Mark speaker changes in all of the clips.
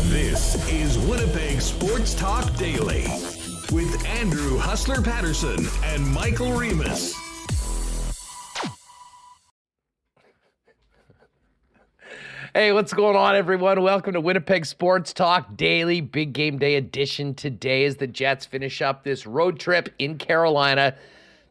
Speaker 1: This is Winnipeg Sports Talk Daily with Andrew Hustler Paterson and Michael Remis.
Speaker 2: Hey, what's going on, everyone? Welcome to Winnipeg Sports Talk Daily. Big game day edition today as the Jets finish up this road trip in Carolina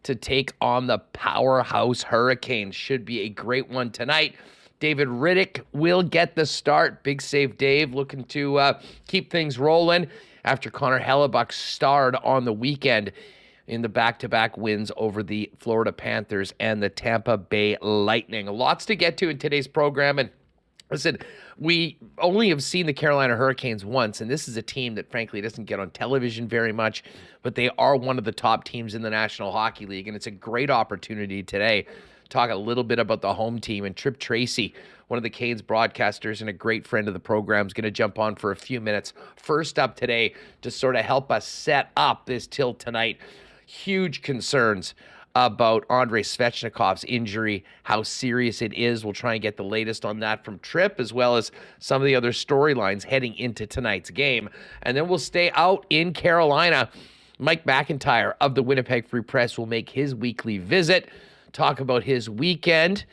Speaker 2: to take on the powerhouse Hurricanes. Should be a great one tonight. David Riddick will get the start. Big save Dave, looking to keep things rolling after Connor Hellebuyck starred on the weekend in the back-to-back wins over the Florida Panthers and the Tampa Bay Lightning. Lots to get to in today's program, and listen, we only have seen the Carolina Hurricanes once, and this is a team that, frankly, doesn't get on television very much, but they are one of the top teams in the National Hockey League, and it's a great opportunity today to talk a little bit about the home team. And Tripp Tracy, one of the Canes broadcasters and a great friend of the program, is going to jump on for a few minutes. First up today to sort of help us set up this till tonight. Huge concerns about Andrei Svechnikov's injury, how serious it is. We'll try and get the latest on that from Tripp, as well as some of the other storylines heading into tonight's game. And then we'll stay out in Carolina. Mike McIntyre of the Winnipeg Free Press will make his weekly visit, talk about his weekend,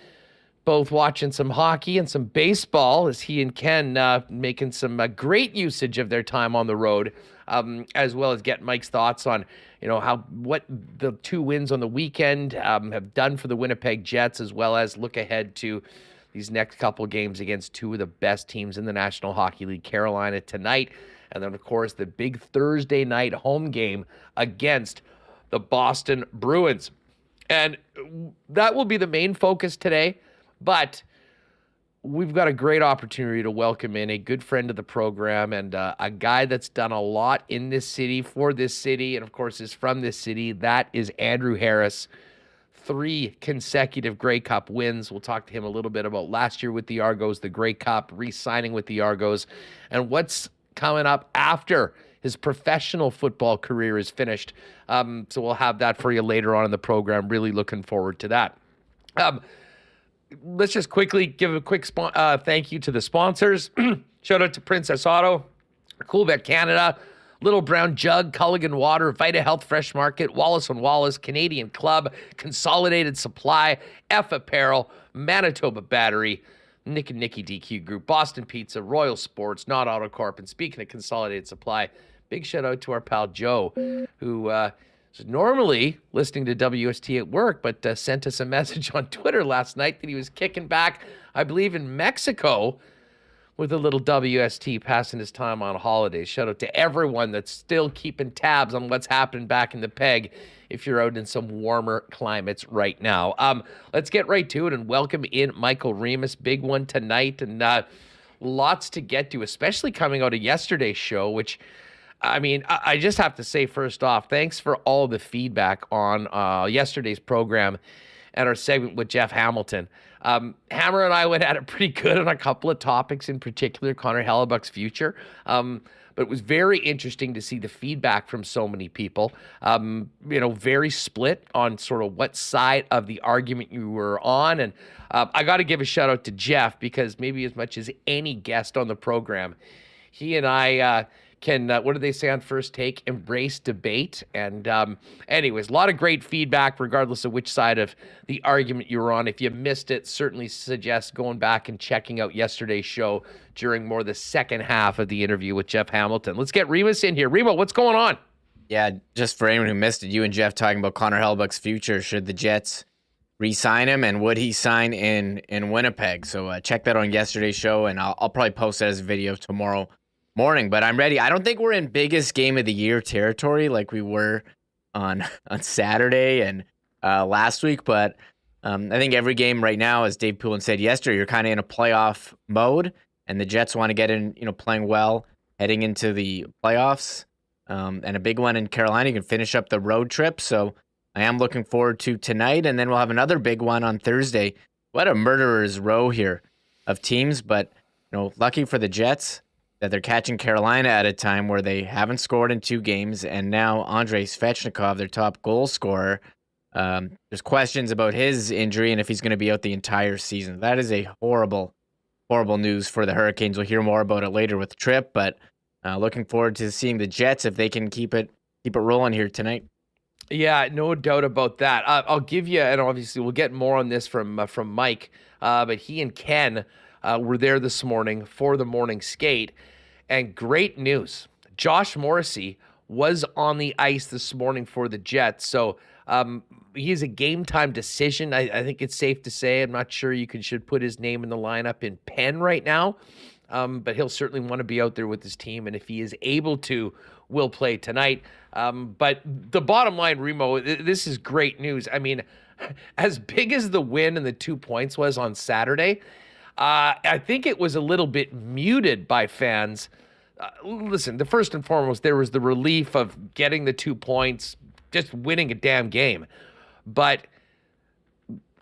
Speaker 2: both watching some hockey and some baseball, as he and Ken making some great usage of their time on the road, as well as get Mike's thoughts on what the two wins on the weekend have done for the Winnipeg Jets, as well as look ahead to these next couple games against two of the best teams in the National Hockey League, Carolina tonight, and then, of course, the big Thursday night home game against the Boston Bruins. And that will be the main focus today, but we've got a great opportunity to welcome in a good friend of the program and a guy that's done a lot in this city, for this city, and of course is from this city. That is Andrew Harris. 3 consecutive Grey Cup wins. We'll talk to him a little bit about last year with the Argos, the Grey Cup, re-signing with the Argos, and what's coming up after his professional football career is finished. So we'll have that for you later on in the program. Really looking forward to that. Let's just quickly give a quick thank you to the sponsors. Shout out to Princess Auto, Coolbet Canada, Little Brown Jug, Culligan Water, Vita Health Fresh Market, Wallace & Wallace, Canadian Club, Consolidated Supply, F Apparel, Manitoba Battery, Nick and Nicky DQ Group, Boston Pizza, Royal Sports, Not Autocorp. And speaking of Consolidated Supply, big shout out to our pal Joe, who is normally listening to WST at work, but sent us a message on Twitter last night that he was kicking back, I believe, in Mexico with a little WST, passing his time on holidays. Shout out to everyone that's still keeping tabs on what's happening back in the Peg if you're out in some warmer climates right now. Let's get right to it and welcome in Michael Remis. Big one tonight, and lots to get to, especially coming out of yesterday's show, which, I mean, I just have to say, first off, thanks for all the feedback on yesterday's program and our segment with Jeff Hamilton. Hammer and I went at it pretty good on a couple of topics, in particular Connor Hellebuyck's future. But it was very interesting to see the feedback from so many people. Very split on sort of what side of the argument you were on. And I got to give a shout out to Jeff, because maybe as much as any guest on the program, he and I can, what do they say on First Take? Embrace debate. And anyways, a lot of great feedback, regardless of which side of the argument you were on. If you missed it, certainly suggest going back and checking out yesterday's show during more the second half of the interview with Jeff Hamilton. Let's get Remis in here. Remo, what's going on?
Speaker 3: Yeah, just for anyone who missed it, you and Jeff talking about Connor Hellebuyck's future. Should the Jets re-sign him, and would he sign in Winnipeg? So check that on yesterday's show, and I'll probably post that as a video tomorrow morning. But I'm ready. I don't think we're in biggest game of the year territory like we were on Saturday and last week, but I think every game right now, as Dave Poulin said yesterday, you're kind of in a playoff mode, and the Jets want to get in, playing well heading into the playoffs. And a big one in Carolina. You can finish up the road trip. So I am looking forward to tonight, and then we'll have another big one on Thursday. What a murderer's row here of teams, but lucky for the Jets that they're catching Carolina at a time where they haven't scored in 2 games, and now Andrei Svechnikov, their top goal scorer, there's questions about his injury and if he's going to be out the entire season. That is a horrible, horrible news for the Hurricanes. We'll hear more about it later with Tripp, but looking forward to seeing the Jets if they can keep it rolling here tonight.
Speaker 2: Yeah, no doubt about that. I'll give you, and obviously we'll get more on this from Mike, but he and Ken were there this morning for the morning skate, and great news. Josh Morrissey was on the ice this morning for the Jets, so he is a game-time decision. I think it's safe to say. I'm not sure you should put his name in the lineup in pen right now, but he'll certainly want to be out there with his team, and if he is able to, will play tonight. But the bottom line, Remo, this is great news. I mean, as big as the win and the 2 points was on Saturday, I think it was a little bit muted by fans. Listen, the first and foremost, there was the relief of getting the 2 points, just winning a damn game. But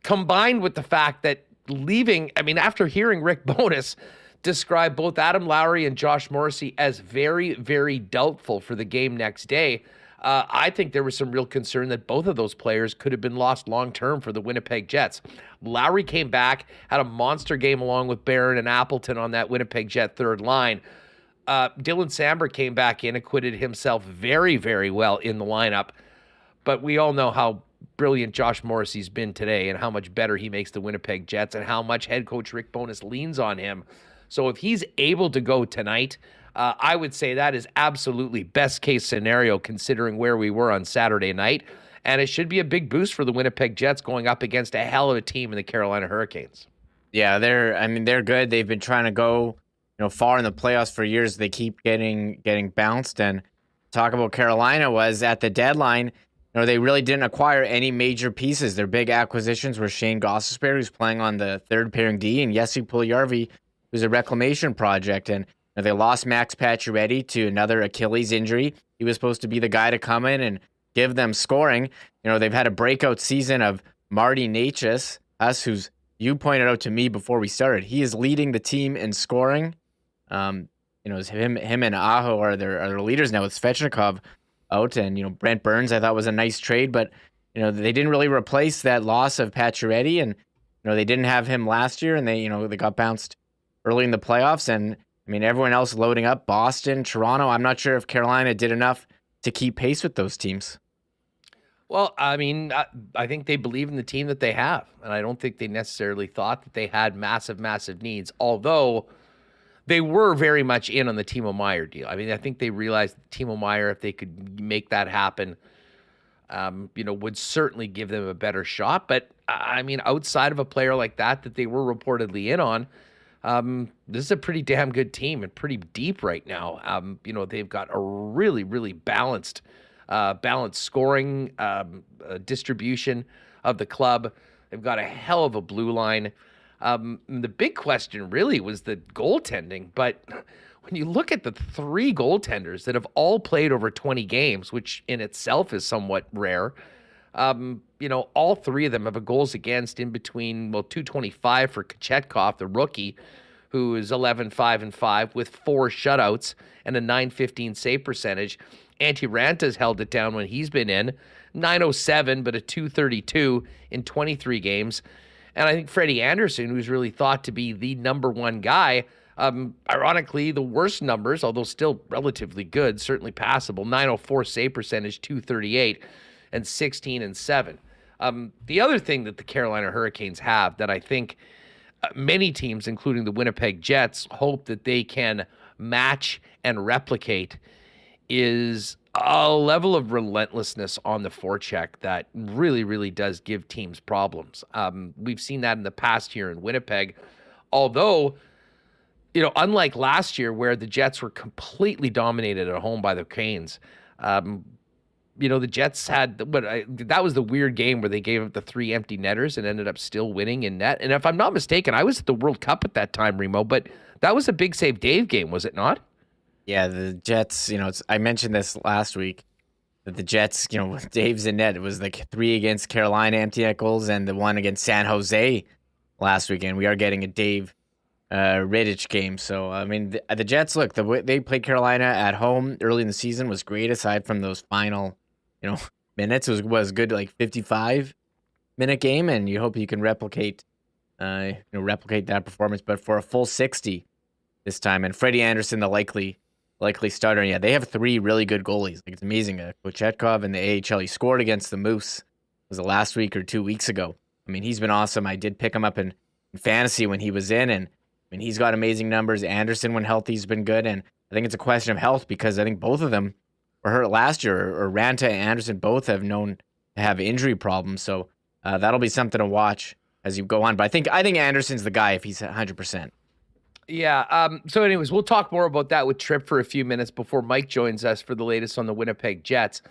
Speaker 2: combined with the fact that after hearing Rick Bowness describe both Adam Lowry and Josh Morrissey as very, very doubtful for the game next day, I think there was some real concern that both of those players could have been lost long-term for the Winnipeg Jets. Lowry came back, had a monster game along with Barron and Appleton on that Winnipeg Jet third line. Dylan Samberg came back in, acquitted himself very, very well in the lineup. But we all know how brilliant Josh Morrissey's been today and how much better he makes the Winnipeg Jets and how much head coach Rick Bowness leans on him. So if he's able to go tonight, I would say that is absolutely best case scenario considering where we were on Saturday night. And it should be a big boost for the Winnipeg Jets going up against a hell of a team in the Carolina Hurricanes.
Speaker 3: Yeah, they're good. They've been trying to go far in the playoffs for years. They keep getting bounced. And talk about Carolina was at the deadline, they really didn't acquire any major pieces. Their big acquisitions were Shane Gostisbehere, who's playing on the third pairing D, and Jesse Puljujarvi, who's a reclamation project. And they lost Max Pacioretty to another Achilles injury. He was supposed to be the guy to come in and give them scoring. They've had a breakout season of Marty Necas, who's you pointed out to me before we started. He is leading the team in scoring. Him and Aho are their leaders now with Svechnikov out, and Brent Burns I thought was a nice trade, but they didn't really replace that loss of Pacioretty, and they didn't have him last year, and they got bounced early in the playoffs, and everyone else loading up, Boston, Toronto. I'm not sure if Carolina did enough to keep pace with those teams.
Speaker 2: Well, I think they believe in the team that they have, and I don't think they necessarily thought that they had massive, massive needs, although they were very much in on the Timo Meier deal. I think they realized that Timo Meier, if they could make that happen, would certainly give them a better shot. But, outside of a player like that they were reportedly in on, this is a pretty damn good team and pretty deep right now. They've got a really, really balanced scoring distribution of the club. They've got a hell of a blue line. The big question really was the goaltending, but when you look at the 3 goaltenders that have all played over 20 games, which in itself is somewhat rare, all 3 of them have a goals against in between, 225 for Kochetkov, the rookie, who is 11-5-5 with 4 shutouts and a .915 save percentage. Antti Ranta's held it down when he's been in, .907, but a .232 in 23 games. And I think Freddie Anderson, who's really thought to be the number one guy, ironically, the worst numbers, although still relatively good, certainly passable, .904 save percentage, .238, and 16-7. The other thing that the Carolina Hurricanes have that I think many teams, including the Winnipeg Jets, hope that they can match and replicate is a level of relentlessness on the forecheck that really, really does give teams problems. We've seen that in the past here in Winnipeg, although, unlike last year where the Jets were completely dominated at home by the Canes, the Jets had, that was the weird game where they gave up the 3 empty netters and ended up still winning in net. And if I'm not mistaken, I was at the World Cup at that time, Remo, but that was a Big Save Dave game, was it not?
Speaker 3: Yeah, the Jets, I mentioned this last week, that the Jets, with Dave's in net, it was like 3 against Carolina empty net goals and the 1 against San Jose last weekend. We are getting a Dave Rittich game. So, I mean, the Jets, look, the way they played Carolina at home early in the season was great, aside from those final, minutes. It was good, like 55-minute game, and you hope you can replicate that performance, but for a full 60 this time. And Freddie Anderson, the likely starter. And yeah, they have 3 really good goalies. Like, it's amazing. Kochetkov in the AHL, he scored against the Moose. Was it last week or 2 weeks ago? I mean, he's been awesome. I did pick him up in fantasy when he was in, and I mean, he's got amazing numbers. Anderson, when healthy, has been good, and I think it's a question of health because I think both of them were hurt last year, or Ranta and Anderson both have known to have injury problems. So that'll be something to watch as you go on. But I think Anderson's the guy if he's 100%.
Speaker 2: Yeah. So anyways, we'll talk more about that with Tripp for a few minutes before Mike joins us for the latest on the Winnipeg Jets.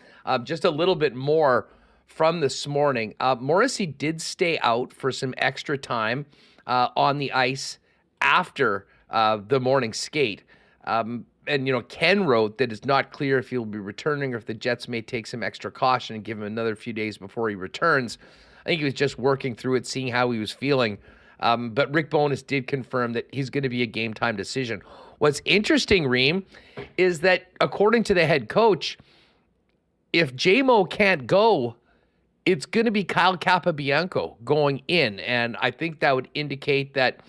Speaker 2: Just a little bit more from this morning. Morrissey did stay out for some extra time on the ice after the morning skate. And, Ken wrote that it's not clear if he'll be returning or if the Jets may take some extra caution and give him another few days before he returns. I think he was just working through it, seeing how he was feeling. But Rick Bowness did confirm that he's going to be a game-time decision. What's interesting, Reem, is that according to the head coach, if J-Mo can't go, it's going to be Kyle Capobianco going in. And I think that would indicate that,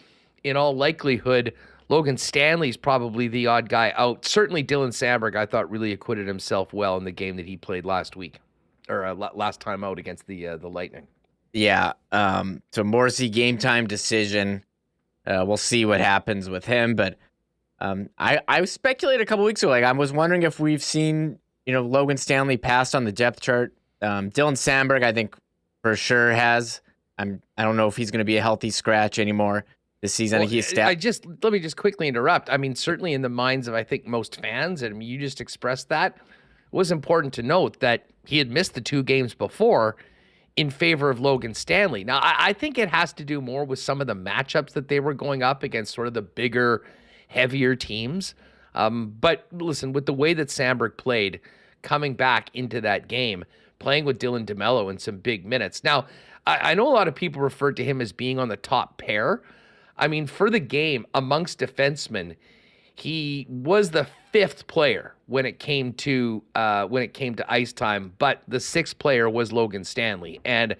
Speaker 2: in all likelihood, Logan Stanley's probably the odd guy out. Certainly Dylan Samberg, I thought, really acquitted himself well in the game that he played last week, or last time out against the Lightning.
Speaker 3: Yeah. So Morrissey, game time decision. We'll see what happens with him. But I speculated a couple weeks ago. Like, I was wondering if we've seen, Logan Stanley passed on the depth chart. Dylan Samberg, I think for sure has. I don't know if he's going to be a healthy scratch anymore this season.
Speaker 2: Well, let me just quickly interrupt. I mean, certainly in the minds of, I think, most fans, and you just expressed that, it was important to note that he had missed the 2 games before in favor of Logan Stanley. Now, I think it has to do more with some of the matchups that they were going up against, sort of the bigger, heavier teams. But listen, with the way that Samberg played, coming back into that game, playing with Dylan DeMello in some big minutes. Now, I know a lot of people referred to him as being on the top pair. I mean, for the game, amongst defensemen, he was the 5th player when it came to ice time, but the 6th player was Logan Stanley. And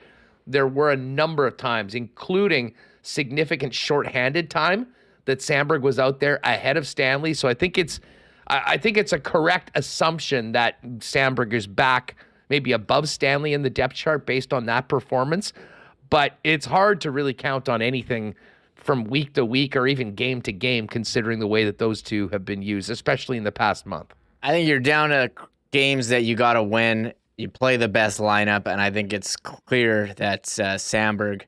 Speaker 2: there were a number of times, including significant shorthanded time, that Samberg was out there ahead of Stanley. So I think it's a correct assumption that Samberg is back maybe above Stanley in the depth chart based on that performance. But it's hard to really count on anything from week to week or even game to game, considering the way that those two have been used, especially in the past month.
Speaker 3: I think you're down to games that you got to win. You play the best lineup, and I think it's clear that Samberg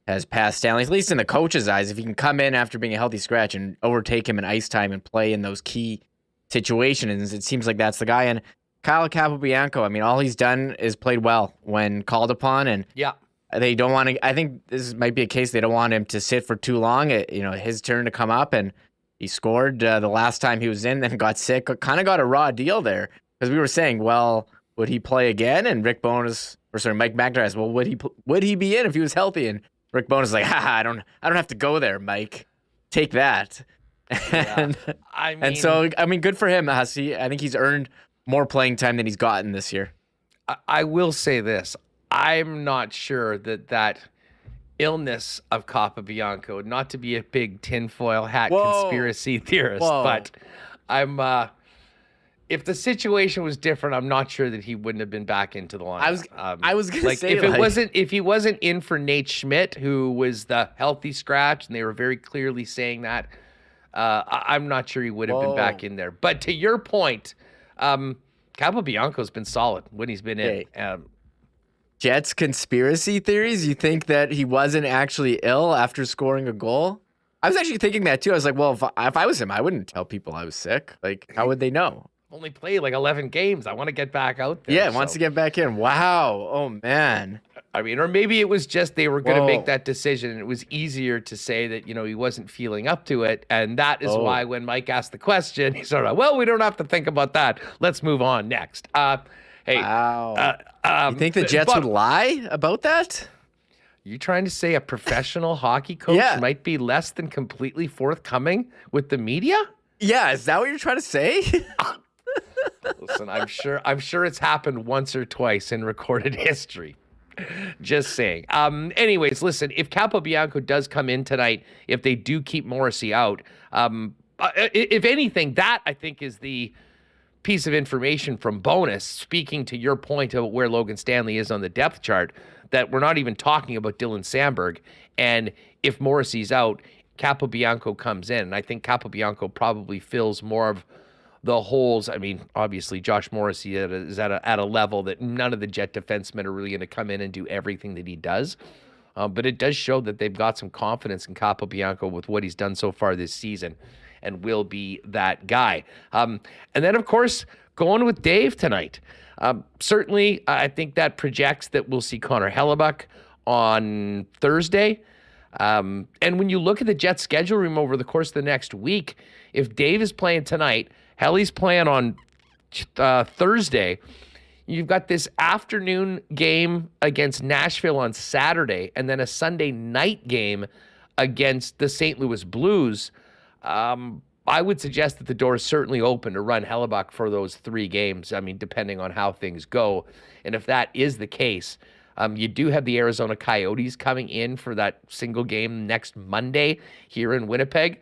Speaker 3: has passed Stanley, at least in the coach's eyes. If he can come in after being a healthy scratch and overtake him in ice time and play in those key situations, it seems like that's the guy. And Kyle Capobianco, I mean, all he's done is played well when called upon, and
Speaker 2: yeah.
Speaker 3: They don't want to. I think this might be a case they don't want him to sit for too long. His turn to come up, and he scored the last time he was in, then got sick. Kind of got a raw deal there because we were saying, well, would he play again? And Mike McIntyre asked, well, would he be in if he was healthy? And Rick Bowness is like, I don't have to go there, Mike. Take that.
Speaker 2: Yeah.
Speaker 3: Good for him. I think he's earned more playing time than he's gotten this year.
Speaker 2: I will say this. I'm not sure that illness of Capobianco, not to be a big tinfoil hat conspiracy theorist, but if the situation was different, I'm not sure that he wouldn't have been back into the line.
Speaker 3: I was gonna say
Speaker 2: if he wasn't in for Nate Schmidt, who was the healthy scratch, and they were very clearly saying that, I'm not sure he would have been back in there. But to your point, Capobianco's been solid when he's been in.
Speaker 3: Jets conspiracy theories? You think that he wasn't actually ill after scoring a goal? I was actually thinking that too. I was like, well, if I was him, I wouldn't tell people I was sick. Like, how would they know?
Speaker 2: only played like 11 games. I want to get back out there.
Speaker 3: Yeah, wants to get back in. Wow. Oh, man.
Speaker 2: I mean, or maybe it was just they were going to make that decision, and it was easier to say that, he wasn't feeling up to it. And that is why when Mike asked the question, he sort of, well, we don't have to think about that. Let's move on next. Hey,
Speaker 3: wow. You think the Jets would lie about that?
Speaker 2: You trying to say a professional hockey coach might be less than completely forthcoming with the media?
Speaker 3: Yeah, is that what you're trying to say?
Speaker 2: Listen, I'm sure it's happened once or twice in recorded history. Just saying. Anyways, listen, if Capobianco does come in tonight, if they do keep Morrissey out, if anything, that I think is the piece of information from Bonus, speaking to your point about where Logan Stanley is on the depth chart, that we're not even talking about Dylan Sandberg. And if Morrissey's out, Capobianco comes in. And I think Capobianco probably fills more of the holes. I mean, obviously, Josh Morrissey is at a level that none of the Jet defensemen are really going to come in and do everything that he does. But it does show that they've got some confidence in Capobianco with what he's done so far this season and will be that guy. And then, of course, going with Dave tonight. Certainly, I think that projects that we'll see Connor Hellebuyck on Thursday. And when you look at the Jets schedule room over the course of the next week, if Dave is playing tonight, Helly's playing on Thursday, you've got this afternoon game against Nashville on Saturday, and then a Sunday night game against the St. Louis Blues. I would suggest that the door is certainly open to run Hellebuyck for those 3 games. I mean, depending on how things go. And if that is the case, you do have the Arizona Coyotes coming in for that single game next Monday here in Winnipeg.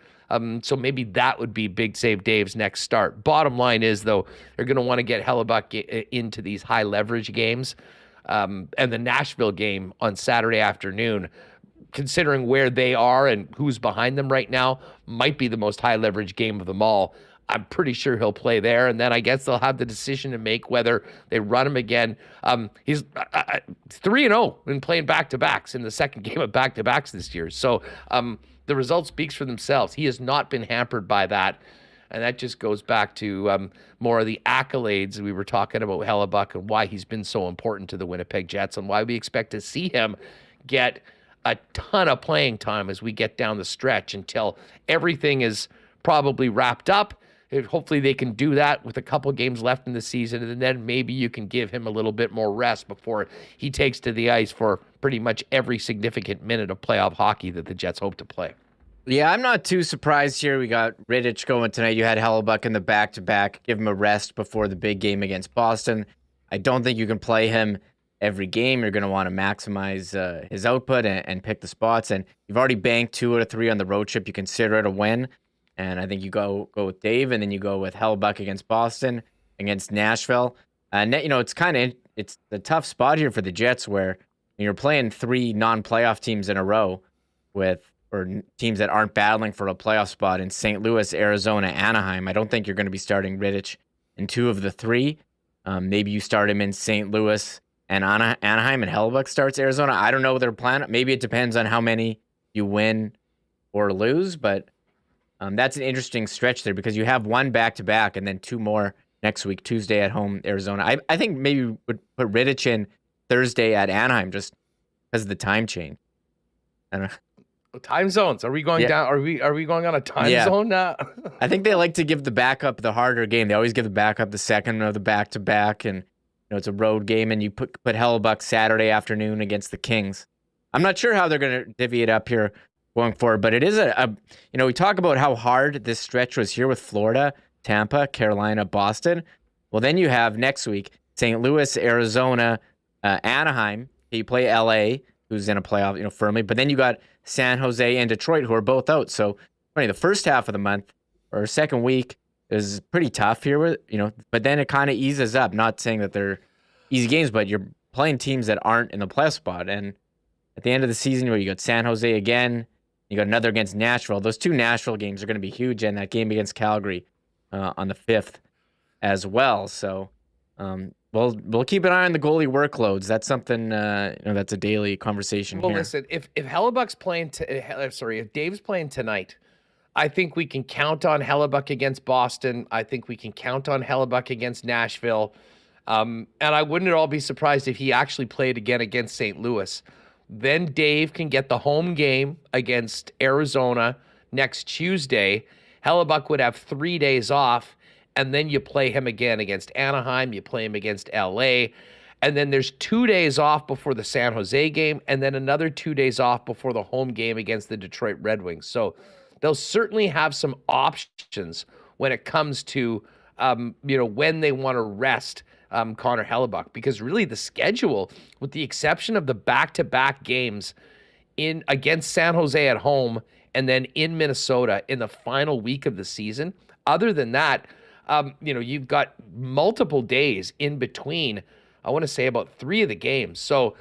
Speaker 2: So maybe that would be Big Save Dave's next start. Bottom line is, though, they're going to want to get Hellebuyck into these high leverage games. And the Nashville game on Saturday afternoon, considering where they are and who's behind them right now, might be the most high leverage game of them all. I'm pretty sure he'll play there, and then I guess they'll have the decision to make whether they run him again. He's 3-0 in playing back-to-backs in the second game of back-to-backs this year. So the result speaks for themselves. He has not been hampered by that, and that just goes back to more of the accolades we were talking about Hellebuyck and why he's been so important to the Winnipeg Jets and why we expect to see him get a ton of playing time as we get down the stretch until everything is probably wrapped up. Hopefully they can do that with a couple games left in the season, and then maybe you can give him a little bit more rest before he takes to the ice for pretty much every significant minute of playoff hockey that the Jets hope to play.
Speaker 3: Yeah, I'm not too surprised here. We got Rittich going tonight. You had Hellebuyck in the back-to-back. Give him a rest before the big game against Boston. I don't think you can play him every game. You're going to want to maximize his output and pick the spots. And you've already banked 2 out of 3 on the road trip. You consider it a win. And I think you go with Dave, and then you go with Hellebuyck against Boston, against Nashville. And it's a tough spot here for the Jets where you're playing 3 non-playoff teams in a row or teams that aren't battling for a playoff spot in St. Louis, Arizona, Anaheim. I don't think you're going to be starting Rittich in 2 of the 3. Maybe you start him in St. Louis and Anaheim, and Hellebuyck starts Arizona. I don't know their plan. Maybe it depends on how many you win or lose, but that's an interesting stretch there because you have 1 back-to-back and then 2 more next week, Tuesday at home, Arizona. I think maybe we would put Rittich in Thursday at Anaheim just because of the time change. I don't know.
Speaker 2: Time zones. Are we going down? Are we going on a time zone now?
Speaker 3: I think they like to give the backup the harder game. They always give the backup the second of the back-to-back, and it's a road game, and you put Hellebuyck Saturday afternoon against the Kings. I'm not sure how they're going to divvy it up here going forward, but it is we talk about how hard this stretch was here with Florida, Tampa, Carolina, Boston. Well, then you have next week St. Louis, Arizona, Anaheim. You play LA, who's in a playoff, firmly, but then you got San Jose and Detroit, who are both out. So, the first half of the month or second week is pretty tough here, but then it kind of eases up. Not saying that they're easy games, but you're playing teams that aren't in the playoff spot. And at the end of the season, you got San Jose again. You got another against Nashville. Those 2 Nashville games are going to be huge, and that game against Calgary on the 5th as well. So we'll keep an eye on the goalie workloads. That's something that's a daily conversation.
Speaker 2: Well,
Speaker 3: here.
Speaker 2: Listen, if Hellebuck's playing, if Dave's playing tonight, I think we can count on Hellebuck against Boston. I think we can count on Hellebuck against Nashville. And I wouldn't at all be surprised if he actually played again against St. Louis. Then Dave can get the home game against Arizona next Tuesday. Hellebuck would have 3 days off, and then you play him again against Anaheim. You play him against LA. And then there's 2 days off before the San Jose game, and then another 2 days off before the home game against the Detroit Red Wings. So they'll certainly have some options when it comes to, when they want to rest Connor Hellebuck, because really the schedule, with the exception of the back-to-back games against San Jose at home and then in Minnesota in the final week of the season, other than that, you've got multiple days in between, I want to say about 3 of the games. So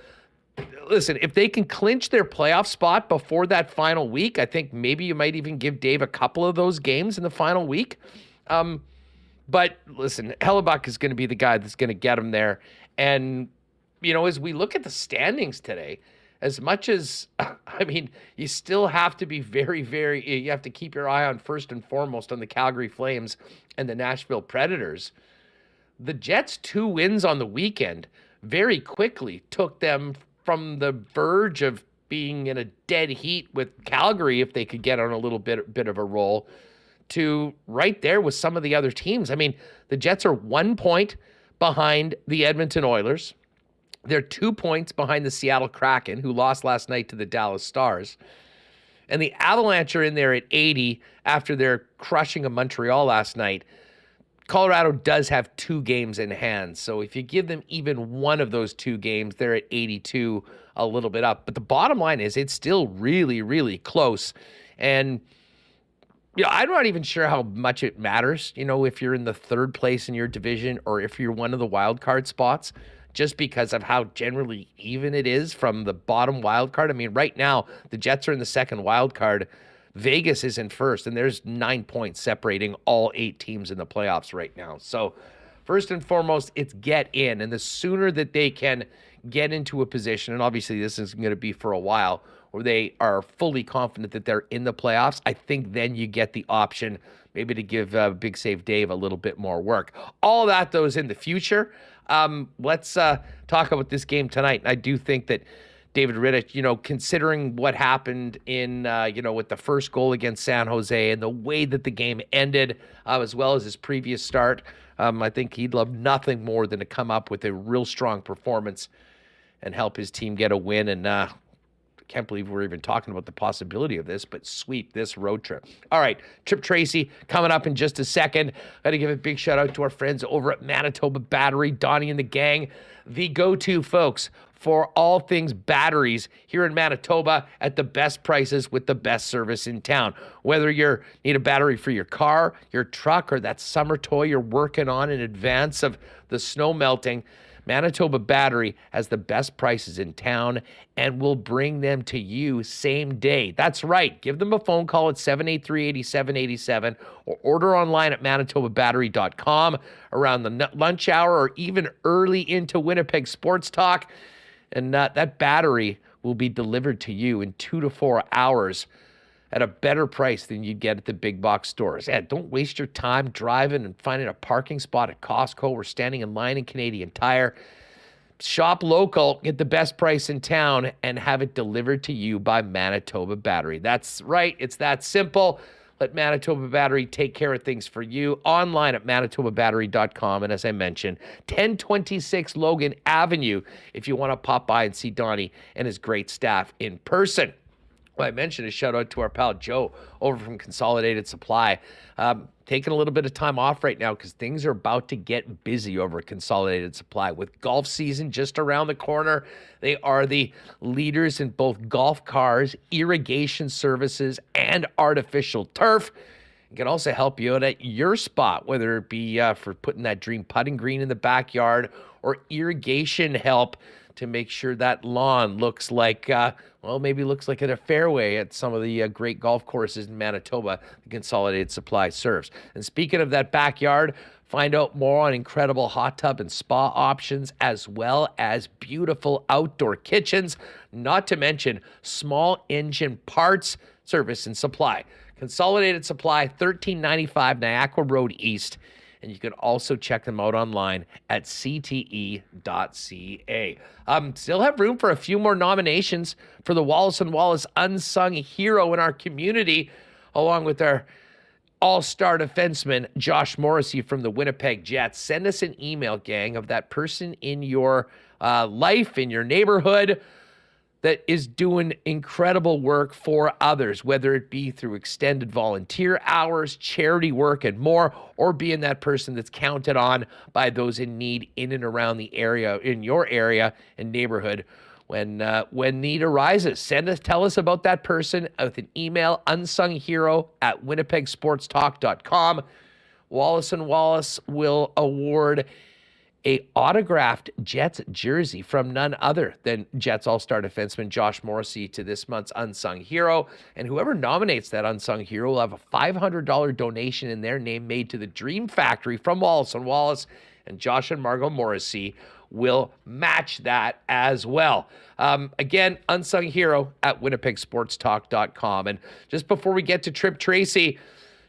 Speaker 2: listen, if they can clinch their playoff spot before that final week, I think maybe you might even give Dave a couple of those games in the final week. But listen, Hellebuck is going to be the guy that's going to get him there. And, as we look at the standings today, as much as, you still have to be you have to keep your eye on first and foremost on the Calgary Flames and the Nashville Predators. The Jets' 2 wins on the weekend very quickly took them from the verge of being in a dead heat with Calgary, if they could get on a little bit of a roll, to right there with some of the other teams. The Jets are 1 point behind the Edmonton Oilers. They're 2 points behind the Seattle Kraken, who lost last night to the Dallas Stars. And the Avalanche are in there at 80 after their crushing of Montreal last night. Colorado does have 2 games in hand. So if you give them even one of those 2 games, they're at 82, a little bit up. But the bottom line is it's still really, really close. And, I'm not even sure how much it matters, if you're in the 3rd place in your division or if you're one of the wild card spots, just because of how generally even it is from the bottom wild card. Right now, the Jets are in the 2nd wild card. Vegas is in 1st, and there's 9 points separating all 8 teams in the playoffs right now. So first and foremost, it's get in. And the sooner that they can get into a position, and obviously this is going to be for a while, where they are fully confident that they're in the playoffs, I think then you get the option maybe to give Big Save Dave a little bit more work. All that, though, is in the future. Let's talk about this game tonight. I do think that David Rittich, considering what happened in, with the first goal against San Jose and the way that the game ended, as well as his previous start, I think he'd love nothing more than to come up with a real strong performance and help his team get a win. And I can't believe we're even talking about the possibility of this, but sweep this road trip. All right, Tripp Tracy coming up in just a second. Got to give a big shout out to our friends over at Manitoba Battery, Donnie and the gang, the go-to folks for all things batteries here in Manitoba at the best prices with the best service in town. Whether you need a battery for your car, your truck, or that summer toy you're working on in advance of the snow melting, Manitoba Battery has the best prices in town and will bring them to you same day. That's right. Give them a phone call at 783-8787 or order online at manitobabattery.com around the lunch hour or even early into Winnipeg Sports Talk. And that battery will be delivered to you in 2 to 4 hours at a better price than you'd get at the big box stores. Yeah, don't waste your time driving and finding a parking spot at Costco or standing in line in Canadian Tire. Shop local, get the best price in town, and have it delivered to you by Manitoba Battery. That's right. It's that simple. Let Manitoba Battery take care of things for you. Online at manitobabattery.com. And as I mentioned, 1026 Logan Avenue if you want to pop by and see Donnie and his great staff in person. Well, I mentioned a shout out to our pal Joe over from Consolidated Supply. Taking a little bit of time off right now because things are about to get busy over at Consolidated Supply. With golf season just around the corner, they are the leaders in both golf cars, irrigation services, and artificial turf. It can also help you out at your spot, whether it be for putting that dream putting green in the backyard or irrigation help to make sure that lawn looks like, maybe looks like a fairway at some of the great golf courses in Manitoba the Consolidated Supply serves. And speaking of that backyard, find out more on incredible hot tub and spa options, as well as beautiful outdoor kitchens, not to mention small engine parts, service, and supply. Consolidated Supply, 1395 Niagara Road East. And you can also check them out online at cte.ca. Still have room for a few more nominations for the Wallace & Wallace Unsung Hero in our community, along with our all-star defenseman, Josh Morrissey from the Winnipeg Jets. Send us an email, gang, of that person in your life, in your neighborhood, that is doing incredible work for others, whether it be through extended volunteer hours, charity work, and more, or being that person that's counted on by those in need in and around the area, in your area and neighborhood when need arises. Tell us about that person with an email, unsunghero@winnipegsportstalk.com. Wallace & Wallace will award a autographed Jets jersey from none other than Jets All-Star defenseman Josh Morrissey to this month's Unsung Hero. And whoever nominates that Unsung Hero will have a $500 donation in their name made to the Dream Factory from Wallace & Wallace. And Josh and Margot Morrissey will match that as well. Again, Unsung Hero at winnipegsportstalk.com. And just before we get to Tripp Tracy,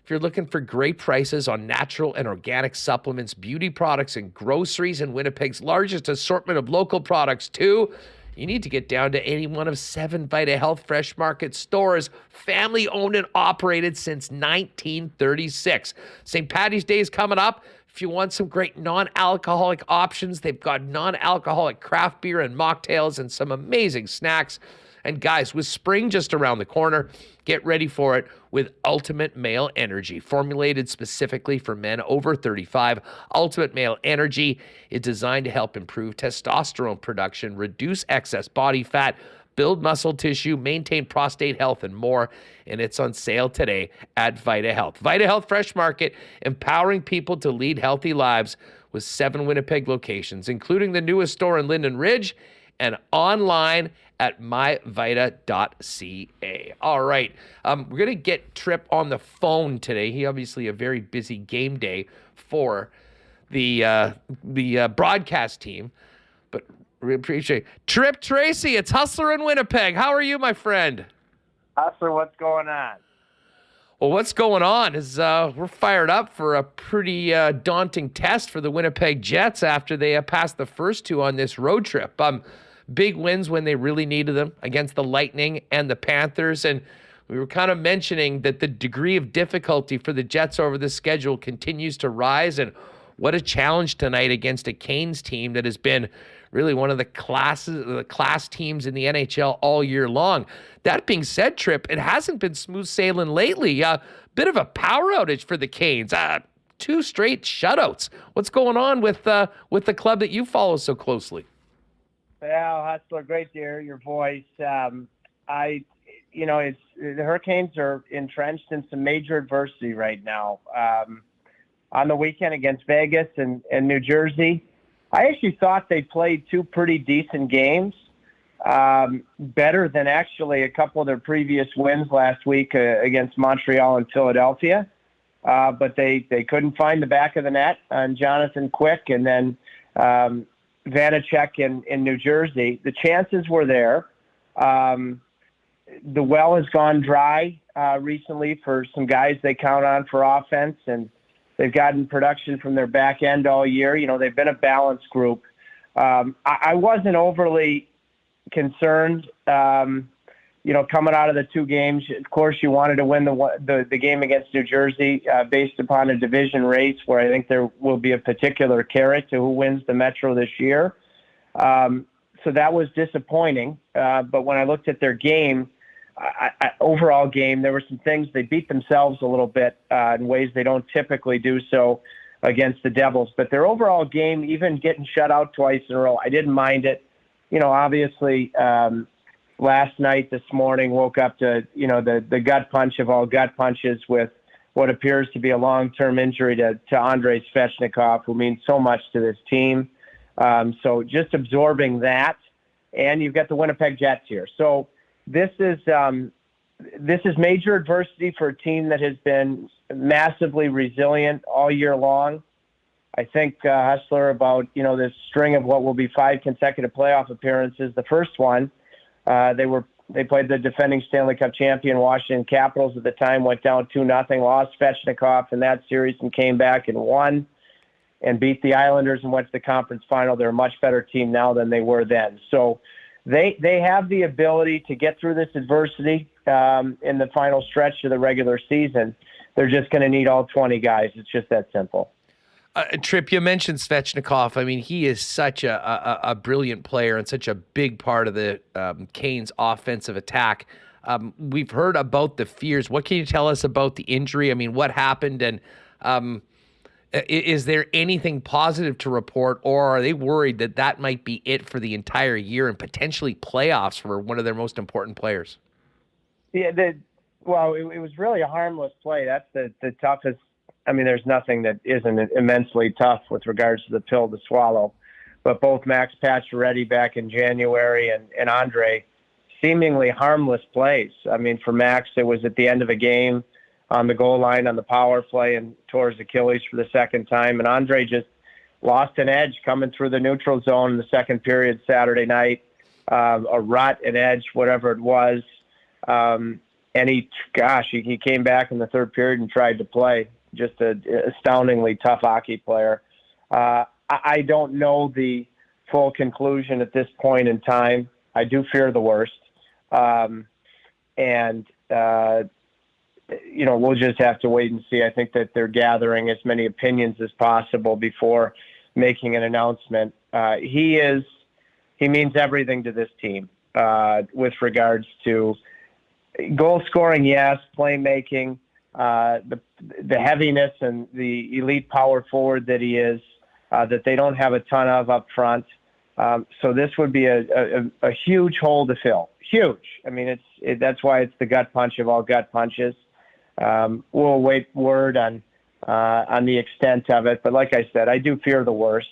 Speaker 2: if you're looking for great prices on natural and organic supplements, beauty products, and groceries, and Winnipeg's largest assortment of local products too, you need to get down to any one of 7 Vita Health Fresh Market stores, family owned and operated since 1936. St. Paddy's Day is coming up. If you want some great non-alcoholic options, they've got non-alcoholic craft beer and mocktails and some amazing snacks. And guys, with spring just around the corner, get ready for it with Ultimate Male Energy. Formulated specifically for men over 35, Ultimate Male Energy is designed to help improve testosterone production, reduce excess body fat, build muscle tissue, maintain prostate health, and more. And it's on sale today at Vita Health. Vita Health Fresh Market, empowering people to lead healthy lives with 7 Winnipeg locations, including the newest store in Linden Ridge and online at myvita.ca. All right. We're going to get Tripp on the phone today. He obviously a very busy game day for the broadcast team, but we appreciate it. Tripp Tracy, it's Hustler in Winnipeg. How are you, my friend?
Speaker 4: Hustler, what's going on?
Speaker 2: Well, what's going on is we're fired up for a pretty daunting test for the Winnipeg Jets after they passed the first 2 on this road trip. Big wins when they really needed them against the Lightning and the Panthers. And we were kind of mentioning that the degree of difficulty for the Jets over the schedule continues to rise. And what a challenge tonight against a Canes team that has been really one of the class teams in the NHL all year long. That being said, Tripp, it hasn't been smooth sailing lately. Bit of a power outage for the Canes. 2 straight shutouts. What's going on with the club that you follow so closely?
Speaker 4: Well, Hustler, great to hear your voice. The Hurricanes are entrenched in some major adversity right now. On the weekend against Vegas and New Jersey, I actually thought they played 2 pretty decent games, better than actually a couple of their previous wins last week against Montreal and Philadelphia. But they couldn't find the back of the net on Jonathan Quick, and then Vantage in New Jersey. The chances were there. The well has gone dry recently for some guys they count on for offense, and they've gotten production from their back end all year. You know, they've been a balanced group. I wasn't overly concerned, coming out of the 2 games. Of course, you wanted to win the game against New Jersey based upon a division race where I think there will be a particular carrot to who wins the Metro this year. So that was disappointing. But when I looked at their game, overall game, there were some things they beat themselves a little bit in ways they don't typically do so against the Devils. But their overall game, even getting shut out twice in a row, I didn't mind it. You know, obviously, last night, this morning, woke up to, the gut punch of all gut punches with what appears to be a long-term injury to Andrei Svechnikov, who means so much to this team. So just absorbing that, and you've got the Winnipeg Jets here. So this is major adversity for a team that has been massively resilient all year long. I think, Hustler, about, this string of what will be 5 consecutive playoff appearances. The first one, they were They played the defending Stanley Cup champion Washington Capitals at the time, went down 2-0, lost Svechnikov in that series and came back and won and beat the Islanders and went to the conference final. They're a much better team now than they were then. So they have the ability to get through this adversity in the final stretch of the regular season. They're just going to need all 20 guys. It's just that simple.
Speaker 2: Tripp, you mentioned Svechnikov. I mean, he is such a brilliant player and such a big part of the Canes' offensive attack. We've heard about the fears. What can you tell us about the injury? I mean, what happened? And is there anything positive to report, or are they worried that that might be it for the entire year and potentially playoffs for one of their most important players?
Speaker 4: Yeah, it was really a harmless play. That's the toughest. I mean, there's nothing that isn't immensely tough with regards to the pill to swallow. But both Max Pacioretty back in January and Andre, seemingly harmless plays. I mean, for Max, it was at the end of a game on the goal line on the power play and tore his Achilles for the second time. And Andre just lost an edge coming through the neutral zone in the second period Saturday night, a rut, an edge, whatever it was. And he came back in the third period and tried to play. Just an astoundingly tough hockey player. I don't know the full conclusion at this point in time. I do fear the worst. We'll just have to wait and see. I think that they're gathering as many opinions as possible before making an announcement. He means everything to this team with regards to goal scoring, yes, playmaking, the heaviness and the elite power forward that he is, that they don't have a ton of up front. So this would be a huge hole to fill. Huge. I mean, that's why it's the gut punch of all gut punches. We'll wait word on the extent of it, but like I said, I do fear the worst.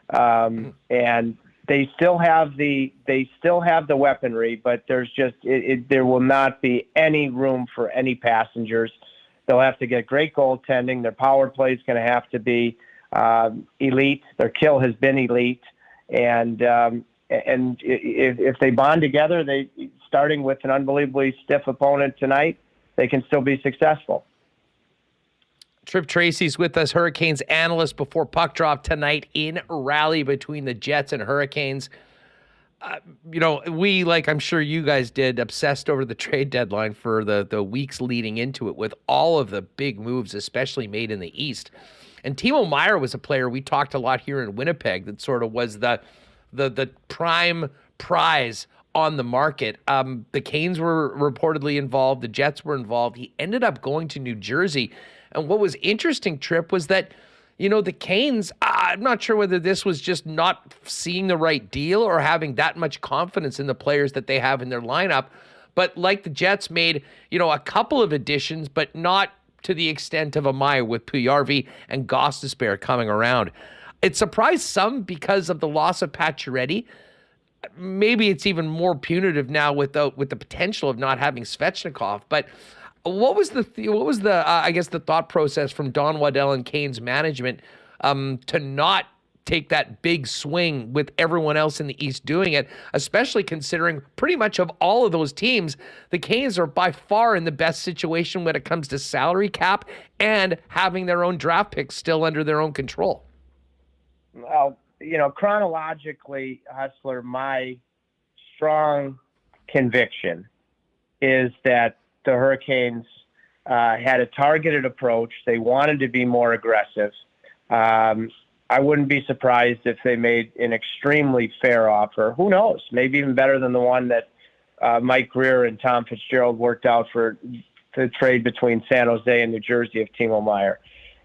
Speaker 4: And they still have the weaponry, but there's just there will not be any room for any passengers. They'll have to get great goaltending. Their power play is going to have to be elite. Their kill has been elite, and if they bond together, starting with an unbelievably stiff opponent tonight, they can still be successful.
Speaker 2: Tripp Tracy's with us, Hurricanes analyst, before puck drop tonight in a rally between the Jets and Hurricanes. We, like I'm sure you guys did, obsessed over the trade deadline for the weeks leading into it with all of the big moves, especially made in the East. And Timo Meier was a player we talked a lot here in Winnipeg that sort of was the prime prize on the market. The Canes were reportedly involved. The Jets were involved. He ended up going to New Jersey. And what was interesting, Tripp, was that the Canes, I'm not sure whether this was just not seeing the right deal or having that much confidence in the players that they have in their lineup. But like the Jets made, a couple of additions, but not to the extent of a Meier with Pujärvi and Gostisbehere coming around. It surprised some because of the loss of Pacioretty. Maybe it's even more punitive now with the potential of not having Svechnikov. But what was the thought process from Don Waddell and Canes management to not take that big swing with everyone else in the East doing it, especially considering pretty much of all of those teams, the Canes are by far in the best situation when it comes to salary cap and having their own draft picks still under their own control?
Speaker 4: Well, chronologically, Hustler, my strong conviction is that the Hurricanes had a targeted approach. They wanted to be more aggressive. I wouldn't be surprised if they made an extremely fair offer. Who knows? Maybe even better than the one that Mike Greer and Tom Fitzgerald worked out for the trade between San Jose and New Jersey of Timo Meier.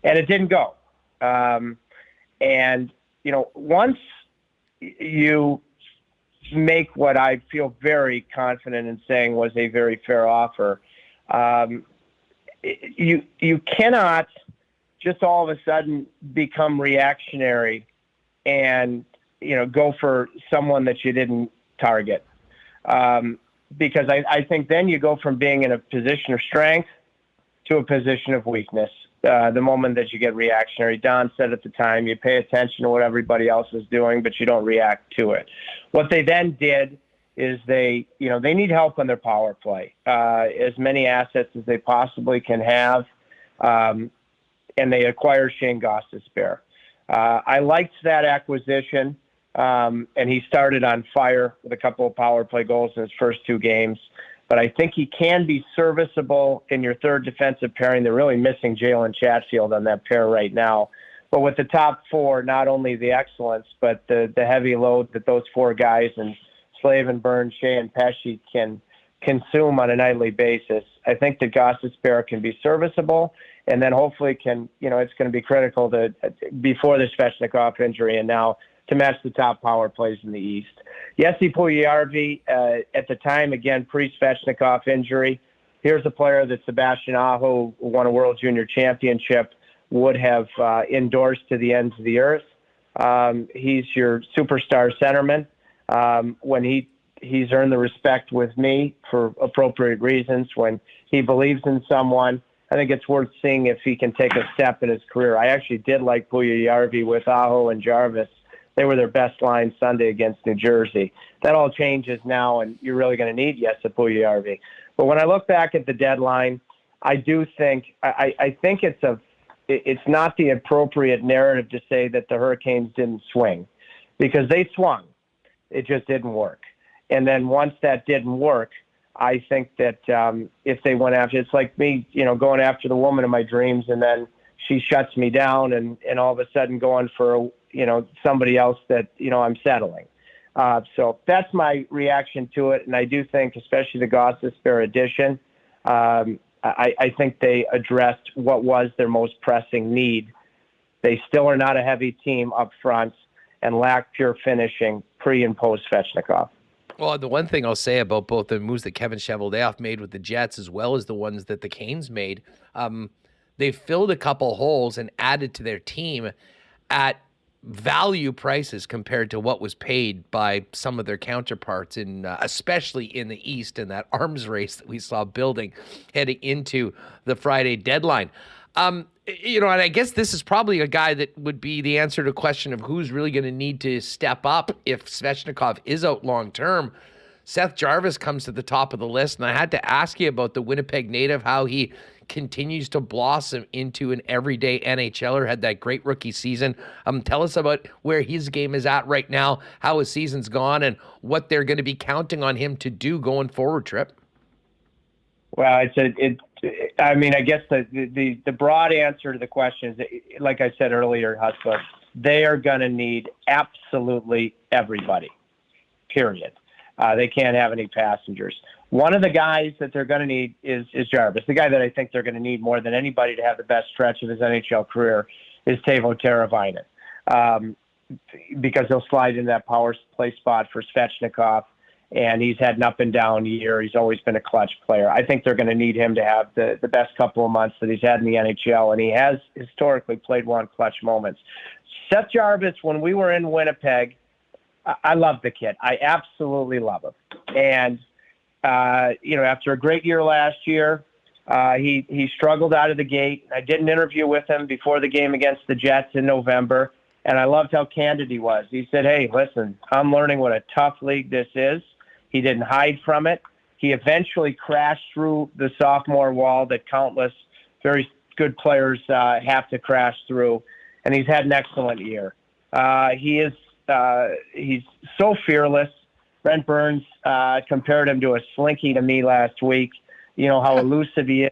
Speaker 4: And it didn't go. Once you make what I feel very confident in saying was a very fair offer, you cannot just all of a sudden become reactionary and, go for someone that you didn't target. Because I think then you go from being in a position of strength to a position of weakness. The moment that you get reactionary, Don said at the time, you pay attention to what everybody else is doing, but you don't react to it. What they then did is they need help on their power play, as many assets as they possibly can have, and they acquired Shane Gostisbehere. I liked that acquisition, and he started on fire with a couple of power play goals in his first 2 games. But I think he can be serviceable in your third defensive pairing. They're really missing Jalen Chatfield on that pair right now. But with the top 4, not only the excellence, but the heavy load that those 4 guys and Slavin, Burns, Shea, and Pesci can consume on a nightly basis, I think that Gostisbehere can be serviceable, and then hopefully it's going to be critical to before the Svechnikov injury and now to match the top power plays in the East. Jesse Puljujarvi, at the time, again, pre-Svechnikov injury, here's a player that Sebastian Aho, who won a World Junior Championship, would have endorsed to the ends of the earth. He's your superstar centerman. When he's earned the respect with me for appropriate reasons, when he believes in someone, I think it's worth seeing if he can take a step in his career. I actually did like Puljujarvi with Aho and Jarvis. They were their best line Sunday against New Jersey. That all changes now, and you're really going to need Jesse Puljujarvi. But when I look back at the deadline, I do think I think it's not the appropriate narrative to say that the Hurricanes didn't swing, because they swung. It just didn't work. And then once that didn't work, I think that if they went after, it's like me, going after the woman of my dreams, and then she shuts me down, and all of a sudden going for somebody else that I'm settling. So that's my reaction to it, and I do think, especially the Gostisbehere addition, I think they addressed what was their most pressing need. They still are not a heavy team up front and lack pure finishing pre and post Svechnikov.
Speaker 2: Well, the one thing I'll say about both the moves that Kevin Cheveldayoff made with the Jets as well as the ones that the Canes made, they filled a couple holes and added to their team at value prices compared to what was paid by some of their counterparts, especially in the East, in that arms race that we saw building heading into the Friday deadline. And I guess this is probably a guy that would be the answer to the question of who's really going to need to step up if Svechnikov is out long term. Seth Jarvis comes to the top of the list, and I had to ask you about the Winnipeg native, how he continues to blossom into an everyday NHLer, had that great rookie season. Tell us about where his game is at right now, how his season's gone, and what they're going to be counting on him to do going forward, Tripp.
Speaker 4: Well, I guess the broad answer to the question is, like I said earlier, Hustler, they are going to need absolutely everybody, period. They can't have any passengers. One of the guys that they're going to need is Jarvis. The guy that I think they're going to need more than anybody to have the best stretch of his NHL career is Teuvo Teravainen, because he'll slide in that power play spot for Svechnikov, and he's had an up and down year. He's always been a clutch player. I think they're going to need him to have the best couple of months that he's had in the NHL, and he has historically played one clutch moments. Seth Jarvis, when we were in Winnipeg, I love the kid. I absolutely love him. And, after a great year last year, he struggled out of the gate. I did an interview with him before the game against the Jets in November, and I loved how candid he was. He said, hey, listen, I'm learning what a tough league this is. He didn't hide from it. He eventually crashed through the sophomore wall that countless very good players have to crash through, and he's had an excellent year. He's so fearless. Brent Burns compared him to a slinky to me last week. How elusive he is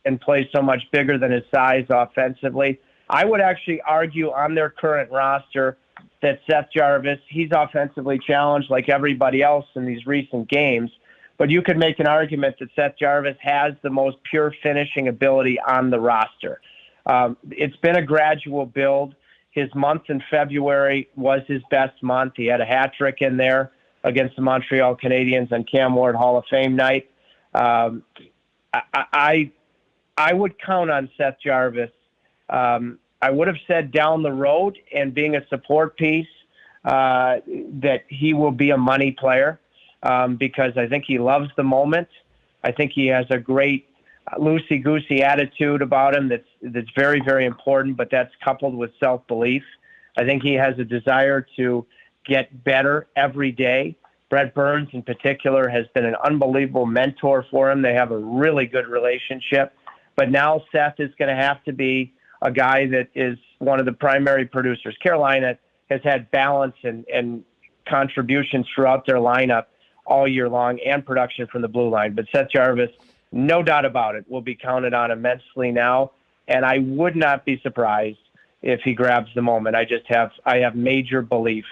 Speaker 4: and plays so much bigger than his size offensively. I would actually argue on their current roster that Seth Jarvis, he's offensively challenged like everybody else in these recent games, but you could make an argument that Seth Jarvis has the most pure finishing ability on the roster. It's been a gradual build. His month in February was his best month. He had a hat trick in there against the Montreal Canadiens on Cam Ward Hall of Fame night. I would count on Seth Jarvis. I would have said down the road and being a support piece that he will be a money player because I think he loves the moment. I think he has a great loosey-goosey attitude about him that's very, very important, but that's coupled with self-belief. I think he has a desire to get better every day. Brett Burns, in particular, has been an unbelievable mentor for him. They have a really good relationship. But now Seth is going to have to be a guy that is one of the primary producers. Carolina has had balance and contributions throughout their lineup all year long and production from the blue line. But Seth Jarvis, no doubt about it, will be counted on immensely now. And I would not be surprised if he grabs the moment. I have major belief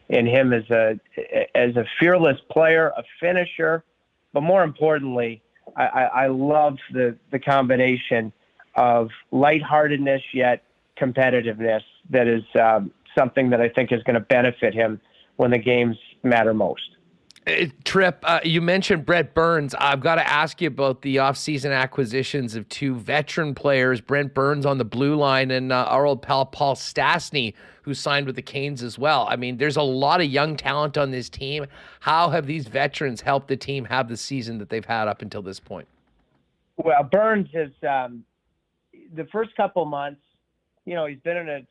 Speaker 4: in him as a fearless player, a finisher, but more importantly, I love the combination of lightheartedness yet competitiveness that is something that I think is going to benefit him when the games matter most.
Speaker 2: Tripp, you mentioned Brett Burns. I've got to ask you about the offseason acquisitions of two veteran players, Brent Burns on the blue line and our old pal Paul Stastny, who signed with the Canes as well. I mean, there's a lot of young talent on this team. How have these veterans helped the team have the season that they've had up until this point?
Speaker 4: Well, Burns is the first couple months, he's been in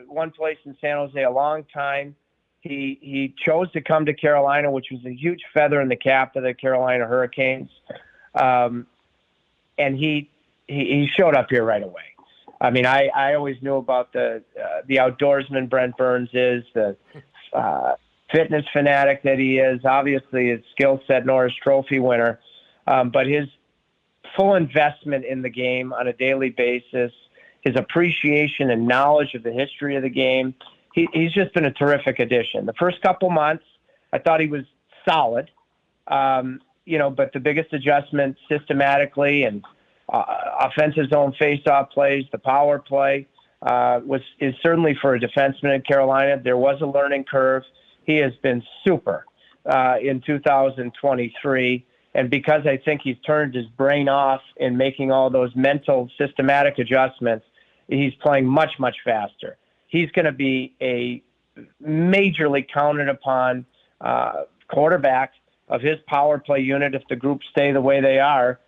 Speaker 4: one place in San Jose a long time. He chose to come to Carolina, which was a huge feather in the cap of the Carolina Hurricanes. And he showed up here right away. I mean, I always knew about the outdoorsman Brent Burns is, the fitness fanatic that he is, obviously his skill set, Norris Trophy winner, but his full investment in the game on a daily basis, his appreciation and knowledge of the history of the game. He's just been a terrific addition. The first couple months, I thought he was solid, but the biggest adjustment systematically and offensive zone face-off plays, the power play, is certainly for a defenseman in Carolina. There was a learning curve. He has been super in 2023, and because I think he's turned his brain off in making all those mental, systematic adjustments, he's playing much, much faster. He's going to be a majorly counted upon quarterback of his power play unit if the groups stay the way they are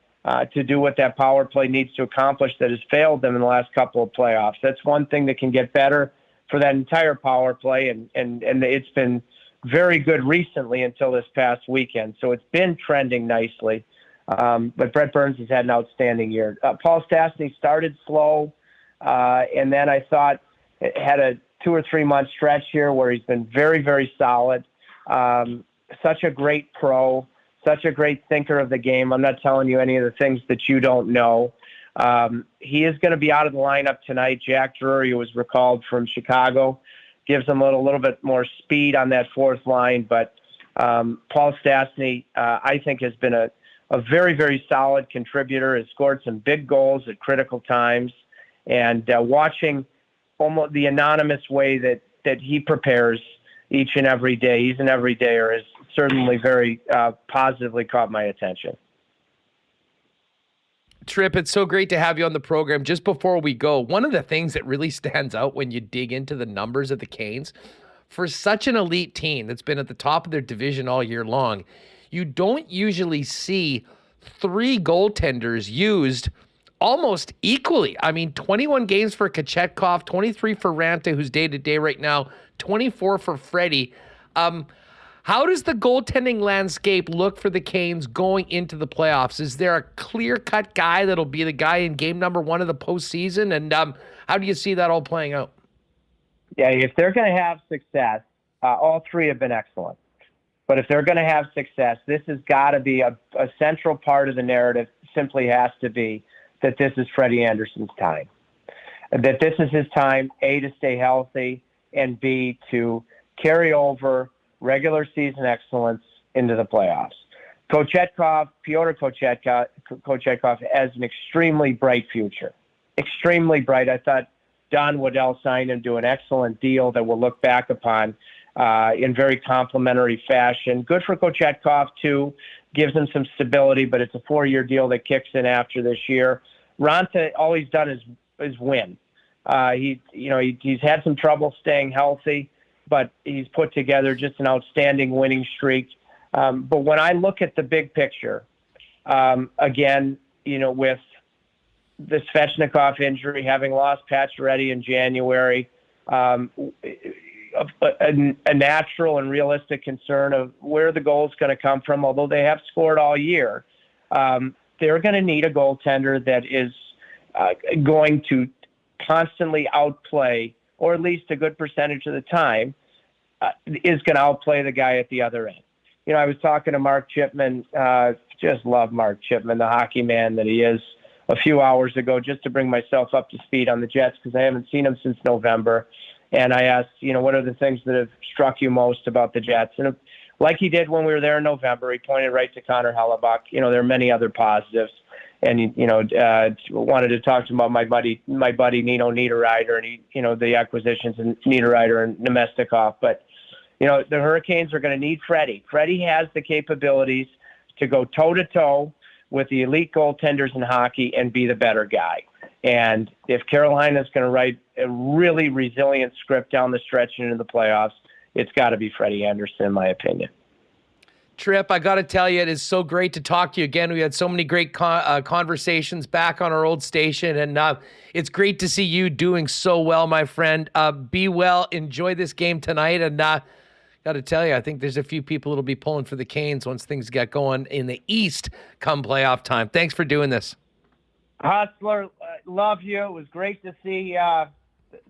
Speaker 4: to do what that power play needs to accomplish that has failed them in the last couple of playoffs. That's one thing that can get better for that entire power play, and it's been very good recently until this past weekend. So it's been trending nicely. But Brett Burns has had an outstanding year. Paul Stastny started slow, and then I thought had a 2 or 3 month stretch here where he's been very, very solid. Such a great pro, such a great thinker of the game. I'm not telling you any of the things that you don't know. He is going to be out of the lineup tonight. Jack Drury, who was recalled from Chicago, gives him a little bit more speed on that fourth line. But Paul Stastny, I think, has been a very, very solid contributor, has scored some big goals at critical times. And watching almost the anonymous way that he prepares each and every day, he's an everydayer, has certainly very positively caught my attention.
Speaker 2: Tripp, it's so great to have you on the program. Just before we go, one of the things that really stands out when you dig into the numbers of the Canes, for such an elite team that's been at the top of their division all year long, you don't usually see 3 goaltenders used almost equally. I mean, 21 games for Kochetkov, 23 for Ranta, who's day-to-day right now, 24 for Freddie. How does the goaltending landscape look for the Canes going into the playoffs? Is there a clear-cut guy that'll be the guy in game number 1 of the postseason? And how do you see that all playing out?
Speaker 4: Yeah, if they're going to have success, all 3 have been excellent. But if they're going to have success, this has got to be a central part of the narrative, simply has to be that this is Freddie Anderson's time. That this is his time, A, to stay healthy, and B, to carry over regular season excellence into the playoffs. Pyotr Kochetkov has an extremely bright future. Extremely bright. I thought Don Waddell signed him to an excellent deal that we'll look back upon in very complimentary fashion. Good for Kochetkov, too. Gives him some stability, but it's a 4-year deal that kicks in after this year. Ranta, all he's done is win. He's had some trouble staying healthy, but he's put together just an outstanding winning streak. But when I look at the big picture, again, with the Svechnikov injury, having lost Pacioretty in January, a natural and realistic concern of where the goal is going to come from. Although they have scored all year, they're going to need a goaltender that is going to constantly outplay, or at least a good percentage of the time, is going to outplay the guy at the other end. I was talking to Mark Chipman, just love Mark Chipman, the hockey man that he is, a few hours ago, just to bring myself up to speed on the Jets, because I haven't seen him since November. And I asked, what are the things that have struck you most about the Jets? And like he did when we were there in November, he pointed right to Connor Hellebuck. There are many other positives. And, wanted to talk to him about my buddy Nino Niederreiter, and the acquisitions in Niederreiter and Nemestikov. But, the Hurricanes are going to need Freddie. Freddie has the capabilities to go toe-to-toe with the elite goaltenders in hockey and be the better guy. And if Carolina's going to write a really resilient script down the stretch into the playoffs, it's got to be Freddie Anderson, in my opinion.
Speaker 2: Tripp, I got to tell you, it is so great to talk to you again. We had so many great conversations back on our old station, and it's great to see you doing so well, my friend. Be well, enjoy this game tonight, and got to tell you, I think there's a few people that'll be pulling for the Canes once things get going in the East come playoff time. Thanks for doing this.
Speaker 4: Hustler, love you. It was great to see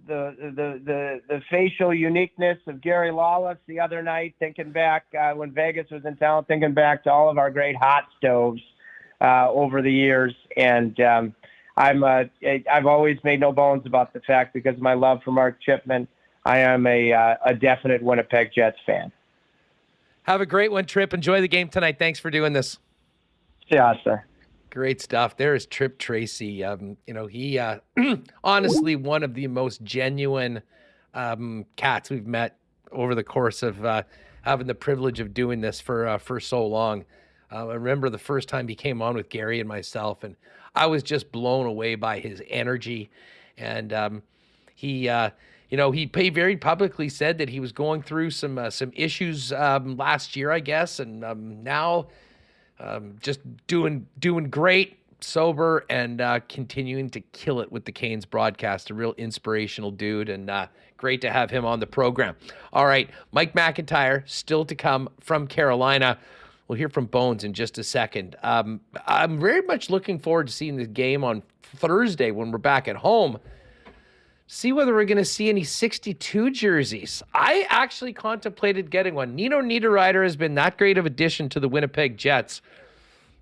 Speaker 4: the facial uniqueness of Gary Lawless the other night, thinking back when Vegas was in town, thinking back to all of our great hot stoves over the years. And I've always made no bones about the fact, because of my love for Mark Chipman, I am a definite Winnipeg Jets fan.
Speaker 2: Have a great one, Tripp. Enjoy the game tonight. Thanks for doing this.
Speaker 4: Yeah, sir.
Speaker 2: Great stuff. There is Tripp Tracy. He honestly one of the most genuine cats we've met over the course of having the privilege of doing this for so long. I remember the first time he came on with Gary and myself, and I was just blown away by his energy. And he very publicly said that he was going through some issues last year, I guess, and now just doing great, sober, and continuing to kill it with the Canes broadcast. A real inspirational dude, and great to have him on the program. All right, Mike McIntyre still to come from Carolina. We'll hear from Bones in just a second. I'm very much looking forward to seeing the game on Thursday when we're back at home. See whether we're going to see any 62 jerseys. I actually contemplated getting one. Nino Niederreiter has been that great of addition to the Winnipeg Jets.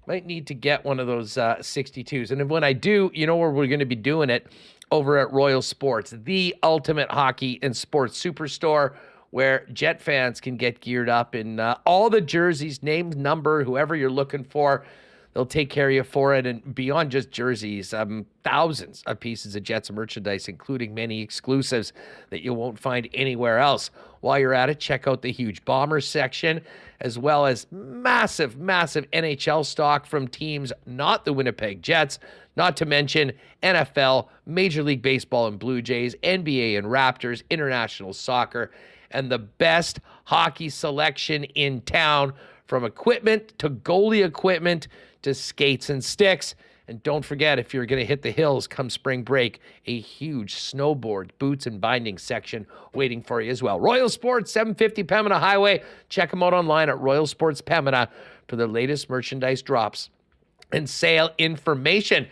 Speaker 2: Might need to get one of those 62s. And when I do, you know where we're going to be doing it? Over at Royal Sports, the ultimate hockey and sports superstore, where Jet fans can get geared up in all the jerseys, name, number, whoever you're looking for. They'll take care of you for it. And beyond just jerseys, thousands of pieces of Jets merchandise, including many exclusives that you won't find anywhere else. While you're at it, check out the huge Bombers section, as well as massive NHL stock from teams not the Winnipeg Jets, not to mention NFL, Major League Baseball and Blue Jays, NBA and Raptors, international soccer, and the best hockey selection in town, from equipment to goalie equipment to skates and sticks. And don't forget, if you're going to hit the hills come spring break, a huge snowboard, boots, and binding section waiting for you as well. Royal Sports, 750 Pembina Highway. Check them out online at Royal Sports Pembina for the latest merchandise drops and sale information.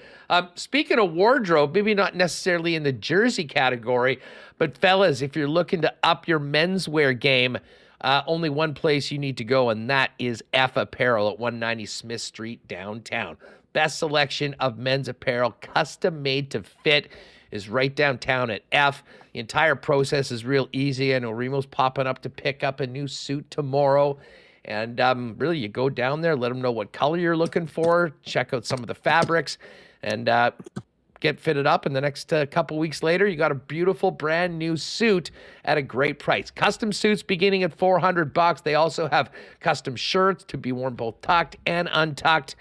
Speaker 2: Speaking of wardrobe, maybe not necessarily in the jersey category, but fellas, if you're looking to up your menswear game, only one place you need to go, and that is F Apparel at 190 Smith Street downtown. Best selection of men's apparel, custom made to fit, is right downtown at F. The entire process is real easy. I know Remo's popping up to pick up a new suit tomorrow. And really, you go down there, let them know what color you're looking for, check out some of the fabrics, and get fitted up. And the next couple weeks later, you got a beautiful brand new suit at a great price. Custom suits beginning at $400. They also have custom shirts to be worn both tucked and untucked.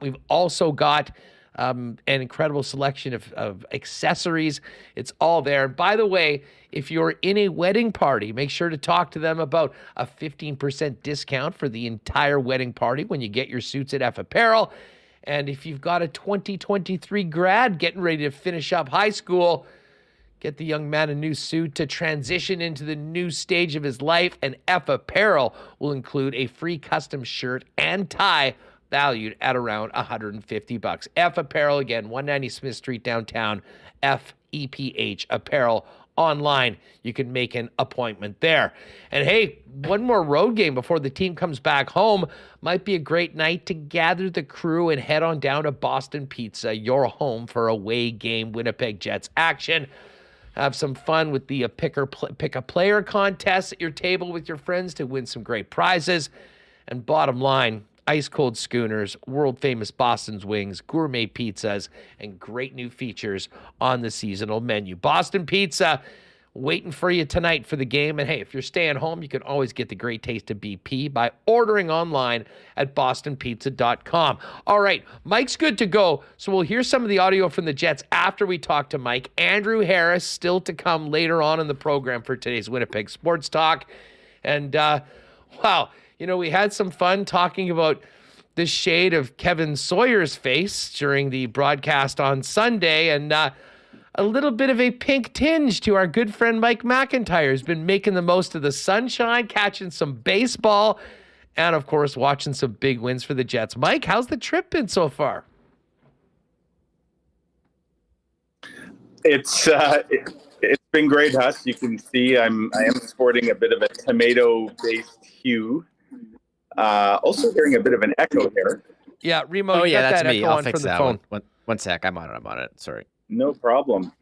Speaker 2: We've also got an incredible selection of accessories. It's all there. And by the way, if you're in a wedding party, make sure to talk to them about a 15% discount for the entire wedding party when you get your suits at F Apparel. And if you've got a 2023 grad getting ready to finish up high school, Get the young man a new suit to transition into the new stage of his life, and F Apparel will include a free custom shirt and tie valued at around $150. F Apparel, again, 190 Smith Street downtown, FEPH Apparel. Online, you can make an appointment there. And hey, one more road game before the team comes back home might be a great night to gather the crew and head on down to Boston Pizza, your home for away game Winnipeg Jets action. Have some fun with the pick a player contest at your table with your friends to win some great prizes. And bottom line, ice cold schooners, world famous Boston's wings, gourmet pizzas, and great new features on the seasonal menu. Boston Pizza waiting for you tonight for the game. And hey, if you're staying home, you can always get the great taste of BP by ordering online at bostonpizza.com. All right, Mike's good to go. So we'll hear some of the audio from the Jets after we talk to Mike. Andrew Harris still to come later on in the program for today's Winnipeg Sports Talk. And wow, you know, we had some fun talking about the shade of Kevin Sawyer's face during the broadcast on Sunday, and a little bit of a pink tinge to our good friend Mike McIntyre, who's been making the most of the sunshine, catching some baseball, and of course, watching some big wins for the Jets. Mike, how's the trip been so far?
Speaker 5: It's been great, Huss. You can see I am sporting a bit of a tomato-based hue. Also hearing a bit of an echo here.
Speaker 2: Yeah, Remo, you got
Speaker 3: that's
Speaker 2: that
Speaker 3: me.
Speaker 2: echo
Speaker 3: I'll
Speaker 2: on
Speaker 3: fix
Speaker 2: from the
Speaker 3: that
Speaker 2: phone.
Speaker 3: one sec. I'm on it. Sorry.
Speaker 5: No problem.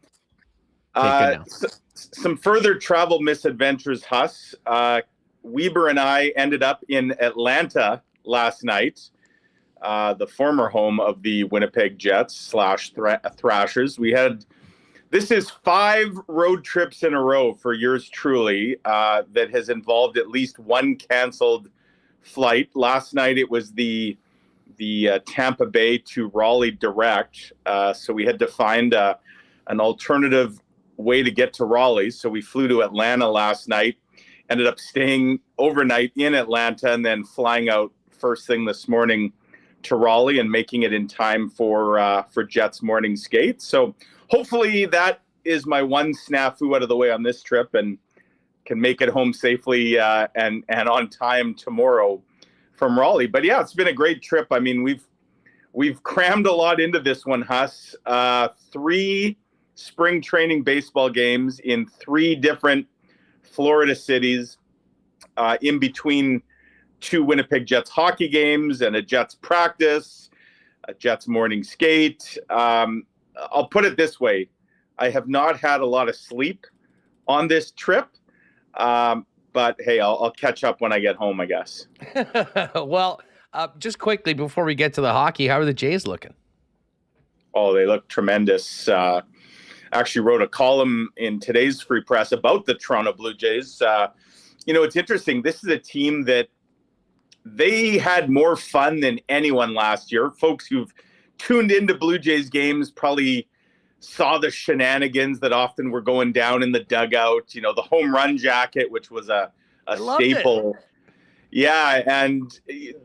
Speaker 3: Okay, good now.
Speaker 5: Some further travel misadventures, Huss. Weber and I ended up in Atlanta last night, the former home of the Winnipeg Jets / Thrashers. This is 5 road trips in a row for yours truly that has involved at least one canceled flight. Last night it was the Tampa Bay to Raleigh direct, so we had to find an alternative way to get to Raleigh. So we flew to Atlanta last night, ended up staying overnight in Atlanta, and then flying out first thing this morning to Raleigh and making it in time for Jets morning skate. So hopefully that is my one snafu out of the way on this trip, and can make it home safely and on time tomorrow from Raleigh. But yeah, it's been a great trip. I mean, we've crammed a lot into this one, Huss. 3 spring training baseball games in 3 different Florida cities, in between 2 Winnipeg Jets hockey games and a Jets practice, a Jets morning skate. I'll put it this way. I have not had a lot of sleep on this trip. But hey, I'll catch up when I get home, I guess.
Speaker 2: Well, just quickly before we get to the hockey, how are the Jays looking?
Speaker 5: Oh, they look tremendous. Actually wrote a column in today's Free Press about the Toronto Blue Jays. It's interesting. This is a team that they had more fun than anyone last year. Folks who've tuned into Blue Jays games probably saw the shenanigans that often were going down in the dugout. You know, the home run jacket, which was a staple. Yeah, and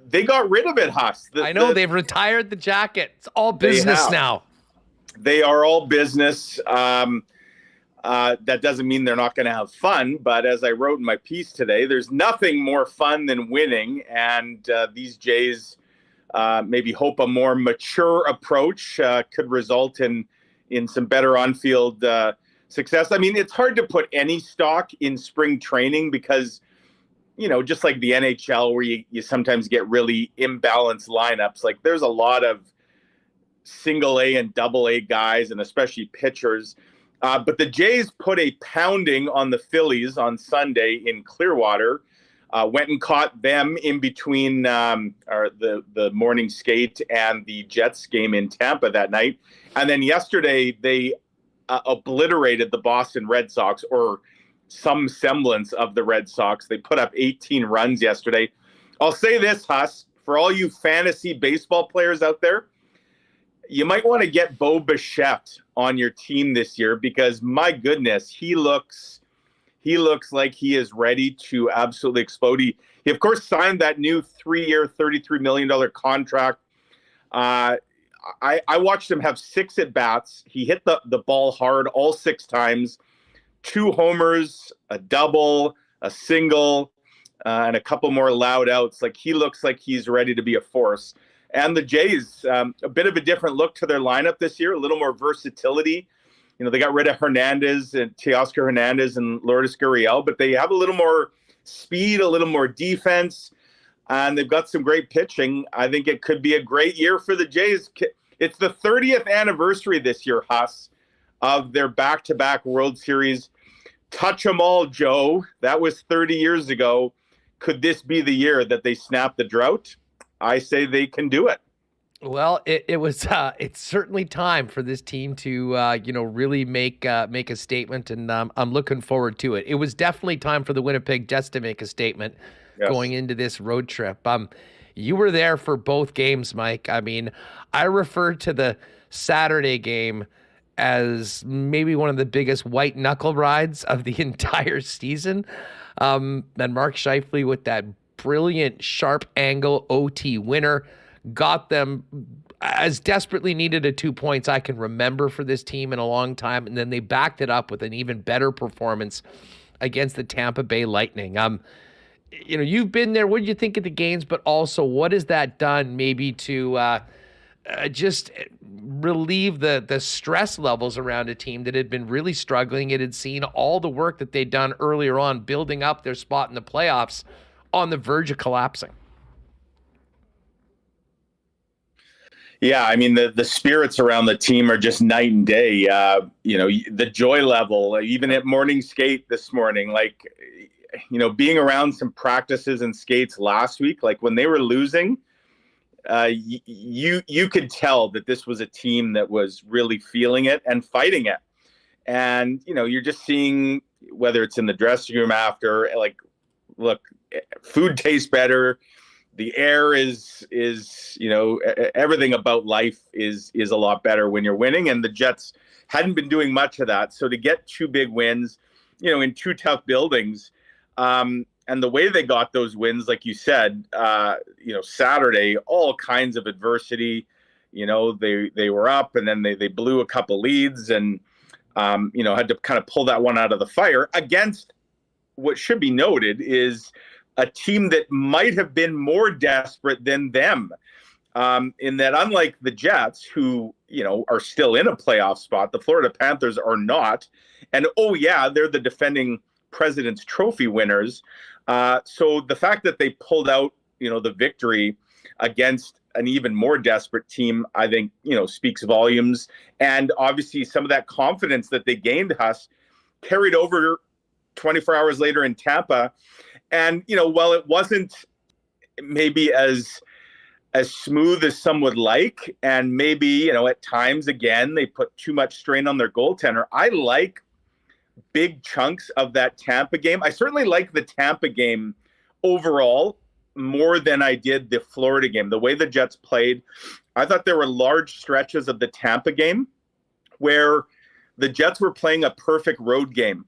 Speaker 5: they got rid of it, Huss.
Speaker 2: They've retired the jacket. It's all business now.
Speaker 5: They are all business. That doesn't mean they're not going to have fun, but as I wrote in my piece today, there's nothing more fun than winning, and these Jays maybe hope a more mature approach could result in some better on-field success. I mean, it's hard to put any stock in spring training because, just like the NHL where you sometimes get really imbalanced lineups, like there's a lot of single A and double A guys, and especially pitchers. But the Jays put a pounding on the Phillies on Sunday in Clearwater, went and caught them in between the morning skate and the Jets game in Tampa that night. And then yesterday, they obliterated the Boston Red Sox, or some semblance of the Red Sox. They put up 18 runs yesterday. I'll say this, Huss, for all you fantasy baseball players out there, you might want to get Bo Bichette on your team this year because, my goodness, he looks like he is ready to absolutely explode. He of course, signed that new 3-year, $33 million contract. I watched him have 6 at-bats. He hit the ball hard all 6 times, 2 homers, a double, a single, and a couple more loud outs. Like, he looks like he's ready to be a force. And the Jays, a bit of a different look to their lineup this year, a little more versatility. You know, they got rid of Hernandez and Teoscar Hernandez and Lourdes Gurriel, but they have a little more speed, a little more defense, and they've got some great pitching. I think it could be a great year for the Jays. It's the 30th anniversary this year, Huss, of their back-to-back World Series. Touch 'em all, Joe. That was 30 years ago. Could this be the year that they snap the drought? I say they can do it.
Speaker 2: Well, it's certainly time for this team to really make a statement, and I'm looking forward to it. It was definitely time for the Winnipeg Jets to make a statement going into this road trip. You were there for both games, Mike. I mean, I refer to the Saturday game as maybe one of the biggest white knuckle rides of the entire season. And Mark Scheifele with that brilliant sharp angle OT winner got them as desperately needed a 2 points I can remember for this team in a long time. And then they backed it up with an even better performance against the Tampa Bay Lightning. You've been there. What did you think of the games? But also, what has that done maybe to just relieve the stress levels around a team that had been really struggling? It had seen all the work that they'd done earlier on, building up their spot in the playoffs, on the verge of collapsing.
Speaker 5: Yeah, I mean, the spirits around the team are just night and day. The joy level, even at morning skate this morning, being around some practices and skates last week, like when they were losing, you could tell that this was a team that was really feeling it and fighting it. And, you're just seeing, whether it's in the dressing room after, look, food tastes better. The air is everything about life is a lot better when you're winning, and the Jets hadn't been doing much of that. So to get 2 big wins, in 2 tough buildings, and the way they got those wins, like you said, Saturday, all kinds of adversity. They were up, and then they blew a couple leads, and had to kind of pull that one out of the fire against what should be noted is a team that might have been more desperate than them, in that, unlike the Jets, who, are still in a playoff spot, the Florida Panthers are not. And, they're the defending President's Trophy winners. So the fact that they pulled out, the victory against an even more desperate team, I think, speaks volumes. And obviously some of that confidence that they gained, Huss, carried over 24 hours later in Tampa. And, while it wasn't maybe as smooth as some would like, and maybe, at times, again, they put too much strain on their goaltender, I like big chunks of that Tampa game. I certainly like the Tampa game overall more than I did the Florida game. The way the Jets played, I thought there were large stretches of the Tampa game where the Jets were playing a perfect road game.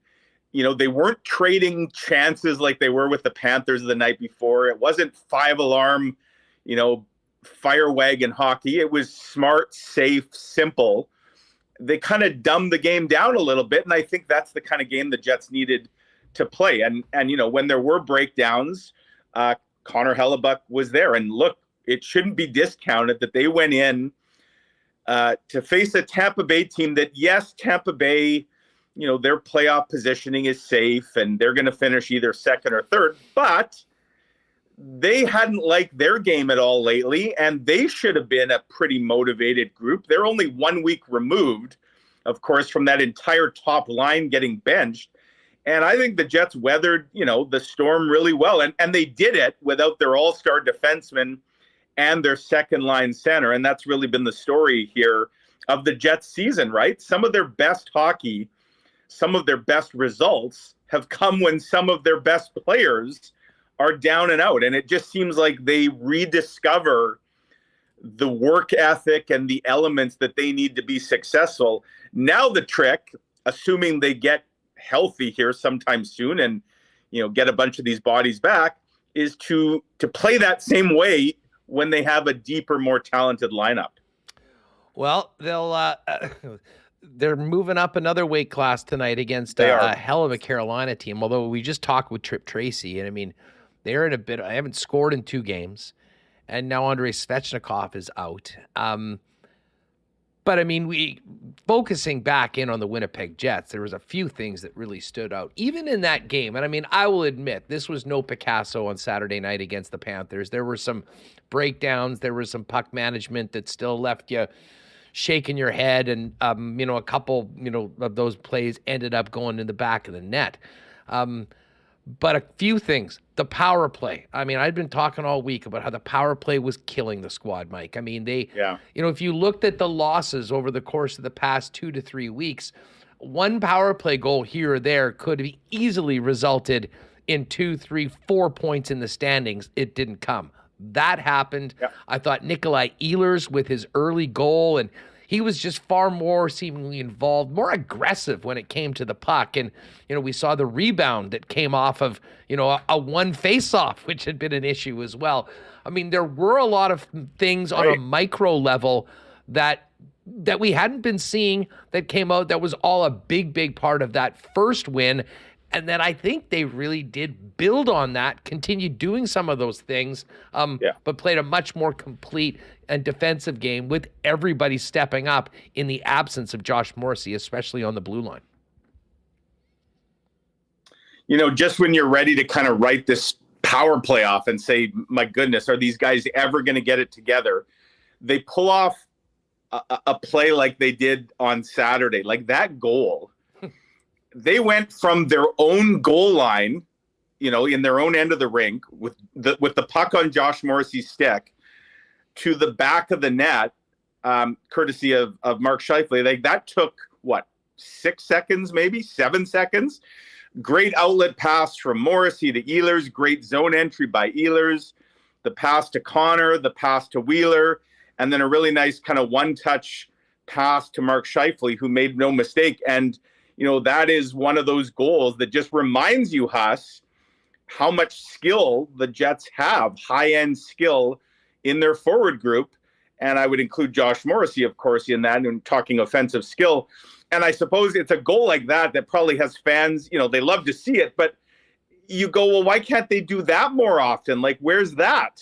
Speaker 5: They weren't trading chances like they were with the Panthers the night before. It wasn't 5-alarm, fire wagon hockey. It was smart, safe, simple. They kind of dumbed the game down a little bit, and I think that's the kind of game the Jets needed to play. And when there were breakdowns, Connor Hellebuyck was there. And look, it shouldn't be discounted that they went in to face a Tampa Bay team that, yes, Tampa Bay, their playoff positioning is safe and they're going to finish either second or third, but they hadn't liked their game at all lately, and they should have been a pretty motivated group. They're only 1 week removed, of course, from that entire top line getting benched. And I think the Jets weathered, the storm really well. And they did it without their all-star defenseman and their second line center. And that's really been the story here of the Jets season, right? Some of their best hockey, some of their best results have come when some of their best players are down and out. And it just seems like they rediscover the work ethic and the elements that they need to be successful. Now the trick, assuming they get healthy here sometime soon and, get a bunch of these bodies back, is to play that same way when they have a deeper, more talented lineup.
Speaker 2: Well, they're moving up another weight class tonight against
Speaker 5: They are.
Speaker 2: a hell of a Carolina team. Although we just talked with Tripp Tracy, and I mean, they're in a bit. I haven't scored in 2 games, and now Andrei Svechnikov is out. But I mean, we focusing back in on the Winnipeg Jets, there was a few things that really stood out, even in that game. And I mean, I will admit, this was no Picasso on Saturday night against the Panthers. There were some breakdowns, there was some puck management that still left you shaking your head, and a couple, of those plays ended up going in the back of the net. But a few things. The power play. I mean, I've been talking all week about how the power play was killing the squad, Mike. I mean, if you looked at the losses over the course of the past 2 to 3 weeks, one power play goal here or there could have easily resulted in 2, 3, 4 points in the standings. It didn't come. That happened. Yeah. I thought Nikolai Ehlers with his early goal, and he was just far more seemingly involved, more aggressive when it came to the puck. And, we saw the rebound that came off of, a one face-off, which had been an issue as well. I mean, there were a lot of things on a micro level that we hadn't been seeing that came out that was all a big, big part of that first win. And then I think they really did build on that, continued doing some of those things, but played a much more complete and defensive game with everybody stepping up in the absence of Josh Morrissey, especially on the blue line.
Speaker 5: Just when you're ready to kind of write this power play off and say, my goodness, are these guys ever going to get it together? They pull off a play like they did on Saturday, like that goal. They went from their own goal line, in their own end of the rink with the puck on Josh Morrissey's stick to the back of the net, courtesy of Mark Scheifele. Like that took 6 seconds, maybe 7 seconds. Great outlet pass from Morrissey to Ehlers. Great zone entry by Ehlers. The pass to Connor, the pass to Wheeler, and then a really nice kind of one-touch pass to Mark Scheifele, who made no mistake. And that is one of those goals that just reminds you, Huss, how much skill the Jets have, high-end skill in their forward group. And I would include Josh Morrissey, of course, in that, and talking offensive skill. And I suppose it's a goal like that probably has fans, they love to see it, but you go, well, why can't they do that more often? Like, where's that?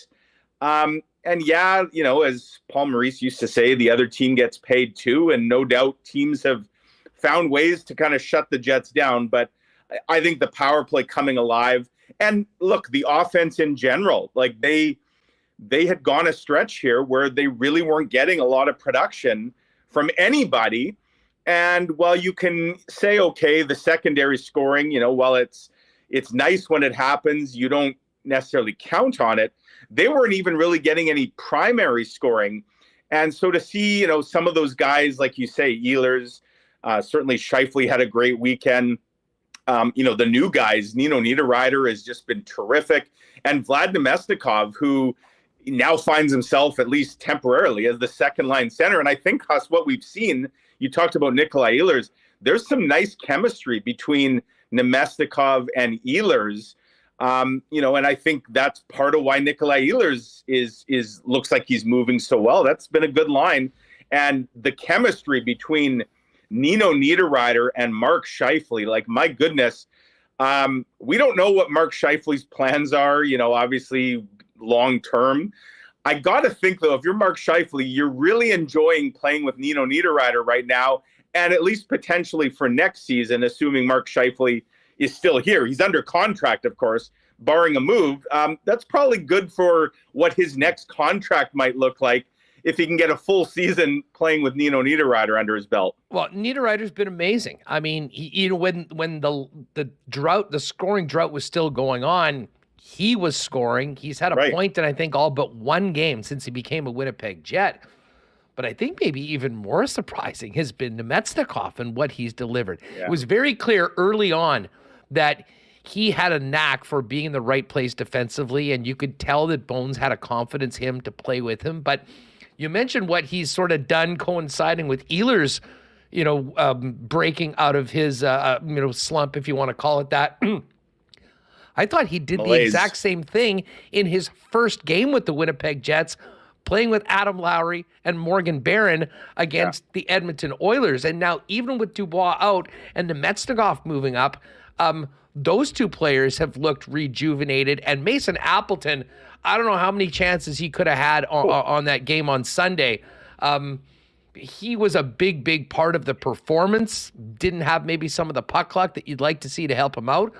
Speaker 5: And as Paul Maurice used to say, the other team gets paid too. And no doubt teams have found ways to kind of shut the Jets down. But I think the power play coming alive, and look, the offense in general, like they had gone a stretch here where they really weren't getting a lot of production from anybody. And while you can say, okay, the secondary scoring, while it's nice when it happens, you don't necessarily count on it. They weren't even really getting any primary scoring. And so to see, some of those guys, like you say, Ehlers, certainly Scheifele had a great weekend. The new guys, Nino Niederreiter has just been terrific. And Vlad Nemestikov, who now finds himself, at least temporarily, as the second line center. And I think, Huss, what we've seen, you talked about Nikolai Ehlers, there's some nice chemistry between Nemestikov and Ehlers. And I think that's part of why Nikolai Ehlers is looks like he's moving so well. That's been a good line. And the chemistry between Nino Niederreiter and Mark Scheifele, like, my goodness, we don't know what Mark Scheifele's plans are, obviously long term. I got to think, though, if you're Mark Scheifele, you're really enjoying playing with Nino Niederreiter right now, and at least potentially for next season, assuming Mark Scheifele is still here. He's under contract, of course, barring a move. That's probably good for what his next contract might look like if he can get a full season playing with Nino Niederreiter under his belt.
Speaker 2: Well, Niederreiter's been amazing. I mean, when the scoring drought was still going on, he was scoring. He's had a point in, I think, all but one game since he became a Winnipeg Jet. But I think maybe even more surprising has been Nemestikov and what he's delivered. Yeah. It was very clear early on that he had a knack for being in the right place defensively, and you could tell that Bones had a confidence in him to play with him. But you mentioned what he's sort of done coinciding with Ehlers, breaking out of his, slump, if you want to call it that. I thought he did the exact same thing in his first game with the Winnipeg Jets, playing with Adam Lowry and Morgan Barron against the Edmonton Oilers. And now even with Dubois out and Nemestikov moving up, those two players have looked rejuvenated. And Mason Appleton, I don't know how many chances he could have had on that game on Sunday. He was a big part of the performance. Didn't have maybe some of the puck luck that you'd like to see to help him out.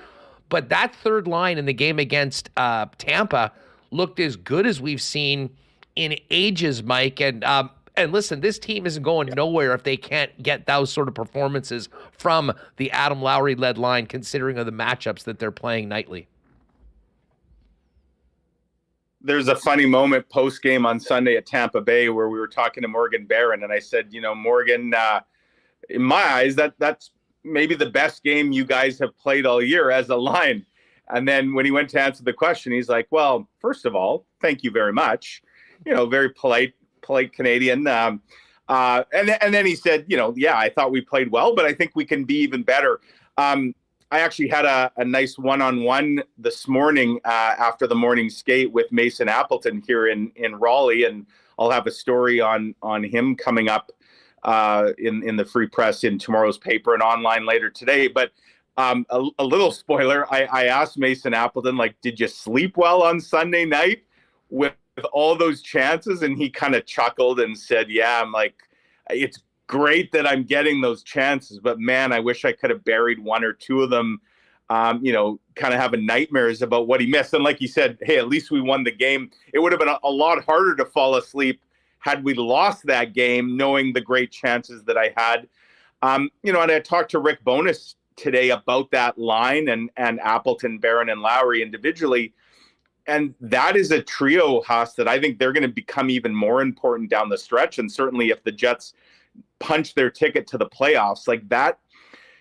Speaker 2: But that third line in the game against Tampa looked as good as we've seen in ages, Mike. And listen, this team isn't going nowhere if they can't get those sort of performances from the Adam Lowry-led line, considering of the matchups that they're playing nightly.
Speaker 5: There's a funny moment post-game on Sunday at Tampa Bay where we were talking to Morgan Barron, and I said, Morgan, in my eyes, that's maybe the best game you guys have played all year as a line. And then when he went to answer the question, he's like, well, first of all, thank you very much. Very polite Canadian. And then he said, yeah, I thought we played well, but I think we can be even better. I actually had a nice one-on-one this morning after the morning skate with Mason Appleton here in Raleigh, and I'll have a story on him coming up in the Free Press in tomorrow's paper and online later today. But a little spoiler, I asked Mason Appleton, did you sleep well on Sunday night with all those chances? And he kind of chuckled and said, yeah. I'm like, it's great that I'm getting those chances, but man, I wish I could have buried one or two of them, kind of having nightmares about what he missed. And like you said, hey, at least we won the game. It would have been a lot harder to fall asleep had we lost that game, knowing the great chances that I had. And I talked to Rick Bowness today about that line and Appleton, Barron, and Lowry individually. And that is a trio, Huss, that I think they're going to become even more important down the stretch. And certainly if the Jets punch their ticket to the playoffs like that,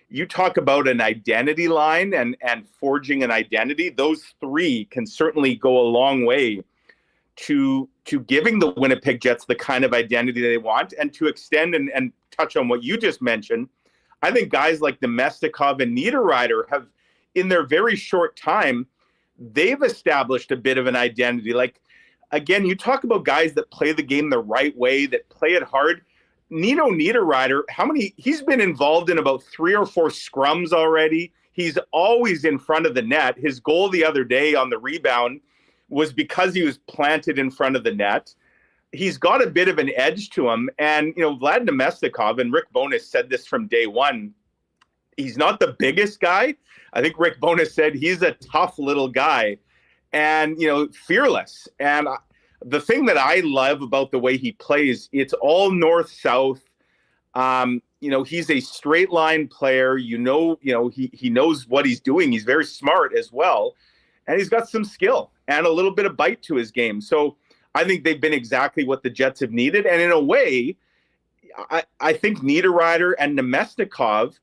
Speaker 5: you talk about an identity line and forging an identity. Those three can certainly go a long way to giving the Winnipeg Jets the kind of identity they want, and to extend and touch on what you just mentioned. I think guys like Nemestikov and Niederreiter have, in their very short time, they've established a bit of an identity. Again, you talk about guys that play the game the right way, that play it hard. Nino Niederreiter, he's been involved in about 3 or 4 scrums already. He's always in front of the net. His goal the other day on the rebound was because he was planted in front of the net. He's got a bit of an edge to him. And, Vlad Nemestikov, and Rick Bowness said this from day one, he's not the biggest guy. I think Rick Bowness said he's a tough little guy and, fearless. And the thing that I love about the way he plays, it's all north-south. He's a straight line player. He knows what he's doing. He's very smart as well. And he's got some skill and a little bit of bite to his game. So I think they've been exactly what the Jets have needed. And in a way, I think Niederreiter and Nemestikov,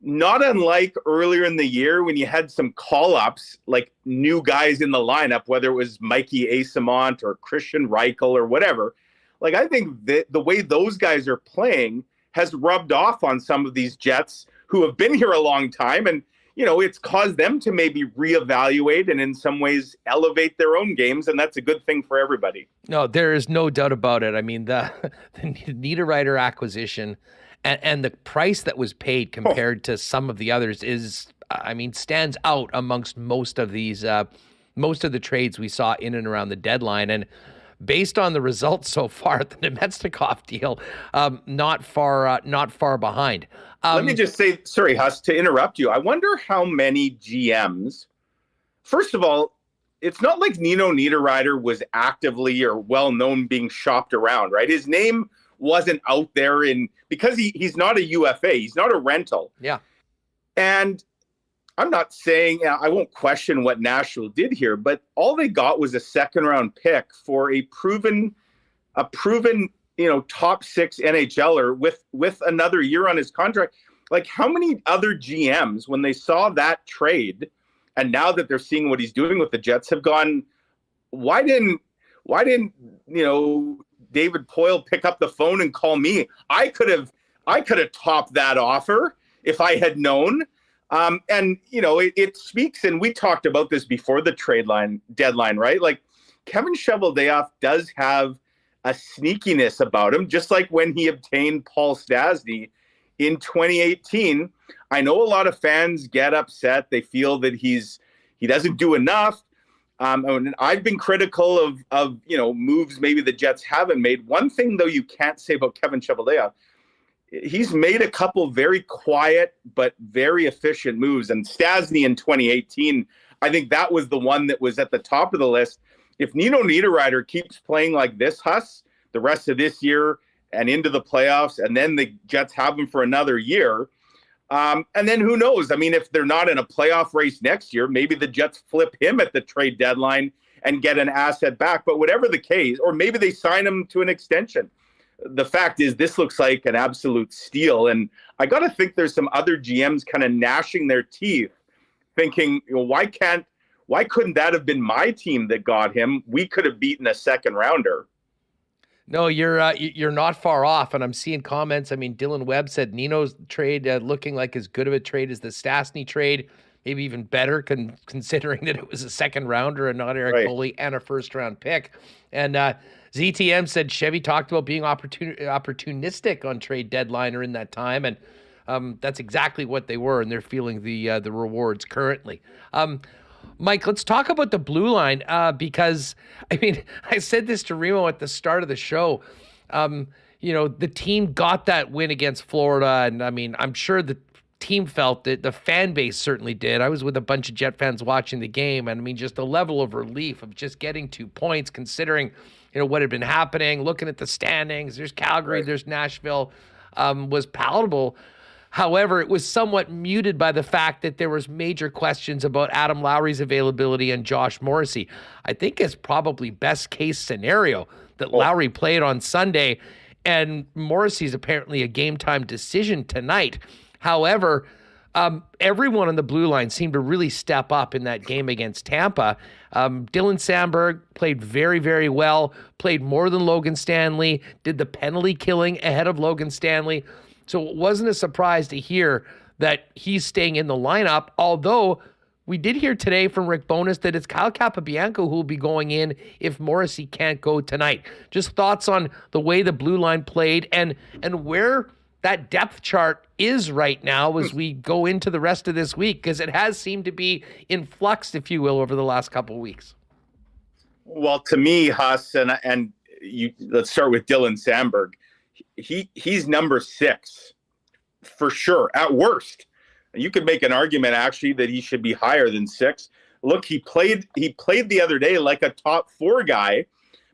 Speaker 5: not unlike earlier in the year when you had some call-ups, like new guys in the lineup, whether it was Mikey Asimont or Christian Reichel or whatever. I think the way those guys are playing has rubbed off on some of these Jets who have been here a long time. And, it's caused them to maybe reevaluate and in some ways elevate their own games. And that's a good thing for everybody. No, there is no doubt about it. I mean, the Niederreiter acquisition and the price that was paid compared to some of the others stands out amongst most of the trades we saw in and around the deadline. And based on the results so far, the Nemestikov deal, not far behind. Let me just say, sorry, Huss, to interrupt you. I wonder how many GMs, first of all, it's not like Nino Niederreiter was actively or well-known being shopped around, right? His name wasn't out there because he's not a UFA. He's not a rental.
Speaker 2: Yeah. And
Speaker 5: I'm not saying, I won't question what Nashville did here, but all they got was a second-round pick for a proven, top 6 NHLer with another year on his contract. How many other GMs, when they saw that trade, and now that they're seeing what he's doing with the Jets, have gone, why didn't David Poyle pick up the phone and call me? I could have topped that offer if I had known. It speaks, and we talked about this before the deadline, right? Kevin Cheveldayoff does have a sneakiness about him, just like when he obtained Paul Stastny in 2018. I know a lot of fans get upset. They feel that he doesn't do enough. And I've been critical of moves maybe the Jets haven't made. One thing, though, you can't say about Kevin Cheveldayoff, he's made a couple very quiet but very efficient moves. And Stastny in 2018, I think that was the one that was at the top of the list. If Nino Niederreiter keeps playing like this, Huss, the rest of this year and into the playoffs, and then the Jets have him for another year, and then who knows? I mean, if they're not in a playoff race next year, maybe the Jets flip him at the trade deadline and get an asset back. But whatever the case, or maybe they sign him to an extension. The fact is, this looks like an absolute steal. And I got to think there's some other GMs kind of gnashing their teeth, thinking, why couldn't that have been my team that got him? We could have beaten a second rounder.
Speaker 2: No, you're not far off, and I'm seeing comments. I mean, Dylan Webb said Nino's trade looking like as good of a trade as the Stastny trade, maybe even better, considering that it was a second rounder and not Eric Foley and a first round pick. And ZTM said Chevy talked about being opportunistic on trade deadline or in that time, and that's exactly what they were, and they're feeling the rewards currently. Mike, let's talk about the blue line because, I mean, I said this to Remo at the start of the show. The team got that win against Florida, and I mean, I'm sure the team felt it. The fan base certainly did. I was with a bunch of Jet fans watching the game, and I mean, just the level of relief of just getting 2 points, considering, what had been happening, looking at the standings, there's Calgary, there's Nashville, was palatable. However, it was somewhat muted by the fact that there was major questions about Adam Lowry's availability and Josh Morrissey. I think it's probably best case scenario that Lowry played on Sunday and Morrissey's apparently a game time decision tonight. However, everyone on the blue line seemed to really step up in that game against Tampa. Dylan Samberg played very, very well, played more than Logan Stanley, did the penalty killing ahead of Logan Stanley. So it wasn't a surprise to hear that he's staying in the lineup, although we did hear today from Rick Bowness that it's Kyle Capobianco who will be going in if Morrissey can't go tonight. Just thoughts on the way the blue line played and where that depth chart is right now as we go into the rest of this week, because it has seemed to be in flux, if you will, over the last couple of weeks.
Speaker 5: Well, to me, Huss, and let's start with Dylan Samberg. He's number 6 for sure. At worst, you could make an argument actually that he should be higher than 6. Look, he played the other day like a top 4 guy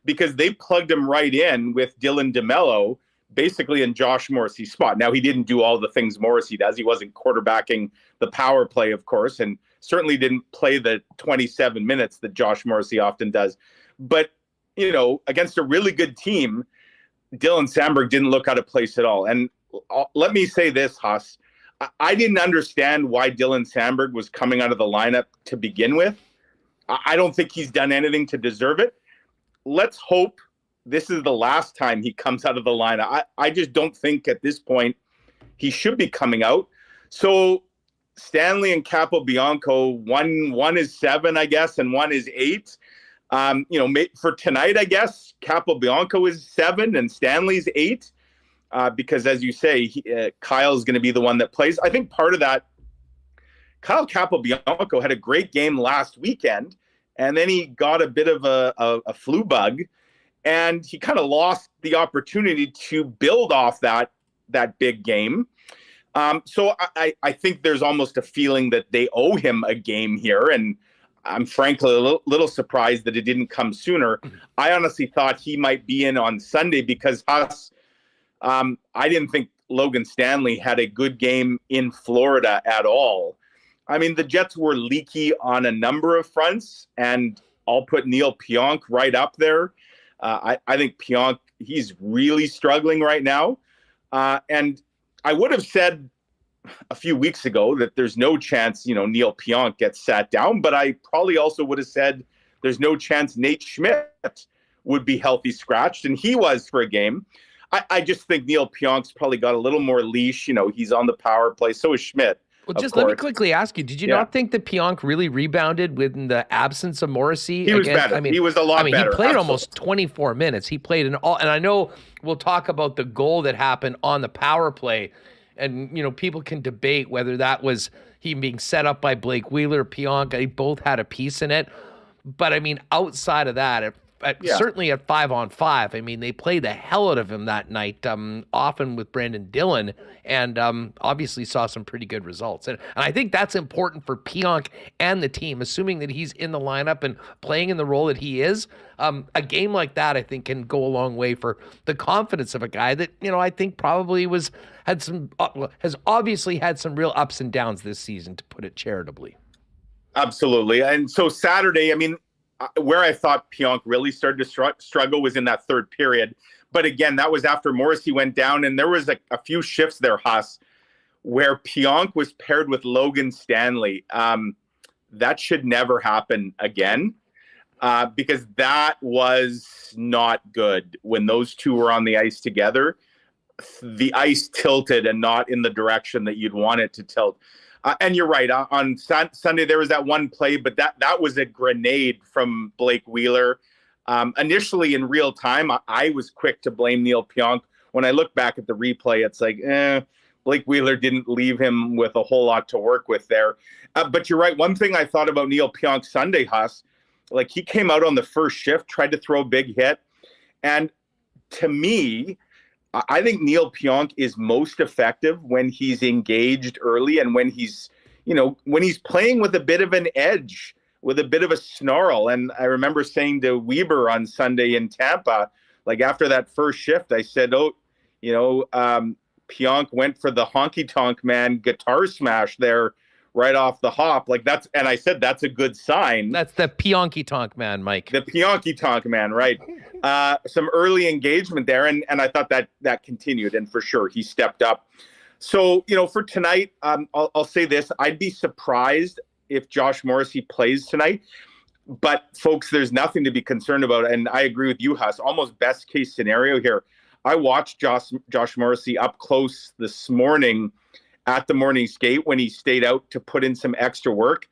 Speaker 5: because they plugged him right in with Dylan DeMello, basically in Josh Morrissey's spot. Now, he didn't do all the things Morrissey does. He wasn't quarterbacking the power play, of course, and certainly didn't play the 27 minutes that Josh Morrissey often does. But, against a really good team, Dylan Samberg didn't look out of place at all. And let me say this, Huss. I didn't understand why Dylan Samberg was coming out of the lineup to begin with. I don't think he's done anything to deserve it. Let's hope this is the last time he comes out of the lineup. I just don't think at this point he should be coming out. So Stanley and Capobianco, one is 7, I guess, and one is 8. For tonight, I guess Capobianco is 7 and Stanley's 8, because as you say, Kyle's going to be the one that plays. I think part of that, Kyle Capobianco had a great game last weekend, and then he got a bit of a flu bug, and he kind of lost the opportunity to build off that big game. So I think there's almost a feeling that they owe him a game here, and I'm frankly a little surprised that it didn't come sooner. I honestly thought he might be in on Sunday because I didn't think Logan Stanley had a good game in Florida at all. I mean, the Jets were leaky on a number of fronts, and I'll put Neil Pionk right up there. I think Pionk, he's really struggling right now. And I would have said a few weeks ago that there's no chance, Neil Pionk gets sat down, but I probably also would have said there's no chance Nate Schmidt would be healthy scratched, and he was for a game. I just think Neil Pionk's probably got a little more leash. He's on the power play, so is Schmidt.
Speaker 2: Well, just let me quickly ask you, did you not think that Pionk really rebounded with the absence of Morrissey?
Speaker 5: He was better. He was a lot better.
Speaker 2: He played almost 24 minutes. He played and I know we'll talk about the goal that happened on the power play, and people can debate whether that was he being set up by Blake Wheeler, Pionk. They both had a piece in it. But outside of that, certainly at 5-on-5, they played the hell out of him that night, often with Brandon Dillon, and obviously saw some pretty good results. And I think that's important for Pionk and the team, assuming that he's in the lineup and playing in the role that he is. A game like that, I think, can go a long way for the confidence of a guy that, I think probably has obviously had some real ups and downs this season, to put it charitably.
Speaker 5: Absolutely. And so Saturday, where I thought Pionk really started to struggle was in that third period. But again, that was after Morrissey went down, and there was a few shifts there, Huss, where Pionk was paired with Logan Stanley. That should never happen again, because that was not good. When those two were on the ice together, the ice tilted and not in the direction that you'd want it to tilt. And you're right. On Sunday, there was that one play, but that was a grenade from Blake Wheeler. Initially, in real time, I was quick to blame Neil Pionk. When I look back at the replay, it's like, Blake Wheeler didn't leave him with a whole lot to work with there. But you're right. One thing I thought about Neil Pionk Sunday, Huss, he came out on the first shift, tried to throw a big hit. And to me, I think Neil Pionk is most effective when he's engaged early and when he's playing with a bit of an edge, with a bit of a snarl. And I remember saying to Weber on Sunday in Tampa, after that first shift, I said, Pionk went for the honky tonk man guitar smash there right off the hop. And I said, that's a good sign.
Speaker 2: That's the Pionky tonk man, Mike.
Speaker 5: The Pionky tonk man, right. Some early engagement there. And I thought that continued, and for sure he stepped up. So, for tonight, I'll say this, I'd be surprised if Josh Morrissey plays tonight, but folks, there's nothing to be concerned about. And I agree with you, Huss, almost best case scenario here. I watched Josh Morrissey up close this morning at the morning skate when he stayed out to put in some extra work.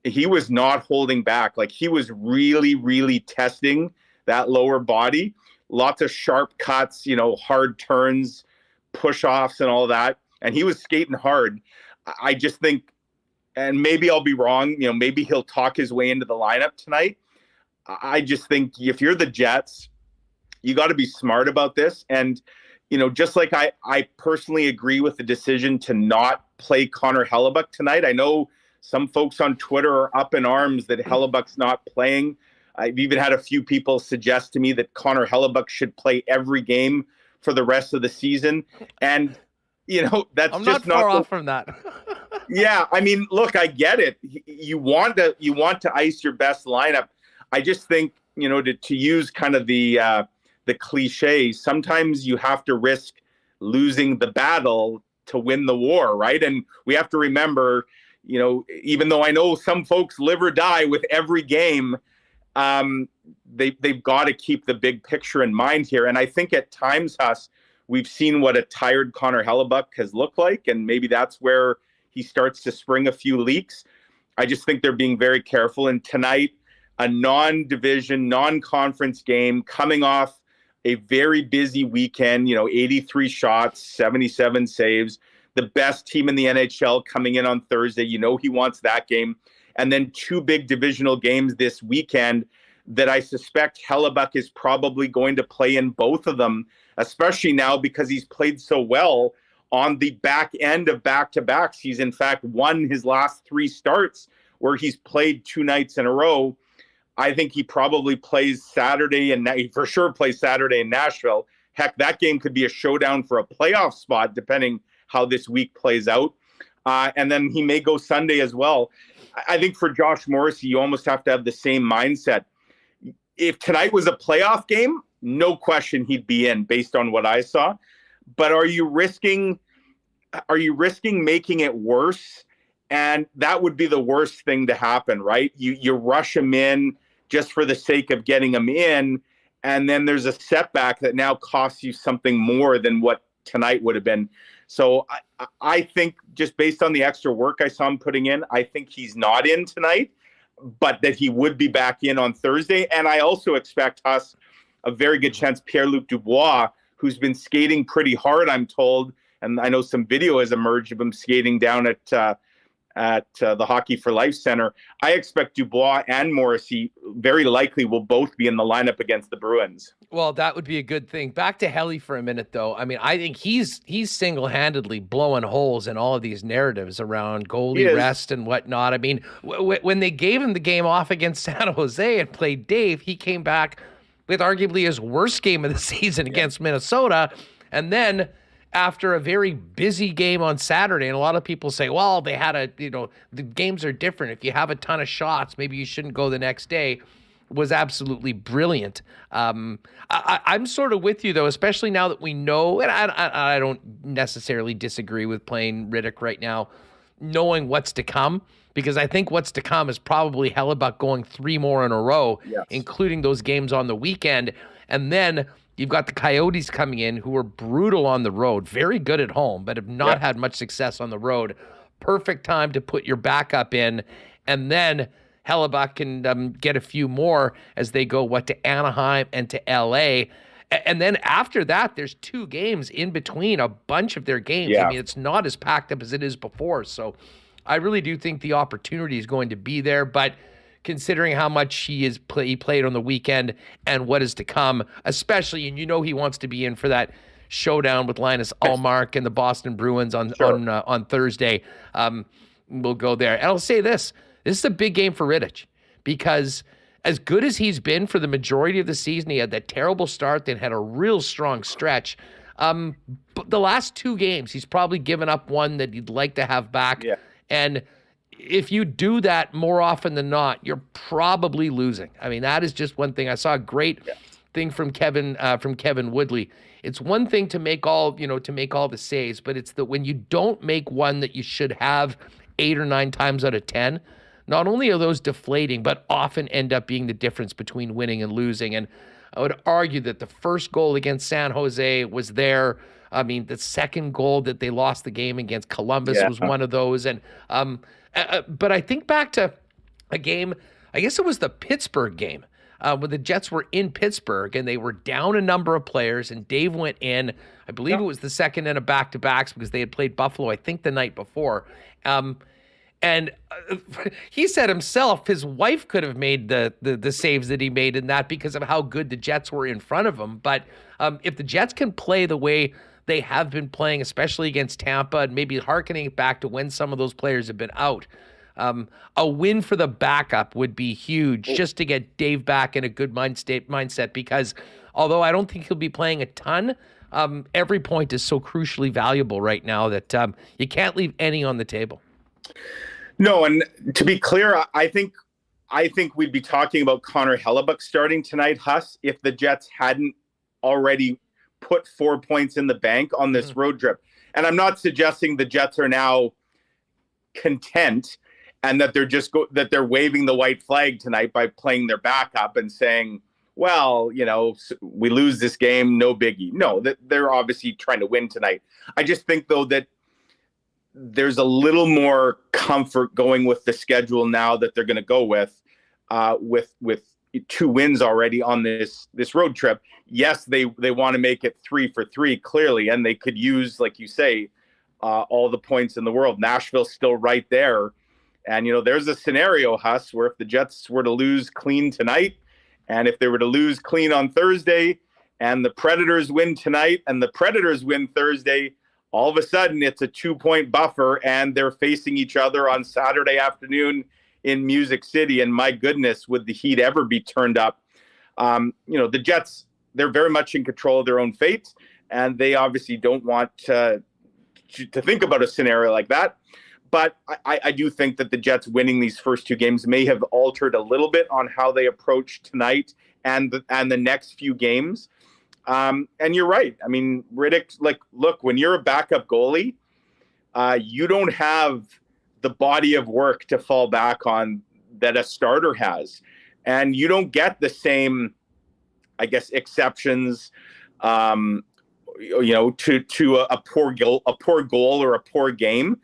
Speaker 5: He was not holding back. He was really, really testing that lower body. Lots of sharp cuts, hard turns, push-offs and all that. And he was skating hard. I just think, and maybe I'll be wrong, maybe he'll talk his way into the lineup tonight. I just think if you're the Jets, you got to be smart about this. And just like I personally agree with the decision to not play Connor Hellebuyck tonight. I know some folks on Twitter are up in arms that Hellebuck's not playing. I've even had a few people suggest to me that Connor Hellebuyck should play every game for the rest of the season. And, that's
Speaker 2: I'm
Speaker 5: just
Speaker 2: not far off from that.
Speaker 5: Yeah. Look, I get it. You want to ice your best lineup. I just think, to use kind of the cliche, sometimes you have to risk losing the battle to win the war, right? And we have to remember, even though I know some folks live or die with every game, they've got to keep the big picture in mind here. And I think at times, Huss, we've seen what a tired Connor Hellebuyck has looked like, and maybe that's where he starts to spring a few leaks. I just think they're being very careful. And tonight, a non-division, non-conference game coming off a very busy weekend, 83 shots, 77 saves, the best team in the NHL coming in on Thursday. He wants that game. And then two big divisional games this weekend that I suspect Hellebuyck is probably going to play in both of them, especially now because he's played so well on the back end of back-to-backs. He's in fact won his last three starts where he's played two nights in a row. I think he probably plays Saturday, and he for sure plays Saturday in Nashville. Heck, that game could be a showdown for a playoff spot, depending how this week plays out. And then he may go Sunday as well. I think for Josh Morrissey, you almost have to have the same mindset. If tonight was a playoff game, no question he'd be in based on what I saw. But are you risking making it worse? And that would be the worst thing to happen, right? You rush him in just for the sake of getting him in, and then there's a setback that now costs you something more than what tonight would have been. So I think just based on the extra work I saw him putting in, I think he's not in tonight, but that he would be back in on Thursday. And I also expect us a very good chance Pierre-Luc Dubois, who's been skating pretty hard, I'm told, and I know some video has emerged of him skating down at the Hockey for Life Center. I expect Dubois and Morrissey very likely will both be in the lineup against the Bruins.
Speaker 2: Well, that would be a good thing. Back to Helly for a minute, though. I mean, I think he's single-handedly blowing holes in all of these narratives around goalie rest and whatnot. I mean, when they gave him the game off against San Jose and played Dave, he came back with arguably his worst game of the season against Minnesota. And then after a very busy game on Saturday, and a lot of people say, well, they had the games are different. If you have a ton of shots, maybe you shouldn't go the next day. Was absolutely brilliant. I'm sort of with you, though, especially now that we know, and I don't necessarily disagree with playing Riddick right now, knowing what's to come, because I think what's to come is probably Hellebuyck going 3 more in a row, including those games on the weekend. And then you've got the Coyotes coming in, who are brutal on the road, very good at home, but have not had much success on the road. Perfect time to put your backup in, and then Hellebuyck can get a few more as they go to Anaheim and to LA. And then after that, there's 2 games in between a bunch of their games. I mean, it's not as packed up as it is before. So I really do think the opportunity is going to be there. But considering how much he played on the weekend and what is to come, especially, and he wants to be in for that showdown with Linus Ullmark and the Boston Bruins on Thursday. We'll go there. And I'll say this. This is a big game for Rittich, because as good as he's been for the majority of the season, he had that terrible start, then had a real strong stretch. But the last 2 games, he's probably given up one that he'd like to have back. Yeah. And if you do that more often than not, you're probably losing. I mean, that is just one thing. I saw a great thing from Kevin Woodley. It's one thing to make all the saves, but it's that when you don't make one that you should have 8 or 9 times out of 10, not only are those deflating, but often end up being the difference between winning and losing. And I would argue that the first goal against San Jose was there. I mean, the second goal that they lost the game against Columbus was one of those. And but I think back to a game, I guess it was the Pittsburgh game, when the Jets were in Pittsburgh and they were down a number of players, and Dave went in. I believe it was the second in a back-to-backs, because they had played Buffalo, I think, the night before. And he said himself, his wife could have made the saves that he made in that because of how good the Jets were in front of him. But if the Jets can play the way they have been playing, especially against Tampa, and maybe hearkening back to when some of those players have been out, a win for the backup would be huge, just to get Dave back in a good mindset, because although I don't think he'll be playing a ton, every point is so crucially valuable right now that you can't leave any on the table.
Speaker 5: No, and to be clear, I think we'd be talking about Connor Hellebuyck starting tonight, Huss, if the Jets hadn't already put 4 points in the bank on this road trip. And I'm not suggesting the Jets are now content and that that they're waving the white flag tonight by playing their backup and saying, well, we lose this game, no biggie. No, that they're obviously trying to win tonight. I just think, though, that there's a little more comfort going with the schedule now that they're going to go with 2 wins already on this road trip. Yes, they want to make it 3 for 3 clearly, and they could use, like you say, all the points in the world. Nashville's still right there, and there's a scenario, Huss, where if the Jets were to lose clean tonight, and if they were to lose clean on Thursday, and the Predators win tonight, and the Predators win Thursday, all of a sudden it's a 2-point buffer, and they're facing each other on Saturday afternoon in Music City. And my goodness, would the heat ever be turned up? The Jets, they're very much in control of their own fate, and they obviously don't want to think about a scenario like that. But I do think that the Jets winning these first 2 games may have altered a little bit on how they approach tonight and the next few games. And you're right. I mean, Riddick, look, when you're a backup goalie, you don't have the body of work to fall back on that a starter has. And you don't get the same, I guess, exceptions, to a poor goal or a poor game.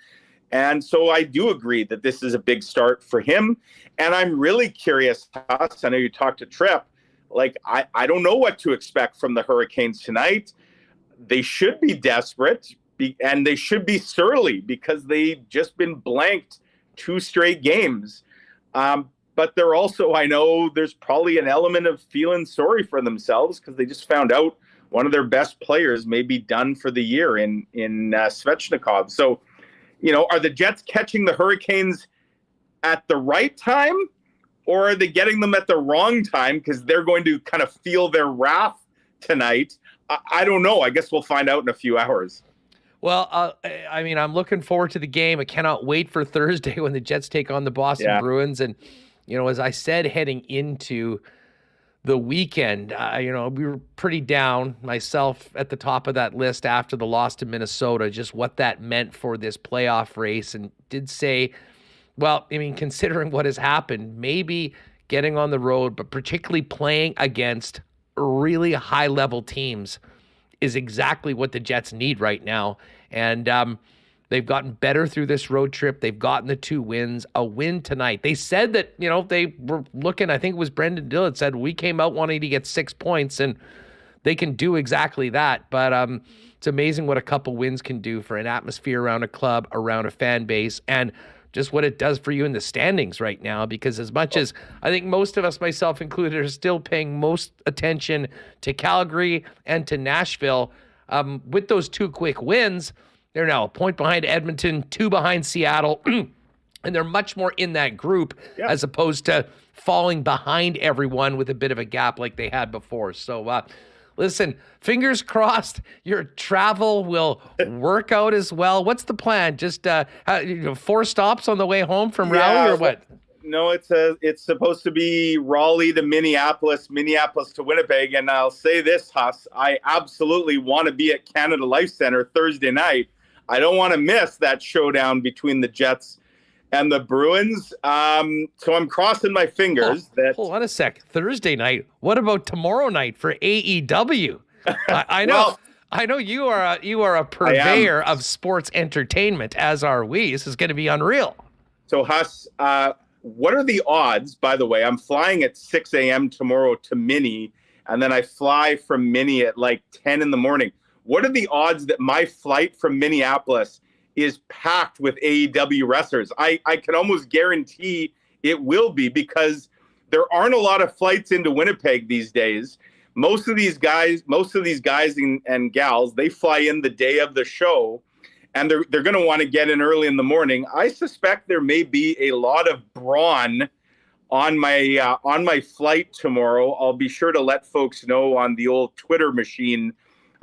Speaker 5: And so I do agree that this is a big start for him. And I'm really curious, Huss, I know you talked to Tripp. Like, I don't know what to expect from the Hurricanes tonight. They should be desperate, and they should be surly because they've just been blanked 2 straight games. But they're also, I know there's probably an element of feeling sorry for themselves because they just found out one of their best players may be done for the year in Svechnikov. So, are the Jets catching the Hurricanes at the right time, or are they getting them at the wrong time because they're going to kind of feel their wrath tonight? I don't know. I guess we'll find out in a few hours.
Speaker 2: Well, I'm looking forward to the game. I cannot wait for Thursday when the Jets take on the Boston Bruins. And, as I said, heading into the weekend, we were pretty down, myself at the top of that list after the loss to Minnesota, just what that meant for this playoff race, and did say, considering what has happened, maybe getting on the road, but particularly playing against really high-level teams is exactly what the Jets need right now. And they've gotten better through this road trip. They've gotten the 2 wins, a win tonight. They said that, they were looking, I think it was Brendan Dillard said, we came out wanting to get 6 points, and they can do exactly that. But it's amazing what a couple wins can do for an atmosphere around a club, around a fan base, and just what it does for you in the standings right now. Because as much as I think most of us, myself included, are still paying most attention to Calgary and to Nashville, with those 2 quick wins, they're now a point behind Edmonton, 2 behind Seattle, and they're much more in that group as opposed to falling behind everyone with a bit of a gap like they had before. So, listen, fingers crossed your travel will work out as well. What's the plan? Just 4 stops on the way home from Raleigh or what?
Speaker 5: No, it's supposed to be Raleigh to Minneapolis, Minneapolis to Winnipeg. And I'll say this, Huss, I absolutely want to be at Canada Life Center Thursday night. I don't want to miss that showdown between the Jets and the Bruins. So I'm crossing my fingers.
Speaker 2: Hold on a sec. Thursday night. What about tomorrow night for AEW? I know. Well, I know you are a purveyor of sports entertainment, as are we. This is going to be unreal.
Speaker 5: So Huss, what are the odds? By the way, I'm flying at 6 a.m. tomorrow to Minnie, and then I fly from Minnie at like 10 in the morning. What are the odds that my flight from Minneapolis is packed with AEW wrestlers? I can almost guarantee it will be, because there aren't a lot of flights into Winnipeg these days. Most of these guys and gals, they fly in the day of the show, and they're going to want to get in early in the morning. I suspect there may be a lot of brawn on my flight tomorrow. I'll be sure to let folks know on the old Twitter machine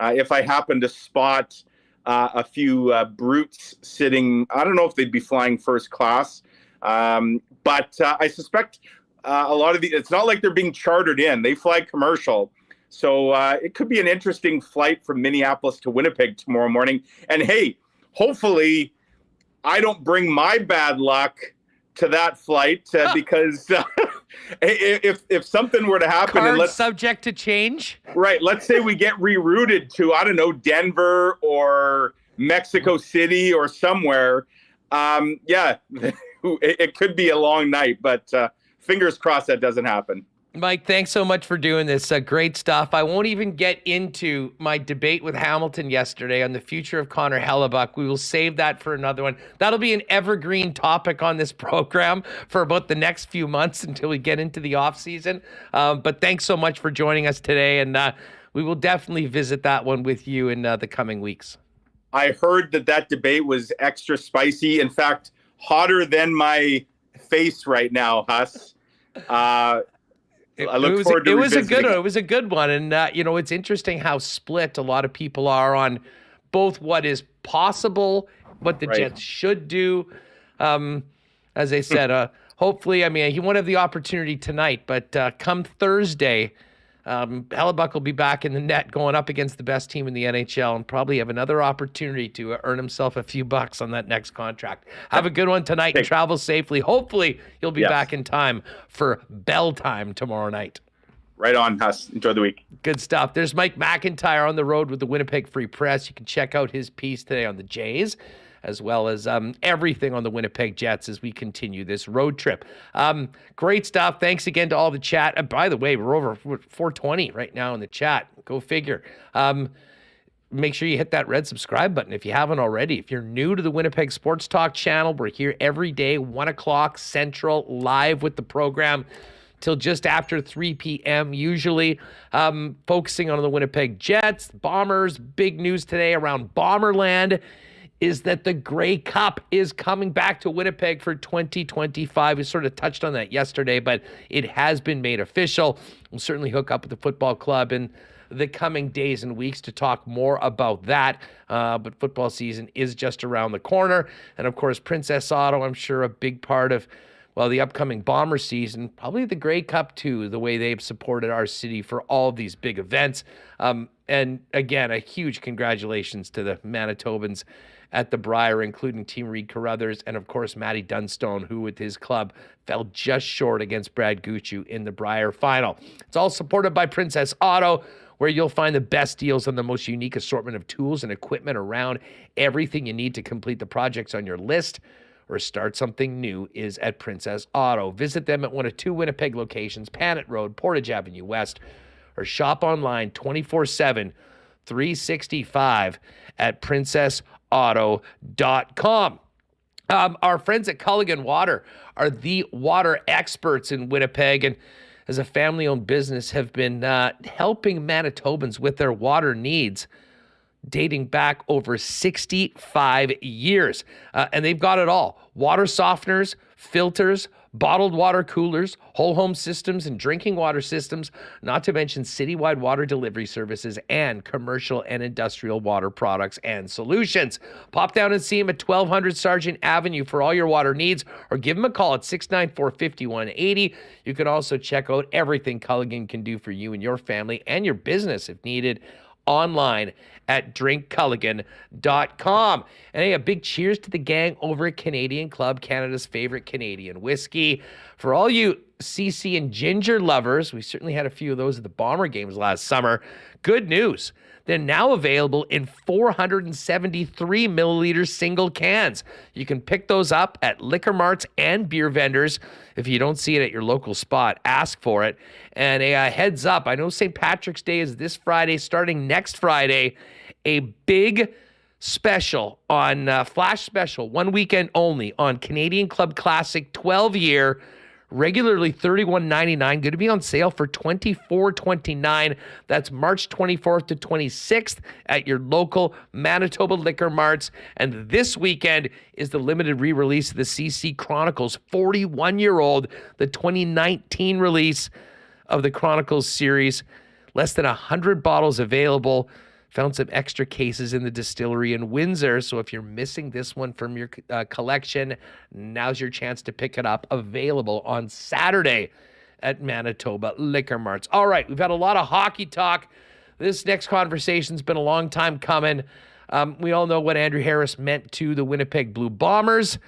Speaker 5: if I happen to spot a few brutes sitting. I don't know if they'd be flying first class, but I suspect a lot of it's not like they're being chartered in. They fly commercial. So it could be an interesting flight from Minneapolis to Winnipeg tomorrow morning. And hey, hopefully I don't bring my bad luck to that flight because if something were to happen, and
Speaker 2: subject to change,
Speaker 5: right? Let's say we get rerouted to, I don't know, Denver or Mexico City or somewhere. It could be a long night, but fingers crossed that doesn't happen.
Speaker 2: Mike, thanks so much for doing this. Great stuff. I won't even get into my debate with Hamilton yesterday on the future of Connor Hellebuyck. We will save that for another one. That'll be an evergreen topic on this program for about the next few months until we get into the off season. But thanks so much for joining us today, and we will definitely visit that one with you in the coming weeks.
Speaker 5: I heard that debate was extra spicy. In fact, hotter than my face right now, Huss. I look forward to revisiting.
Speaker 2: It was a good one. And, it's interesting how split a lot of people are on both what is possible, what the Jets should do. As I said, hopefully, he won't have the opportunity tonight, but come Thursday, Hellebuyck will be back in the net going up against the best team in the NHL and probably have another opportunity to earn himself a few bucks on that next contract. Have a good one tonight and travel safely. Hopefully, you'll be back in time for bell time tomorrow night.
Speaker 5: Right on, Huss. Enjoy the week.
Speaker 2: Good stuff. There's Mike McIntyre on the road with the Winnipeg Free Press. You can check out his piece today on the Jays, as well as everything on the Winnipeg Jets as we continue this road trip. Great stuff. Thanks again to all the chat. By the way, we're over 420 right now in the chat. Go figure. Make sure you hit that red subscribe button if you haven't already. If you're new to the Winnipeg Sports Talk channel, we're here every day, 1 o'clock Central, live with the program till just after 3 p.m. usually, focusing on the Winnipeg Jets, Bombers. Big news today around Bomberland is that the Grey Cup is coming back to Winnipeg for 2025. We sort of touched on that yesterday, but it has been made official. We'll certainly hook up with the football club in the coming days and weeks to talk more about that. But football season is just around the corner. And of course, Princess Auto, I'm sure a big part of, well, the upcoming Bomber season, probably the Grey Cup too, the way they've supported our city for all of these big events. And again, a huge congratulations to the Manitobans at the Briar, including Team Reed Carruthers and, of course, Matty Dunstone, who with his club fell just short against Brad Gucci in the Briar final. It's all supported by Princess Auto, where you'll find the best deals on the most unique assortment of tools and equipment around. Everything you need to complete the projects on your list or start something new is at Princess Auto. Visit them at one of 2 Winnipeg locations, Panet Road, Portage Avenue West, or shop online 24/7, 365 at princessauto.com. Our friends at Culligan Water are the water experts in Winnipeg, and as a family-owned business have been helping Manitobans with their water needs dating back over 65 years. And they've got it all. Water softeners, filters, bottled water coolers, whole home systems and drinking water systems, not to mention citywide water delivery services and commercial and industrial water products and solutions. Pop down and see them at 1200 Sargent Avenue for all your water needs, or give them a call at 694-5180. You can also check out everything Culligan can do for you and your family and your business if needed online at drinkculligan.com. And hey, a big cheers to the gang over at Canadian Club, Canada's favorite Canadian whiskey. For all you CC and ginger lovers, we certainly had a few of those at the Bomber games last summer. Good news. They're now available in 473 milliliter single cans. You can pick those up at liquor marts and beer vendors. If you don't see it at your local spot, ask for it. And a heads up, I know St. Patrick's Day is this Friday. Starting next Friday, a big special on flash special, 1 weekend only on Canadian Club Classic 12-year, regularly $31.99, going to be on sale for $24.29. That's March 24th to 26th at your local Manitoba liquor marts. And this weekend is the limited re-release of the CC Chronicles 41-year-old, the 2019 release of the Chronicles series. Less than 100 bottles available. Found some extra cases in the distillery in Windsor. So if you're missing this one from your collection, now's your chance to pick it up. Available on Saturday at Manitoba Liquor Marts. All right, we've had a lot of hockey talk. This next conversation's been a long time coming. We all know what Andrew Harris meant to the Winnipeg Blue Bombers.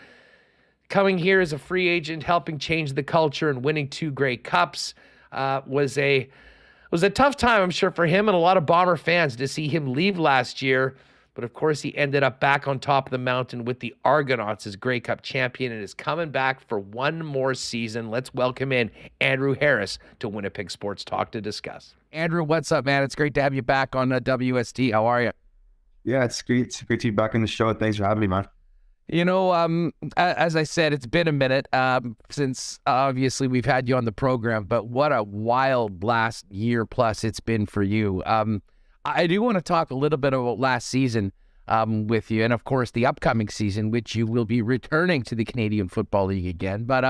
Speaker 2: Coming here as a free agent, helping change the culture and winning 2 Grey Cups was a tough time, I'm sure, for him and a lot of Bomber fans to see him leave last year. But of course, he ended up back on top of the mountain with the Argonauts as Grey Cup champion and is coming back for one more season. Let's welcome in Andrew Harris to Winnipeg Sports Talk to discuss.
Speaker 6: Andrew, what's up, man? It's great to have you back on WST. How are you?
Speaker 7: Yeah, it's great. It's great to be back on the show. Thanks for having me, man.
Speaker 6: You know, as I said, it's been a minute since obviously we've had you on the program, but what a wild last year plus it's been for you. I do want to talk a little bit about last season with you, and of course the upcoming season, which you will be returning to the Canadian Football League again. But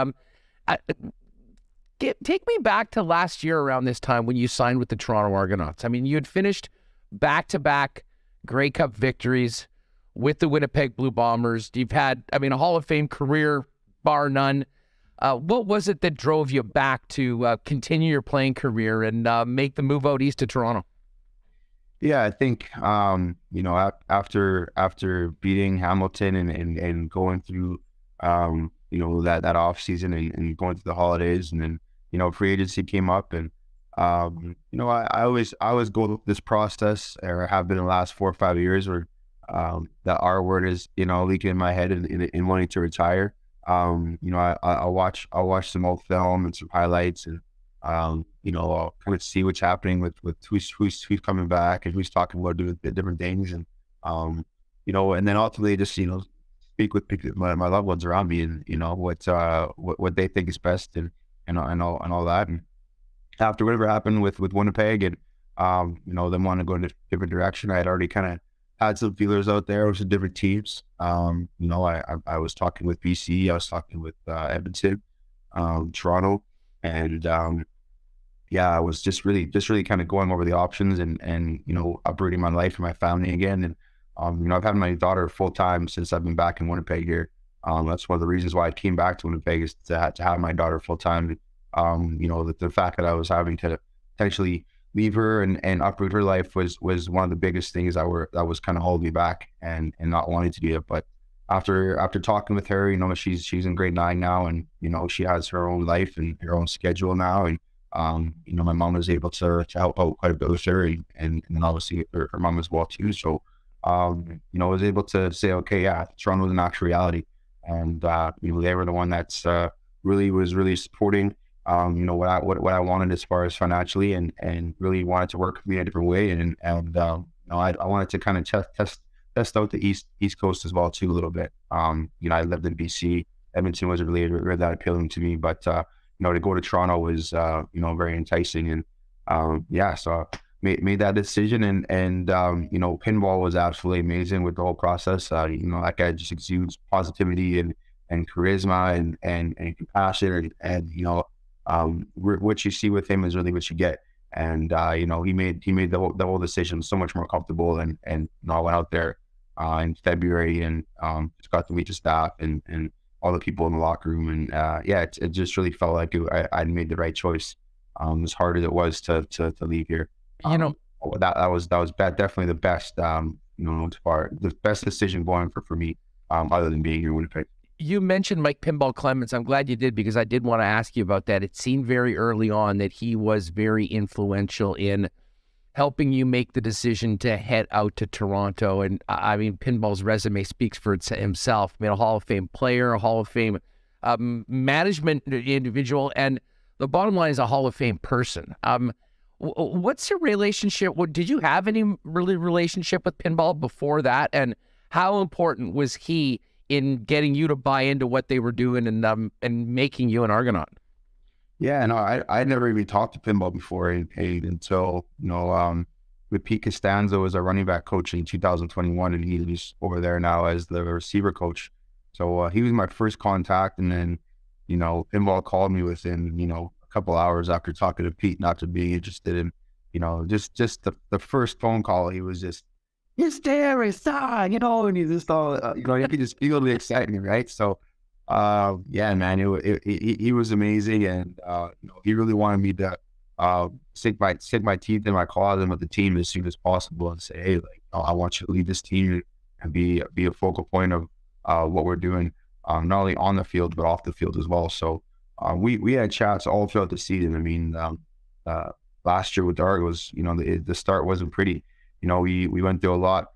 Speaker 6: take me back to last year around this time when you signed with the Toronto Argonauts. I mean, you had finished back-to-back Grey Cup victories with the Winnipeg Blue Bombers. You've had, a Hall of Fame career, bar none. What was it that drove you back to continue your playing career and make the move out east to Toronto?
Speaker 7: Yeah, I think, after beating Hamilton and going through, that off season and going through the holidays, and then, free agency came up, and I always go through this process, or have been in the last 4 or 5 years, where the R word is, leaking in my head in wanting to retire. I'll watch some old film and some highlights, and I'll kind of see what's happening with who's coming back and who's talking about doing different things, and and then ultimately just speak with my loved ones around me, and what they think is best, and all that. And after whatever happened with Winnipeg, and them wanting to go in a different direction, I had already kind of had some feelers out there with some different teams. I was talking with BC, I was talking with Edmonton, Toronto, and I was just really kind of going over the options, and uprooting my life and my family again. And I've had my daughter full time since I've been back in Winnipeg here. That's one of the reasons why I came back to Winnipeg, is to have my daughter full time. The fact that I was having to potentially leave her and uproot her life was one of the biggest things that was kind of holding me back and not wanting to do it. But after talking with her, she's in grade 9 now, and she has her own life and her own schedule now, and my mom was able to help out quite a bit with her, and obviously her mom as well too. So I was able to say, okay, yeah, Toronto was an actual reality, and they were the one that's really supporting what I wanted as far as financially, and really wanted to work with me in a different way, and I wanted to kind of test out the East Coast as well too a little bit. I lived in BC. Edmonton wasn't really that appealing to me, but to go to Toronto was very enticing, and so made that decision, and pinball was absolutely amazing with the whole process. That guy just exudes positivity and charisma and compassion, and what you see with him is really what you get. And he made the whole decision so much more comfortable, and I went out there in February, and just got to meet the staff and all the people in the locker room, and it just really felt like I'd made the right choice, as hard as it was to leave here. That was definitely the best, the best decision going for me, other than being here in Winnipeg.
Speaker 6: You mentioned Mike Pinball Clemens. I'm glad you did, because I did want to ask you about that. It seemed very early on that he was very influential in helping you make the decision to head out to Toronto. And I mean, Pinball's resume speaks for himself. I mean, a Hall of Fame player, a Hall of Fame management individual, and the bottom line is a Hall of Fame person. What's your relationship? Did you have any relationship with Pinball before that? And how important was he in getting you to buy into what they were doing and making you an Argonaut?
Speaker 7: Yeah, no, I never even talked to Pinball before, until with Pete Costanzo as our running back coach in 2021, and he's over there now as the receiver coach. So he was my first contact, and then Pinball called me within a couple hours after talking to Pete, not to be interested in just the first phone call. He was just, "It's there, it's on," and he just all you could just feel the excitement, right? So man, he was amazing, and he really wanted me to sink my teeth in my closet with the team as soon as possible, and say, hey, I want you to lead this team and be a focal point of what we're doing, not only on the field but off the field as well. So we had chats all throughout the season. I mean, last year with the Argos, the start wasn't pretty. We went through a lot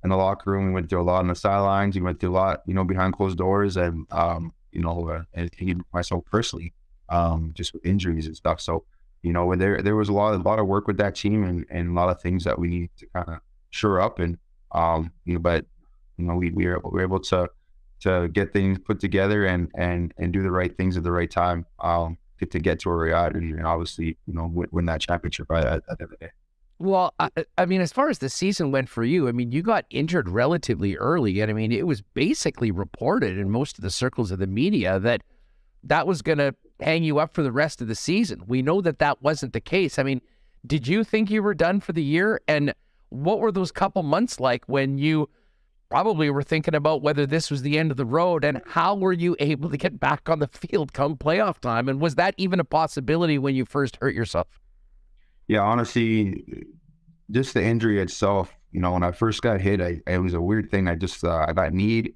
Speaker 7: in the locker room. We went through a lot on the sidelines. We went through a lot, behind closed doors, and and myself personally, just with injuries and stuff. So, there was a lot of work with that team, and a lot of things that we need to kind of shore up. And we were able to get things put together and do the right things at the right time, to get to where we're at, and obviously, win that championship at the end of the day.
Speaker 6: Well, I mean, as far as the season went for you, I mean, you got injured relatively early, and I mean, it was basically reported in most of the circles of the media that was going to hang you up for the rest of the season. We know that wasn't the case. I mean, did you think you were done for the year? And what were those couple months like when you probably were thinking about whether this was the end of the road, and how were you able to get back on the field come playoff time? And was that even a possibility when you first hurt yourself?
Speaker 7: Yeah, honestly, just the injury itself, when I first got hit, it was a weird thing. I got kneed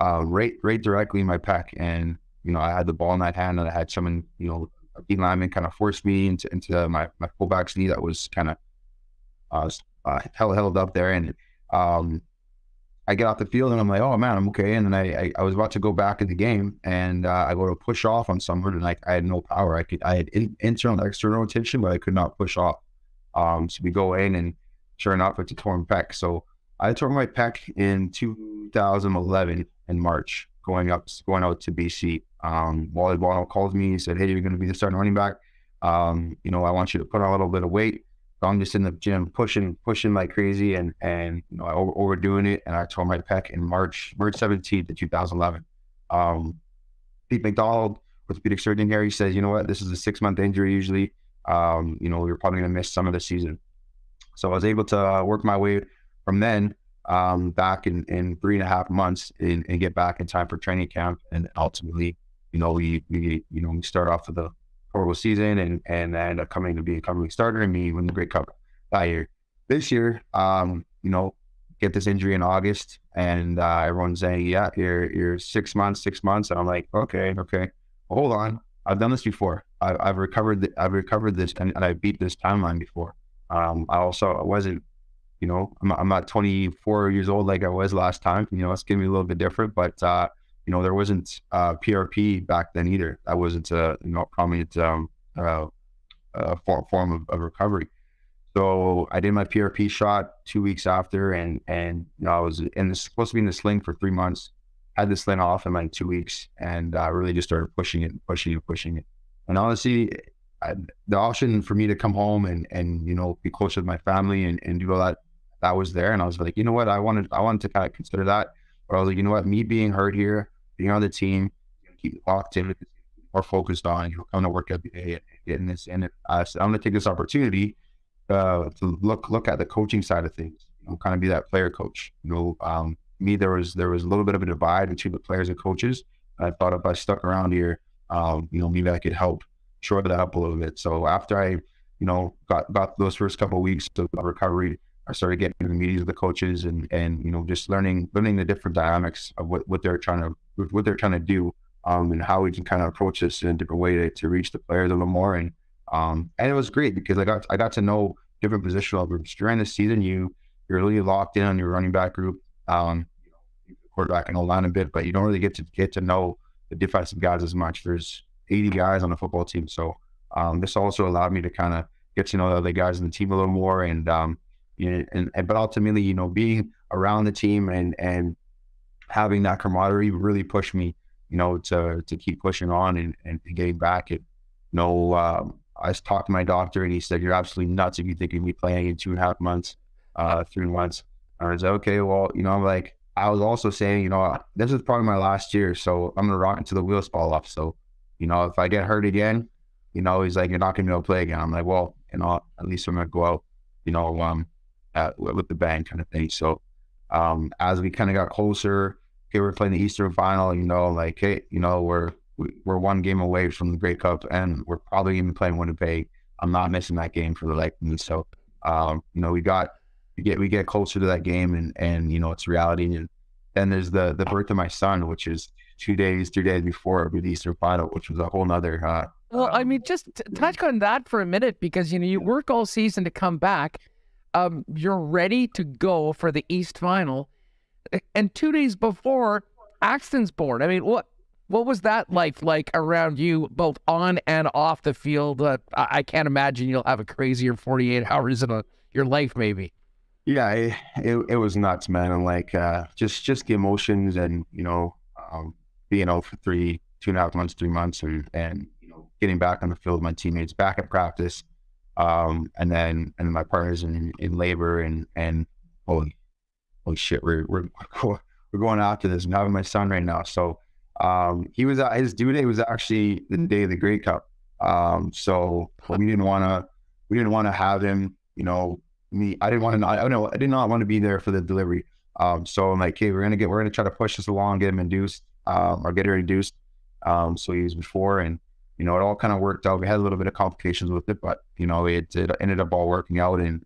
Speaker 7: right directly in my pec, and I had the ball in that hand, and I had someone D lineman kind of forced me into my fullback's knee that was kind of held up there, and I get off the field and I'm like, oh man, I'm okay. And then I was about to go back in the game, and I go to push off on someone, and I had no power. I had internal, external tension, but I could not push off. So we go in, and sure enough, it's a torn pec. So I tore my pec in 2011 in March, going out to BC. Wally Bono calls me. He said, hey, you're going to be the starting running back. I want you to put on a little bit of weight. So I'm just in the gym pushing like crazy, and overdoing it, and I tore my pec in March 17th of 2011. Pete McDonald, orthopedic surgeon here, he says, you know what, this is a 6-month injury usually. You're probably going to miss some of the season. So I was able to work my way from then back in 3.5 months and get back in time for training camp, and ultimately, we start off with a horrible season and end up coming to be a coming starter and me win the Grey Cup that year. This year, get this injury in August, and everyone's saying, yeah, you're 6 months, and I'm like, okay, well, hold on, I've done this before. I've recovered this, and I beat this timeline before. I wasn't, I'm not 24 years old like I was last time. It's gonna be a little bit different, but there wasn't PRP back then either. That wasn't a prominent form of recovery. So I did my PRP shot 2 weeks after, and I was supposed to be in the sling for 3 months. Had the sling off in like 2 weeks, and I really just started pushing it. And honestly, the option for me to come home and be closer to my family and do all that was there. And I was like, you know what, I wanted to kind of consider that. But I was like, you know what, me being hurt here, being on the team, keep locked in, more focused on, coming to work every day and getting this in. So I'm going to take this opportunity to look at the coaching side of things, kind of be that player coach. Me, there was a little bit of a divide between the players and coaches. I thought if I stuck around here, maybe I could help shore that up a little bit. So after I, got those first couple of weeks of recovery, I started getting into the meetings with the coaches and just learning the different dynamics of what they're trying to do, and how we can kind of approach this in a different way to reach the players a little more. And it was great because I got to know different positional groups during the season. You're really locked in on your running back group, quarterback and O-line a bit, but you don't really get to know the defensive guys as much. There's 80 guys on the football team, so this also allowed me to kind of get to know the other guys in the team a little more, but ultimately, being around the team and having that camaraderie really pushed me, to keep pushing on and getting back. I talked to my doctor, and he said, you're absolutely nuts if you think you'd be playing in 2.5 months, 3 months. And I was like, okay, well, I'm like, I was also saying, this is probably my last year, so I'm going to rock until the wheels fall off. So, if I get hurt again, he's like, you're not going to be able to play again. I'm like, well, at least I'm going to go out, with the bang kind of thing. So as we kind of got closer, okay, we're playing the Eastern Final, we're one game away from the Grey Cup, and we're probably even playing Winnipeg. I'm not missing that game for the life of me. So we get closer to that game, and it's reality. And then there's the birth of my son, which is 3 days before the Eastern Final, which was a whole nother
Speaker 6: well, I mean, just touch on that for a minute, because you work all season to come back. You're ready to go for the East Final, and 2 days before, Axton's born. I mean, what was that life like around you, both on and off the field? I can't imagine you'll have a crazier 48 hours in your life, maybe.
Speaker 7: Yeah, it was nuts, man. And like just the emotions, and being out for 2.5 months, 3 months, and getting back on the field with my teammates, back at practice. And then my partner's in labor, and holy shit, we're going after this. I'm having my son right now. So his due date was actually the day of the Grey Cup. So we didn't want to have him, I did not want to be there for the delivery. So I'm like, hey, we're gonna try to push this along, get him induced, or get her induced. So he was before, and it all kind of worked out. We had a little bit of complications with it, but it ended up all working out. And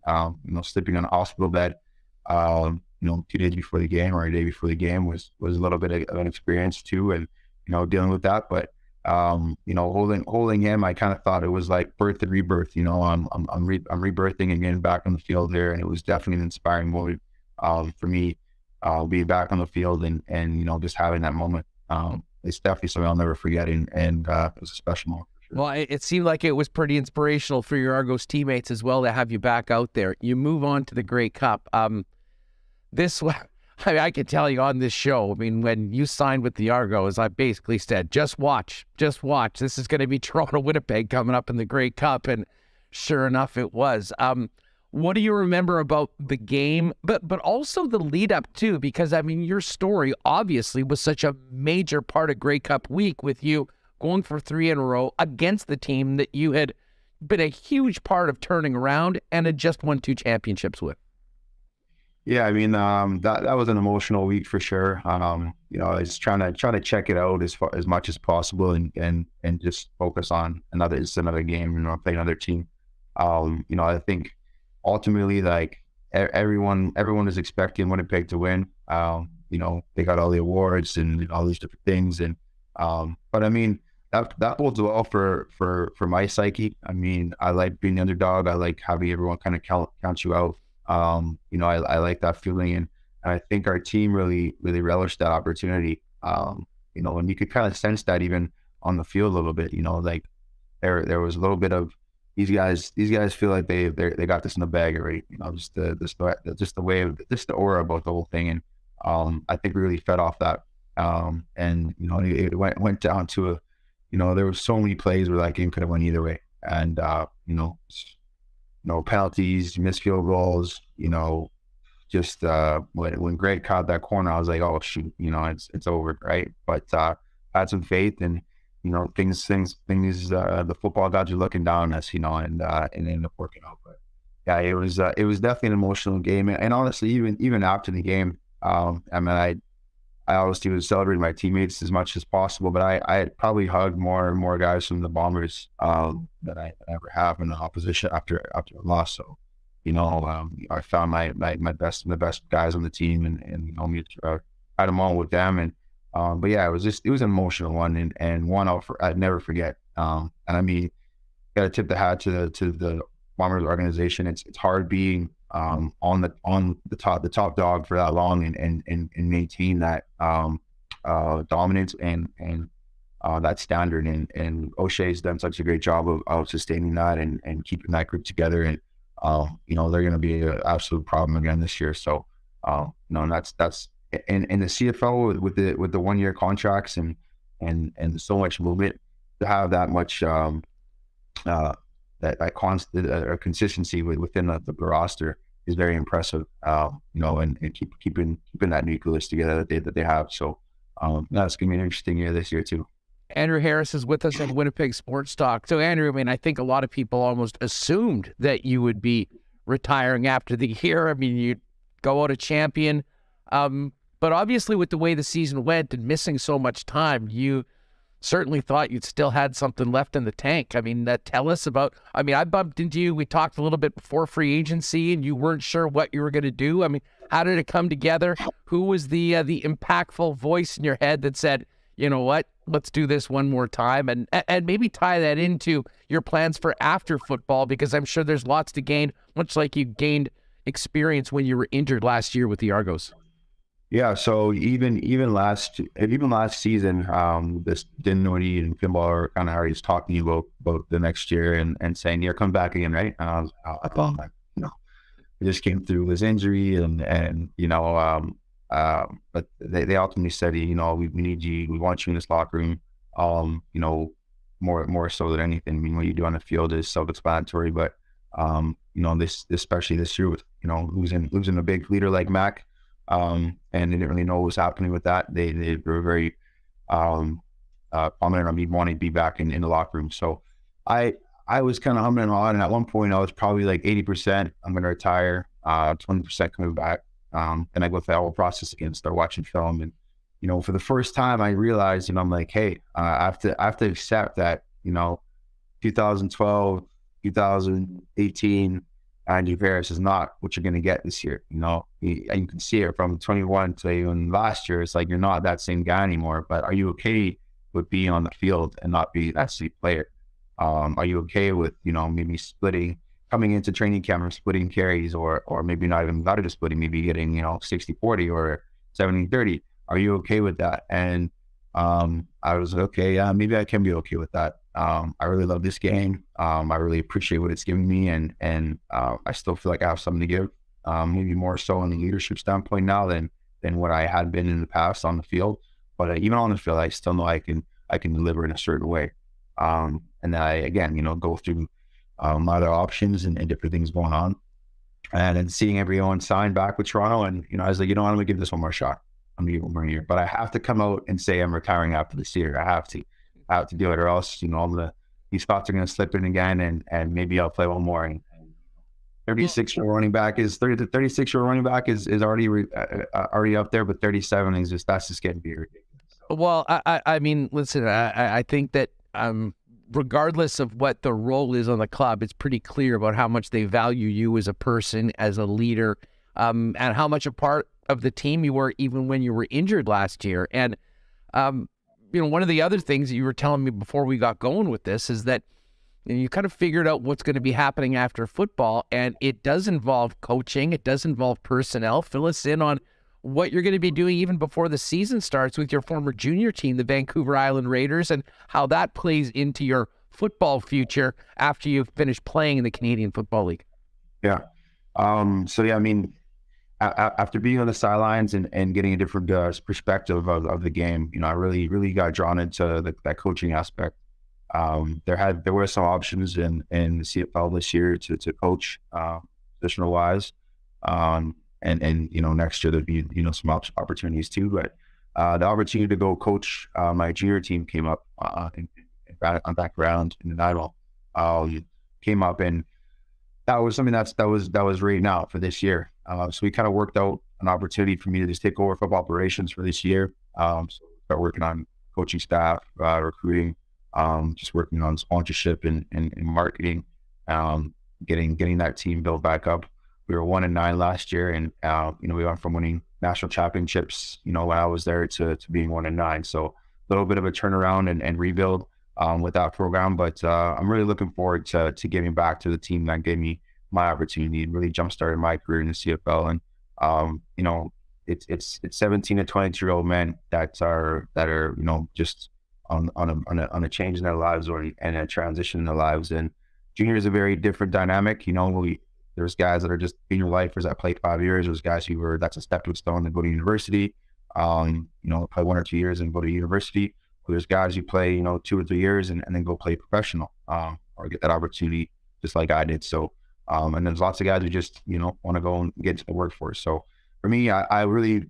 Speaker 7: sleeping on a hospital bed, 2 days before the game, or a day before the game, was a little bit of an experience too, and dealing with that. But holding him, I kind of thought it was like birth and rebirth. I'm rebirthing and getting back on the field there, and it was definitely an inspiring moment for me, being back on the field and just having that moment. It's definitely something I'll never forget, and it was a special moment.
Speaker 6: Well, it seemed like it was pretty inspirational for your Argos teammates as well to have you back out there. You move on to the Grey Cup. I can tell you on this show, I mean, when you signed with the Argos, I basically said, just watch. This is going to be Toronto-Winnipeg coming up in the Grey Cup, and sure enough, it was. What do you remember about the game, but also the lead up too? Because, I mean, your story obviously was such a major part of Grey Cup week with you going for 3 in a row against the team that you had been a huge part of turning around and had just won 2 championships with.
Speaker 7: Yeah, I mean, that was an emotional week for sure. I was trying to check it out as much as possible and just focus on another game, play another team. I think ultimately, like everyone is expecting Winnipeg to win. They got all the awards and all these different things, and but I mean, that bodes well for my psyche. I mean, I like being the underdog. I like having everyone kind of count you out. I like that feeling, and I think our team really relished that opportunity. And you could kind of sense that even on the field a little bit. Like there was a little bit of these guys feel like they got this in the bag already. Just the aura about the whole thing, and I think we really fed off that. And it went down to there were so many plays where that game could have went either way, and penalties, missed field goals, just when Greg caught that corner, I was like, oh shoot, it's over, right? But I had some faith, and things the football gods are looking down on us, and ended up working out. But yeah, it was definitely an emotional game, and honestly, even after the game, I obviously was celebrating my teammates as much as possible, but I had probably hugged more guys from the Bombers than I ever have in the opposition after a loss. So, I found my the best guys on the team, and had them all with them. And but yeah, it was an emotional one, and one I'd never forget. And I mean, gotta tip the hat to the Bombers organization. It's hard being on the top dog for that long and maintain that dominance and that standard, and O'Shea's done such a great job of sustaining that and keeping that group together, and they're going to be an absolute problem again this year. So and that's in the CFL with the 1 year contracts and so much movement, to have that much that constant consistency within the roster is very impressive. And keeping that nucleus together that they have. So that's gonna be an interesting year this year too.
Speaker 6: Andrew Harris is with us at Winnipeg Sports Talk. So Andrew, I mean, I think a lot of people almost assumed that you would be retiring after the year. I mean, you'd go out a champion, but obviously with the way the season went and missing so much time, you certainly thought you'd still had something left in the tank. I mean, tell us about, I bumped into you. We talked a little bit before free agency, and you weren't sure what you were going to do. I mean, how did it come together? Who was the impactful voice in your head that said, you know what, let's do this one more time, and maybe tie that into your plans for after football, because I'm sure there's lots to gain, much like you gained experience when you were injured last year with the Argos.
Speaker 7: Yeah, so even last season, this Dinwiddie and Kimball are kind of already talking to you about the next year and saying, "Yeah, come back again," right? And I thought, we just came through his injury, but they ultimately said, we need you, we want you in this locker room, more so than anything. I mean, what you do on the field is self-explanatory, but this especially this year with losing a big leader like Mac. And they didn't really know what was happening with that. They were very prominent on me wanting to be back in the locker room. So I was kind of humming and hawing, and at one point I was probably like 80%, I'm going to retire, 20% coming back. Then I go through the whole process again, start watching film. And, for the first time I realized, I'm like, hey, I have to accept that, 2012, 2018, Andrew Harris is not what you're going to get this year. You can see it from 21 to even last year. It's like you're not that same guy anymore. But are you okay with being on the field and not be that C player? Are you okay with, maybe coming into training camp and splitting carries, or maybe not even splitting, maybe getting, 60-40 or 70-30? Are you okay with that? And I was like, okay, yeah, maybe I can be okay with that. I really love this game. I really appreciate what it's giving me, and I still feel like I have something to give. Maybe more so on the leadership standpoint now than what I had been in the past on the field. But even on the field, I still know I can deliver in a certain way. And then I, again, go through my other options and different things going on. And then seeing everyone sign back with Toronto, and, I was like, I'm going to give this one more shot. I'm going to give it 1 more year. But I have to come out and say I'm retiring after this year. I have to do it, or else, these spots are going to slip in again, and maybe I'll play one more. And 36-year-old running back is 36-year-old running back is already up there, but 37 is that's just getting weird.
Speaker 6: Well, I mean, listen, I think that regardless of what the role is on the club, it's pretty clear about how much they value you as a person, as a leader, and how much a part of the team you were even when you were injured last year. And one of the other things that you were telling me before we got going with this is that you kind of figured out what's going to be happening after football, and it does involve coaching. It does involve personnel. Fill us in on what you're going to be doing even before the season starts with your former junior team, the Vancouver Island Raiders, and how that plays into your football future after you've finished playing in the Canadian Football League.
Speaker 7: Yeah. I mean, after being on the sidelines and getting a different perspective of the game, I really got drawn into that coaching aspect. There were some options in the CFL this year to coach positional wise, and next year there'd be some opportunities too. But the opportunity to go coach my junior team came up on background in the Nile, came up, and that was something that was written out for this year. So we kind of worked out an opportunity for me to just take over football operations for this year. So start working on coaching staff, recruiting. Just working on sponsorship and marketing, getting that team built back up. We were 1-9 last year, and we went from winning national championships, when I was there to being 1-9. So a little bit of a turnaround and rebuild with that program. But I'm really looking forward to giving back to the team that gave me my opportunity and really jump-started my career in the CFL. And it's 17 to 22-year-old men that are just on a change in their lives and a transition in their lives. And junior is a very different dynamic. There's guys that are just senior lifers that played 5 years. There's guys that's a stepping stone to go to university, play 1 or 2 years and go to university. There's guys who play, 2 or 3 years and then go play professional, or get that opportunity just like I did. So, and there's lots of guys who just, want to go and get to the workforce. So for me, I really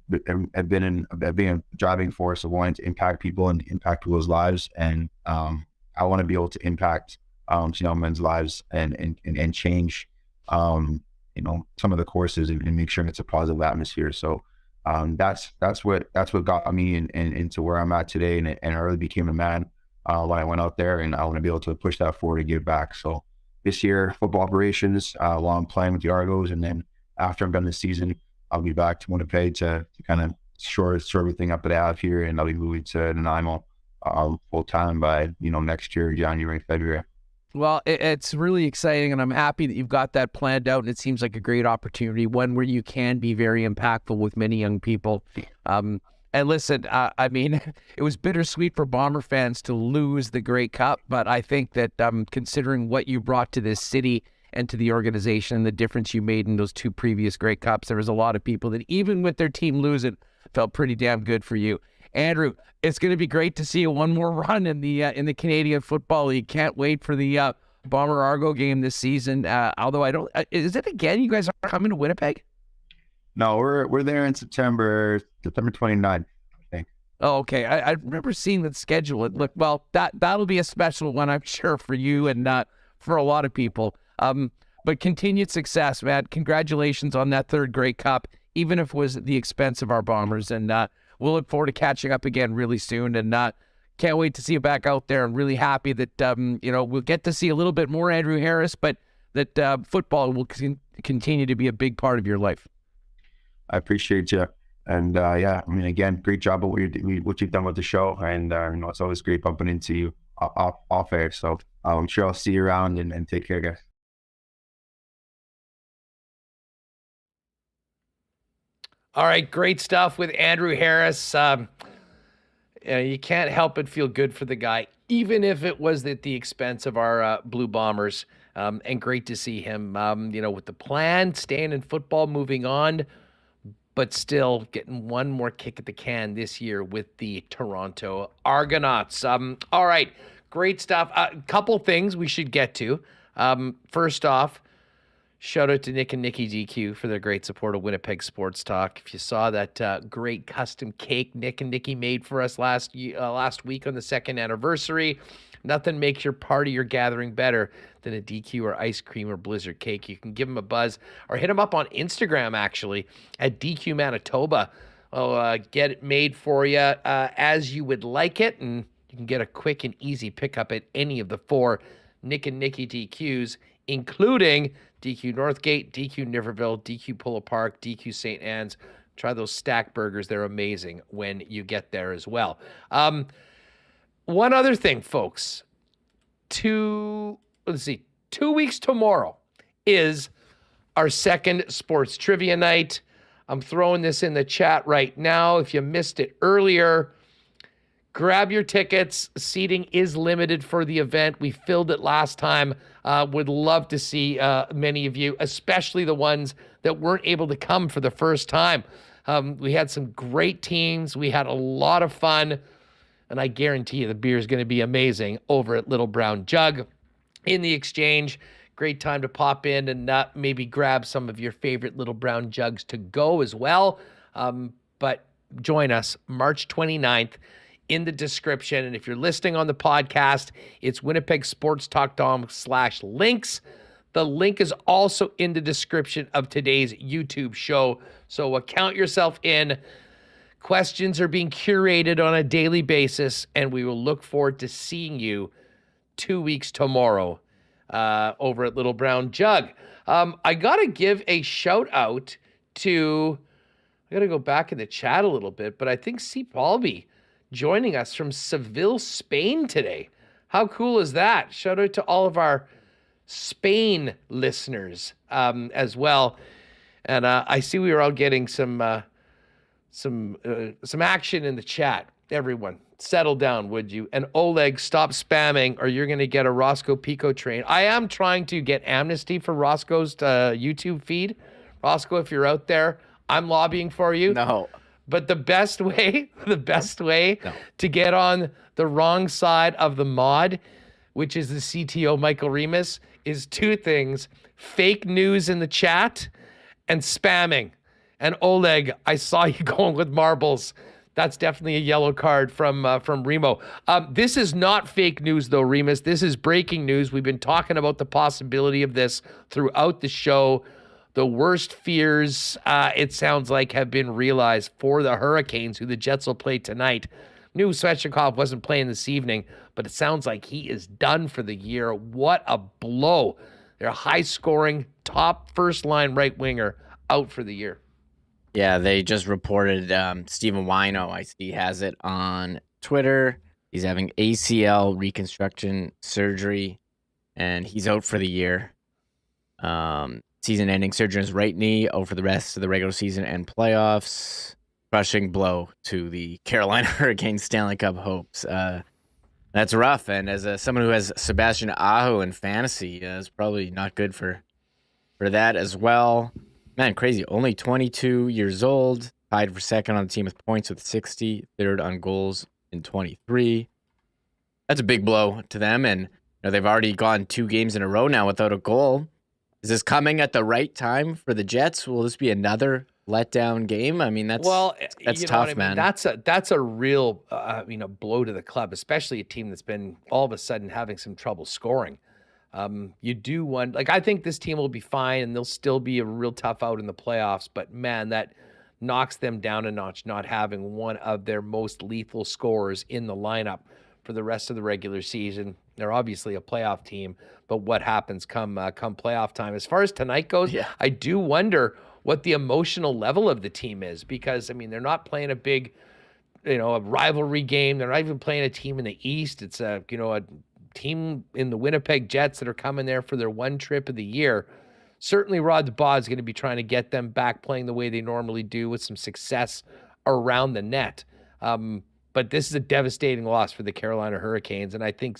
Speaker 7: have been a driving force of wanting to impact people and impact people's lives. And I want to be able to impact young men's lives and change some of the courses and make sure it's a positive atmosphere. So that's what got me into where I'm at today. And I really became a man when I went out there, and I want to be able to push that forward and give back. So this year, football operations, while I'm playing with the Argos, and then after I'm done this season, I'll be back to Winnipeg to kind of shore everything up that I have here, and I'll be moving to Nanaimo full time by next year, January, February.
Speaker 6: Well, it's really exciting, and I'm happy that you've got that planned out, and it seems like a great opportunity, one where you can be very impactful with many young people. And listen, I mean, it was bittersweet for Bomber fans to lose the Grey Cup, but I think that considering what you brought to this city and to the organization and the difference you made in those 2 previous Grey Cups, there was a lot of people that even with their team losing, felt pretty damn good for you. Andrew, it's going to be great to see you one more run in the Canadian Football League. Can't wait for the Bomber Argo game this season. Although I don't, is it again? You guys are coming to Winnipeg?
Speaker 7: No, we're there in September 29th, I think.
Speaker 6: Oh, okay. I remember seeing the schedule. That'll be a special one, I'm sure, for you and for a lot of people. But continued success, man. Congratulations on that 3rd Grey Cup, even if it was at the expense of our Bombers. And we'll look forward to catching up again really soon. And can't wait to see you back out there. I'm really happy that, we'll get to see a little bit more Andrew Harris, but that football will continue to be a big part of your life.
Speaker 7: I appreciate you. Yeah, I mean, again, great job at what you've done with the show, and it's always great bumping into you off air. So I'm sure I'll see you around, and take care, guys.
Speaker 2: All right, great stuff with Andrew Harris. You can't help but feel good for the guy, even if it was at the expense of our Blue Bombers. And great to see him, with the plan, staying in football, moving on, but still getting one more kick at the can this year with the Toronto Argonauts. All right, great stuff. A couple things we should get to. First off, shout out to Nick and Nikki DQ for their great support of Winnipeg Sports Talk. If you saw that great custom cake Nick and Nikki made for us last week on the second anniversary, nothing makes your party or gathering better than a DQ or ice cream or blizzard cake. You can give them a buzz or hit them up on Instagram, actually, at DQ Manitoba. I'll get it made for you as you would like it, and you can get a quick and easy pickup at any of the 4 Nick and Nikki DQs, including DQ Northgate, DQ Niverville, DQ Polo Park, DQ St. Anne's. Try those stack burgers. They're amazing when you get there as well. One other thing, folks. 2 weeks tomorrow is our second sports trivia night. I'm throwing this in the chat right now. If you missed it earlier, grab your tickets. Seating is limited for the event. We filled it last time. Would love to see many of you, especially the ones that weren't able to come for the first time. We had some great teams. We had a lot of fun. And I guarantee you the beer is going to be amazing over at Little Brown Jug in the Exchange. Great time to pop in and maybe grab some of your favorite Little Brown Jugs to go as well. But join us March 29th in the description. And if you're listening on the podcast, it's winnipegsportstalk.com/links. The link is also in the description of today's YouTube show. So count yourself in. Questions are being curated on a daily basis, and we will look forward to seeing you 2 weeks tomorrow over at Little Brown Jug. I got to give a shout out to, I got to go back in the chat a little bit, but I think C. Palby joining us from Seville, Spain today. How cool is that? Shout out to all of our Spain listeners as well. And I see we were all getting some action in the chat. Everyone, settle down, would you? And Oleg, stop spamming or you're going to get a Roscoe Pico train. I am trying to get amnesty for Roscoe's YouTube feed. Roscoe, if you're out there, I'm lobbying for you.
Speaker 3: No.
Speaker 2: But the best way to get on the wrong side of the mod, which is the CTO Michael Remis, is 2 things: fake news in the chat and spamming. And Oleg, I saw you going with marbles. That's definitely a yellow card from Remo. This is not fake news, though, Remis. This is breaking news. We've been talking about the possibility of this throughout the show. The worst fears, it sounds like, have been realized for the Hurricanes, who the Jets will play tonight. Knew Svechnikov wasn't playing this evening, but it sounds like he is done for the year. What a blow. Their high-scoring, top first-line right winger out for the year.
Speaker 3: Yeah, they just reported Stephen Wino, I see, has it on Twitter. He's having ACL reconstruction surgery, and he's out for the year. Season-ending surgery on his right knee, out for the rest of the regular season and playoffs. Crushing blow to the Carolina Hurricanes Stanley Cup hopes. That's rough, and as someone who has Sebastian Aho in fantasy, is probably not good for that as well. Man, crazy. Only 22 years old. Tied for second on the team with points with 60. Third on goals in 23. That's a big blow to them. And they've already gone 2 games in a row now without a goal. Is this coming at the right time for the Jets? Will this be another letdown game? I mean, that's tough, man.
Speaker 2: That's a real blow to the club, especially a team that's been all of a sudden having some trouble scoring. You do want, I think this team will be fine and they'll still be a real tough out in the playoffs, but man, that knocks them down a notch, not having one of their most lethal scorers in the lineup for the rest of the regular season. They're obviously a playoff team, but what happens come playoff time? As far as tonight goes, I do wonder what the emotional level of the team is, because, I mean, they're not playing a big, a rivalry game. They're not even playing a team in the East. It's a team in the Winnipeg Jets that are coming there for their one trip of the year. Certainly Rod DeBaugh is going to be trying to get them back playing the way they normally do with some success around the net. But this is a devastating loss for the Carolina Hurricanes. And I think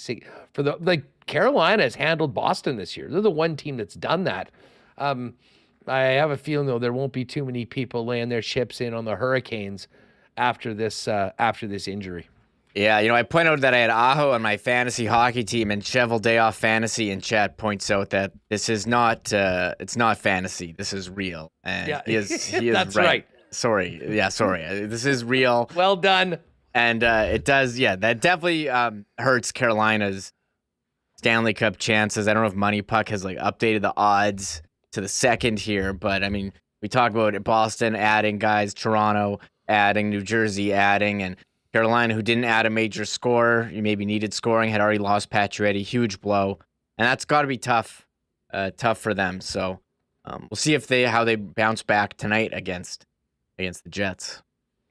Speaker 2: Carolina has handled Boston this year. They're the one team that's done that. I have a feeling, though, there won't be too many people laying their chips in on the Hurricanes after this injury.
Speaker 3: Yeah, I point out that I had Aho on my fantasy hockey team, and Cheval Day Off Fantasy in chat points out that this is not it's not fantasy. This is real. And
Speaker 2: yeah,
Speaker 3: he is
Speaker 2: that's right.
Speaker 3: Sorry. Yeah, sorry. This is real.
Speaker 2: Well done.
Speaker 3: And it does, that definitely hurts Carolina's Stanley Cup chances. I don't know if Money Puck has updated the odds to the second here, but I mean, we talk about Boston adding guys, Toronto adding, New Jersey adding, and Carolina, who didn't add a major scorer, you maybe needed scoring, had already lost Pacioretty, huge blow, and that's got to be tough for them. So we'll see how they bounce back tonight against the Jets.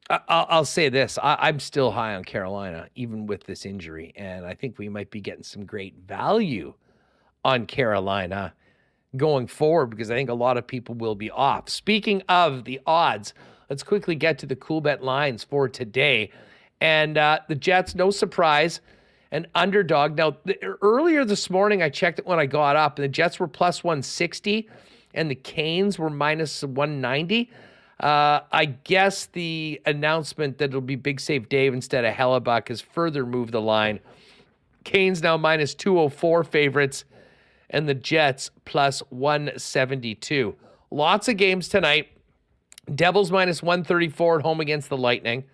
Speaker 2: I'll say this. I'm still high on Carolina, even with this injury. And I think we might be getting some great value on Carolina going forward, because I think a lot of people will be off. Speaking of the odds, let's quickly get to the Coolbet lines for today. And the Jets, no surprise, an underdog. Now, earlier this morning, I checked it when I got up, and the Jets were plus 160, and the Canes were minus 190. I guess the announcement that it'll be Big Save Dave instead of Hellebuck has further moved the line. Canes now minus 204 favorites, and the Jets plus 172. Lots of games tonight. Devils minus 134 at home against the Lightning.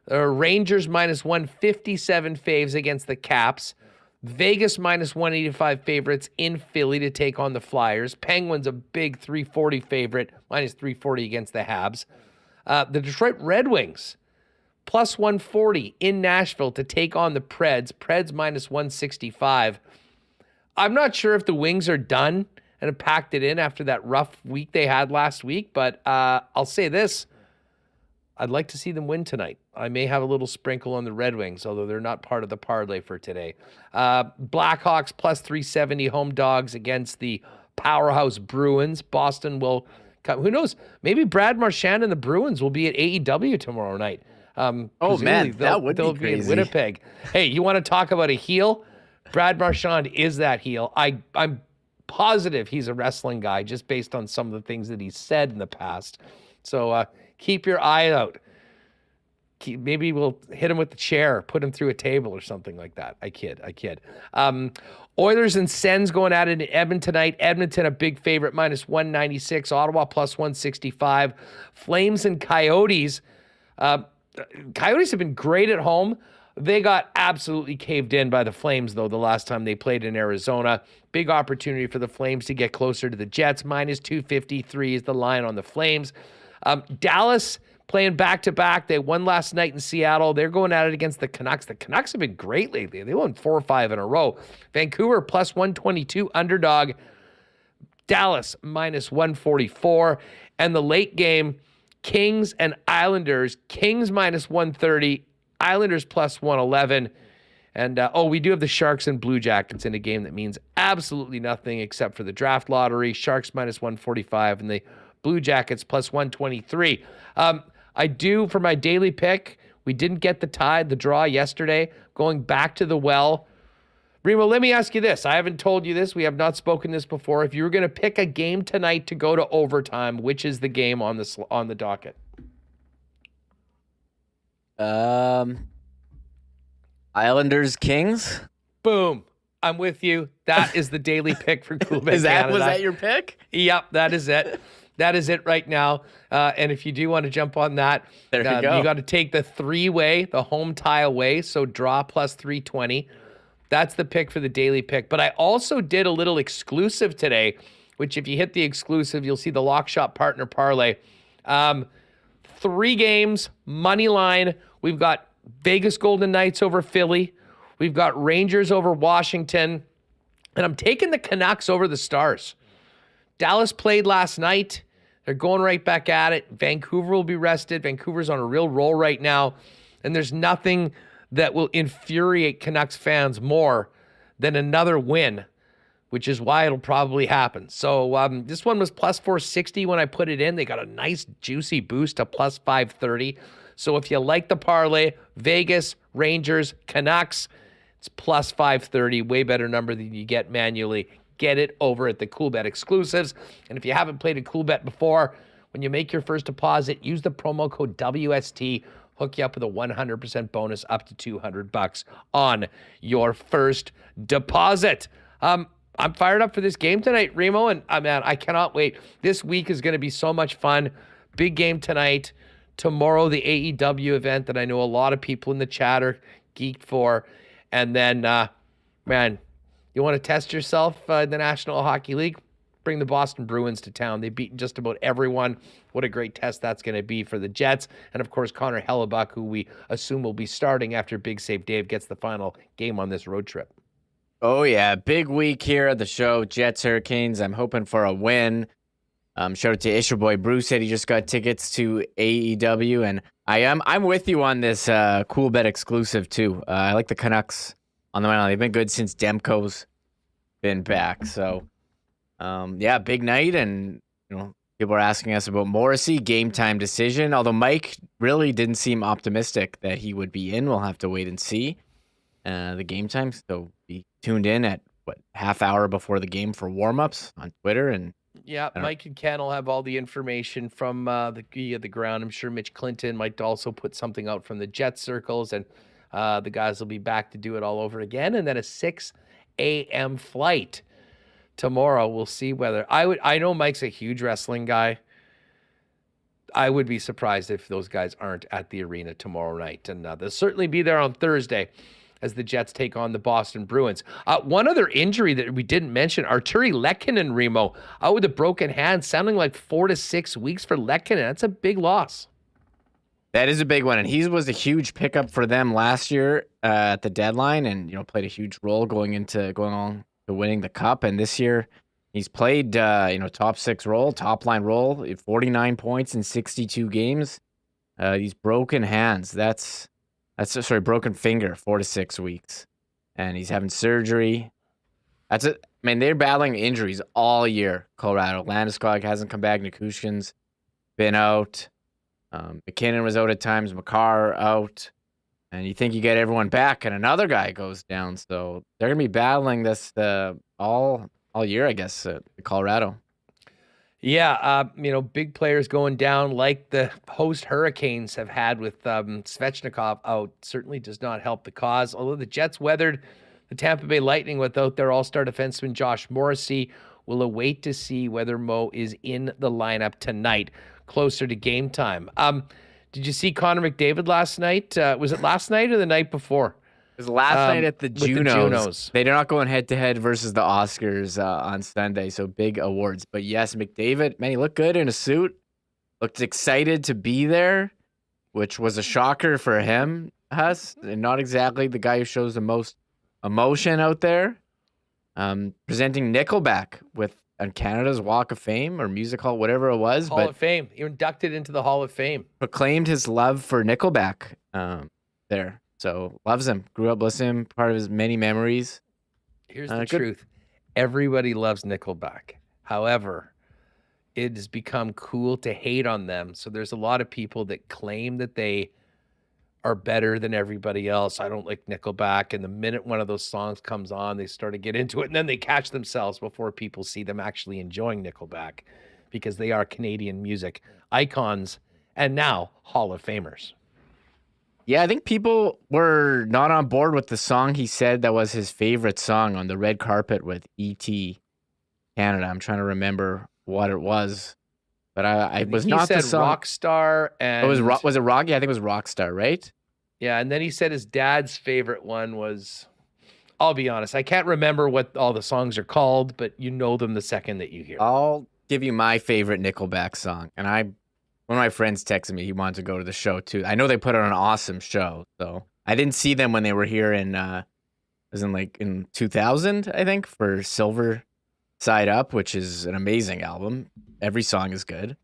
Speaker 2: Rangers minus 157 faves against the Caps. Vegas minus 185 favorites in Philly to take on the Flyers. Penguins a big 340 favorite, minus 340 against the Habs. The Detroit Red Wings plus 140 in Nashville to take on the Preds. Preds minus 165. I'm not sure if the Wings are done and have packed it in after that rough week they had last week, but I'll say this. I'd like to see them win tonight. I may have a little sprinkle on the Red Wings, although they're not part of the parlay for today. Blackhawks plus 370 home dogs against the powerhouse Bruins. Boston will come. Who knows? Maybe Brad Marchand and the Bruins will be at AEW tomorrow night.
Speaker 3: Oh, man, that would be crazy.
Speaker 2: In Winnipeg. Hey, you want to talk about a heel? Brad Marchand is that heel. I'm positive he's a wrestling guy just based on some of the things that he's said in the past. So keep your eye out. Maybe we'll hit him with the chair, put him through a table or something like that. I kid. Oilers and Sens going at it in Edmonton tonight. Edmonton a big favorite, minus 196. Ottawa plus 165. Flames and Coyotes. Coyotes have been great at home. They got absolutely caved in by the Flames, though, the last time they played in Arizona. Big opportunity for the Flames to get closer to the Jets. Minus 253 is the line on the Flames. Dallas playing back-to-back. They won last night in Seattle. They're going at it against the Canucks. The Canucks have been great lately. They won 4 or 5 in a row. Vancouver plus 122 underdog. Dallas minus 144. And the late game, Kings and Islanders. Kings minus 130. Islanders plus 111. And, we do have the Sharks and Blue Jackets in a game that means absolutely nothing except for the draft lottery. Sharks minus 145 and the Blue Jackets plus 123. I do, for my daily pick, we didn't get the draw yesterday. Going back to the well. Remo, let me ask you this. I haven't told you this. We have not spoken this before. If you were going to pick a game tonight to go to overtime, which is the game on the docket?
Speaker 3: Islanders Kings.
Speaker 2: Boom. I'm with you. That is the daily pick for Coolbet.
Speaker 3: Was that your pick?
Speaker 2: Yep, that is it. That is it right now. And if you do want to jump on that,
Speaker 3: there you go.
Speaker 2: You got to take the 3-way, the home tie away. So draw plus 320. That's the pick for the daily pick. But I also did a little exclusive today, which if you hit the exclusive, you'll see the Lock Shop Partner Parlay. 3 games, money line. We've got Vegas Golden Knights over Philly. We've got Rangers over Washington. And I'm taking the Canucks over the Stars. Dallas played last night. They're going right back at it. Vancouver will be rested. Vancouver's on a real roll right now. And there's nothing that will infuriate Canucks fans more than another win, which is why it'll probably happen. So this one was plus 460 when I put it in. They got a nice juicy boost to plus 530. So if you like the parlay, Vegas, Rangers, Canucks, it's plus 530, way better number than you get manually. Get it over at the Coolbet exclusives. And if you haven't played a Coolbet before, when you make your first deposit, use the promo code WST. Hook you up with a 100% bonus up to $200 on your first deposit. I'm fired up for this game tonight, Remo, and man, I cannot wait. This week is going to be so much fun. Big game tonight. Tomorrow, the AEW event that I know a lot of people in the chat are geeked for. And then, man, you want to test yourself in the National Hockey League? Bring the Boston Bruins to town. They've beaten just about everyone. What a great test that's going to be for the Jets. And, of course, Connor Hellebuyck, who we assume will be starting after Big Save Dave gets the final game on this road trip.
Speaker 3: Oh, yeah. Big week here at the show. Jets, Hurricanes. I'm hoping for a win. Shout out to Isher Boy Bruce. Said he just got tickets to AEW. And I'm with you on this Coolbet exclusive, too. I like the Canucks on the mound. They've been good since Demko's been back. So, yeah, big night. And, people are asking us about Morrissey, game time decision. Although Mike really didn't seem optimistic that he would be in. We'll have to wait and see the game time. So be tuned in at, half hour before the game for warm-ups on Twitter. And
Speaker 2: yeah, Mike and Ken will have all the information from the ground. I'm sure Mitch Clinton might also put something out from the Jet circles, and the guys will be back to do it all over again. And then a 6 a.m. flight tomorrow. We'll see whether I know Mike's a huge wrestling guy. I would be surprised if those guys aren't at the arena tomorrow night, and they'll certainly be there on Thursday as the Jets take on the Boston Bruins. One other injury that we didn't mention, Arturi Lehkonen, Remo, out with a broken hand, sounding like 4 to 6 weeks for Lehkonen. That's a big loss.
Speaker 3: that is a big one, and he was a huge pickup for them last year at the deadline, and played a huge role going on to winning the cup. And this year, he's played top six role, top line role, 49 points in 62 games. These broken hands, broken finger, 4 to 6 weeks, and he's having surgery. That's it. Man, they're battling injuries all year. Colorado, Landeskog hasn't come back. Nikushkin's been out. McKinnon was out at times. Makar out. And you think you get everyone back, and another guy goes down. So they're gonna be battling this all year, I guess, Colorado.
Speaker 2: Yeah, big players going down like the host Hurricanes have had with Svechnikov out certainly does not help the cause. Although the Jets weathered the Tampa Bay Lightning without their all-star defenseman Josh Morrissey. We'll await to see whether Mo is in the lineup tonight, closer to game time. Did you see Connor McDavid last night? Was it last night or the night before?
Speaker 3: It was last night at the
Speaker 2: Junos.
Speaker 3: They're not going head-to-head versus the Oscars on Sunday, so big awards. But yes, McDavid, man, he looked good in a suit. Looked excited to be there, which was a shocker for him, Huss, and not exactly the guy who shows the most emotion out there. Presenting Nickelback on Canada's Walk of Fame or Music Hall, whatever it was.
Speaker 2: Hall of Fame. You're inducted into the Hall of Fame.
Speaker 3: Proclaimed his love for Nickelback there. So loves him. Grew up listening, part of his many memories.
Speaker 2: Here's the truth. Everybody loves Nickelback. However, it has become cool to hate on them. So there's a lot of people that claim that they are better than everybody else. I don't like Nickelback. And the minute one of those songs comes on, they start to get into it. And then they catch themselves before people see them actually enjoying Nickelback, because they are Canadian music icons and now Hall of Famers.
Speaker 3: Yeah, I think people were not on board with the song he said that was his favorite song on the red carpet with E.T. Canada. I'm trying to remember what it was, but I was not the song.
Speaker 2: Rockstar, and
Speaker 3: was it Rock? Yeah, I think it was Rockstar, right?
Speaker 2: Yeah, and then he said his dad's favorite one was, I'll be honest, I can't remember what all the songs are called, but you know them the second that you hear them.
Speaker 3: I'll give you my favorite Nickelback song, and one of my friends texted me. He wanted to go to the show too. I know they put on an awesome show. So I didn't see them when they were here in 2000, I think, for Silver Side Up, which is an amazing album. Every song is good.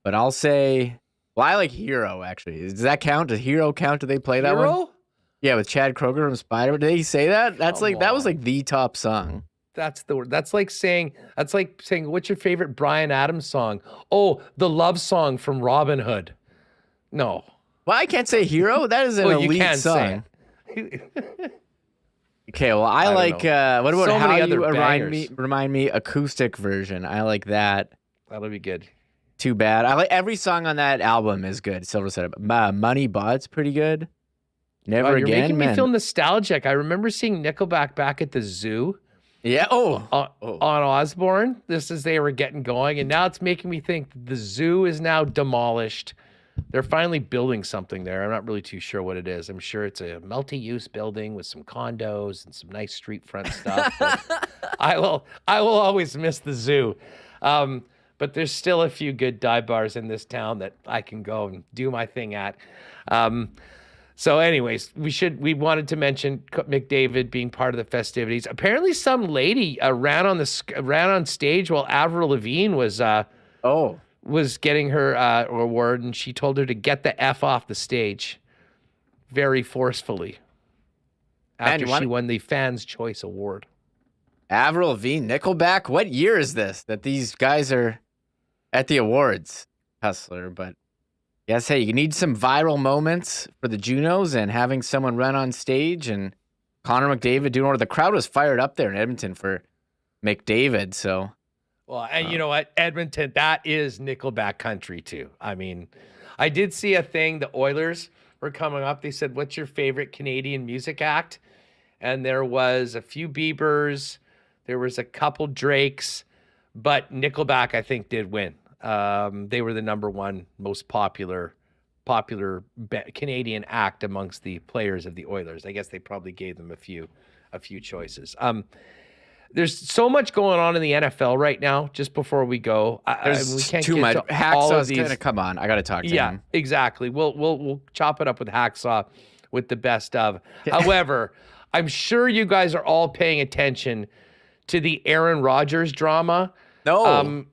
Speaker 3: But I'll say, well, I like Hero, actually. Does that count? Does Hero count? Do they play that one?
Speaker 2: Hero?
Speaker 3: Yeah, with Chad Kroger from Spider. Did he say that? That's
Speaker 2: Come
Speaker 3: like that was
Speaker 2: on.
Speaker 3: like the top song.
Speaker 2: That's the word. That's like saying what's your favorite Bryan Adams song? Oh, the love song from Robin Hood. No.
Speaker 3: Well, I can't say Hero. That is an
Speaker 2: Well, you
Speaker 3: elite
Speaker 2: can say
Speaker 3: song. Okay, well, I like. What about
Speaker 2: So
Speaker 3: How
Speaker 2: many
Speaker 3: You
Speaker 2: other
Speaker 3: Remind Me acoustic version? I like that.
Speaker 2: That'll be good.
Speaker 3: Too bad. I like every song on that album is good. Silver Set Money Bod's pretty good. Never
Speaker 2: You're
Speaker 3: Again,
Speaker 2: making
Speaker 3: man.
Speaker 2: me feel nostalgic. I remember seeing Nickelback back at the zoo
Speaker 3: Yeah.
Speaker 2: on Osborne. This is they were getting going, and now it's making me think the zoo is now demolished. They're finally building something there. I'm not really too sure what it is. I'm sure it's a multi-use building with some condos and some nice street front stuff. But I will always miss the zoo. But there's still a few good dive bars in this town that I can go and do my thing at. So anyways, we wanted to mention McDavid being part of the festivities. Apparently some lady ran on stage while Avril Lavigne was getting her award, and she told her to get the F off the stage very forcefully after she won the Fans' Choice Award.
Speaker 3: Avril Lavigne, Nickelback. What year is this that these guys are at the awards, Hustler? But yes, hey, you need some viral moments for the Junos, and having someone run on stage and Connor McDavid doing what the crowd was fired up there in Edmonton for McDavid. So,
Speaker 2: well, and you know what, Edmonton, that is Nickelback country too. I mean, I did see a thing. The Oilers were coming up. They said, "What's your favorite Canadian music act?" And there was a few Biebers, there was a couple Drakes, but Nickelback, I think, did win. They were the number one most popular Canadian act amongst the players of the Oilers. I guess they probably gave them a few choices. There's so much going on in the NFL right now. Just before we go,
Speaker 3: there's
Speaker 2: we can't
Speaker 3: too
Speaker 2: get
Speaker 3: much.
Speaker 2: to all of
Speaker 3: Hacksaw's
Speaker 2: these.
Speaker 3: gonna come on. I got to talk to him.
Speaker 2: Yeah, exactly. We'll chop it up with Hacksaw with the best of. However, I'm sure you guys are all paying attention to the Aaron Rodgers drama.
Speaker 3: No.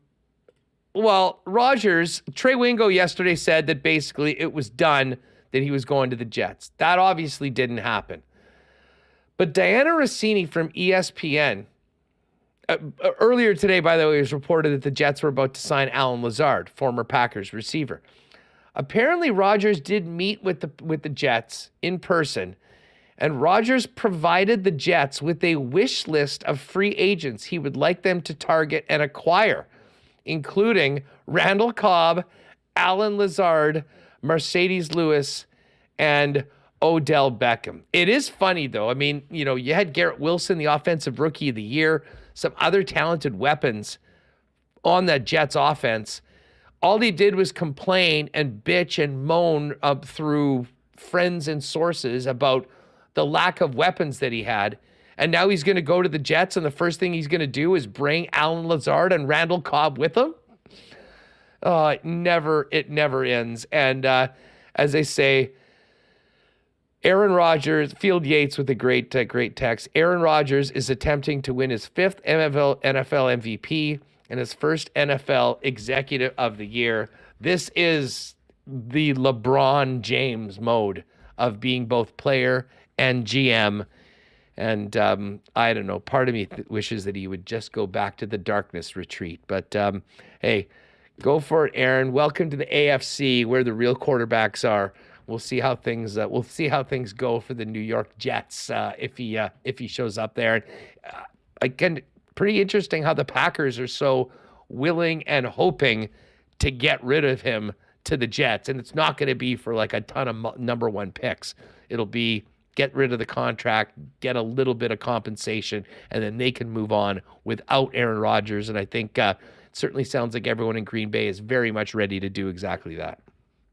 Speaker 2: Well, Rodgers, Trey Wingo yesterday said that basically it was done, that he was going to the Jets. That obviously didn't happen. But Diana Rossini from ESPN, earlier today, by the way, it was reported that the Jets were about to sign Alan Lazard, former Packers receiver. Apparently, Rodgers did meet with the Jets in person, and Rodgers provided the Jets with a wish list of free agents he would like them to target and acquire, including Randall Cobb, Alan Lazard, Mercedes Lewis, and Odell Beckham. It is funny, though. I mean, you know, you had Garrett Wilson, the offensive rookie of the year, some other talented weapons on that Jets offense. All he did was complain and bitch and moan up through friends and sources about the lack of weapons that he had. And now he's going to go to the Jets, and the first thing he's going to do is bring Alan Lazard and Randall Cobb with him. It never ends. And as they say, Aaron Rodgers, Field Yates with a great text. Aaron Rodgers is attempting to win his 5th NFL MVP and his first NFL Executive of the Year. This is the LeBron James mode of being both player and GM. And I don't know, part of me wishes that he would just go back to the darkness retreat. But hey, go for it, Aaron. Welcome to the AFC, where the real quarterbacks are. We'll see how things go for the New York Jets if he shows up there. And again, pretty interesting how the Packers are so willing and hoping to get rid of him to the Jets, and it's not going to be for like a ton of number one picks. It'll be get rid of the contract, get a little bit of compensation, and then they can move on without Aaron Rodgers. And I think it certainly sounds like everyone in Green Bay is very much ready to do exactly that.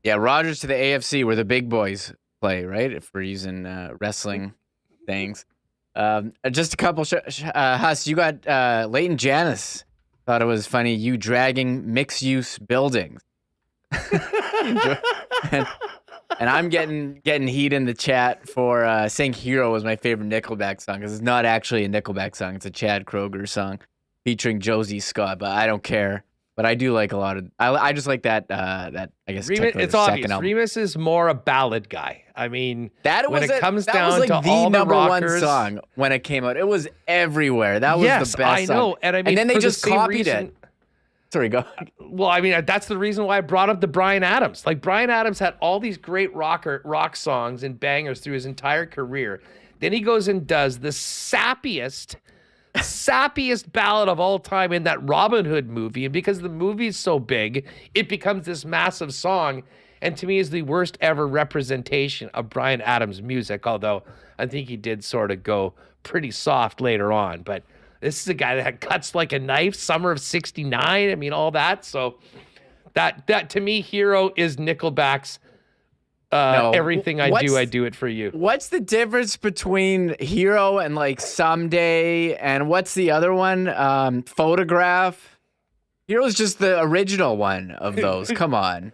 Speaker 3: Yeah, Rodgers to the AFC, where the big boys play, right? If we're using wrestling things. Just a couple. Huss, you got Leighton Janis. Thought it was funny you dragging mixed-use buildings. And I'm getting heat in the chat for saying Hero was my favorite Nickelback song, because it's not actually a Nickelback song. It's a Chad Kroger song featuring Josie Scott, but I don't care But I do like a lot of. I just like that. That I guess
Speaker 2: Remis, it's obvious.
Speaker 3: album.
Speaker 2: Remis is more a ballad guy. I mean,
Speaker 3: That
Speaker 2: when
Speaker 3: was
Speaker 2: it comes
Speaker 3: that
Speaker 2: down
Speaker 3: was like
Speaker 2: to
Speaker 3: the
Speaker 2: all the
Speaker 3: number
Speaker 2: rockers,
Speaker 3: one song when it came out. It was everywhere. That was
Speaker 2: yes,
Speaker 3: the best.
Speaker 2: I know.
Speaker 3: Song.
Speaker 2: And I mean,
Speaker 3: and then they
Speaker 2: for
Speaker 3: just
Speaker 2: the same
Speaker 3: copied
Speaker 2: reason,
Speaker 3: it. Sorry, go.
Speaker 2: Well, I mean, that's the reason why I brought up the Bryan Adams. Like, Bryan Adams had all these great rock songs and bangers through his entire career. Then he goes and does the sappiest ballad of all time in that Robin Hood movie. And because the movie's so big, it becomes this massive song. And to me is the worst ever representation of Bryan Adams' music, although I think he did sort of go pretty soft later on. But this is a guy that cuts like a knife, summer of '69. I mean, all that. So that to me, Hero is Nickelback's everything I do it for you.
Speaker 3: What's the difference between Hero and like Someday, and what's the other one? Photograph. Hero's just the original one of those. Come on.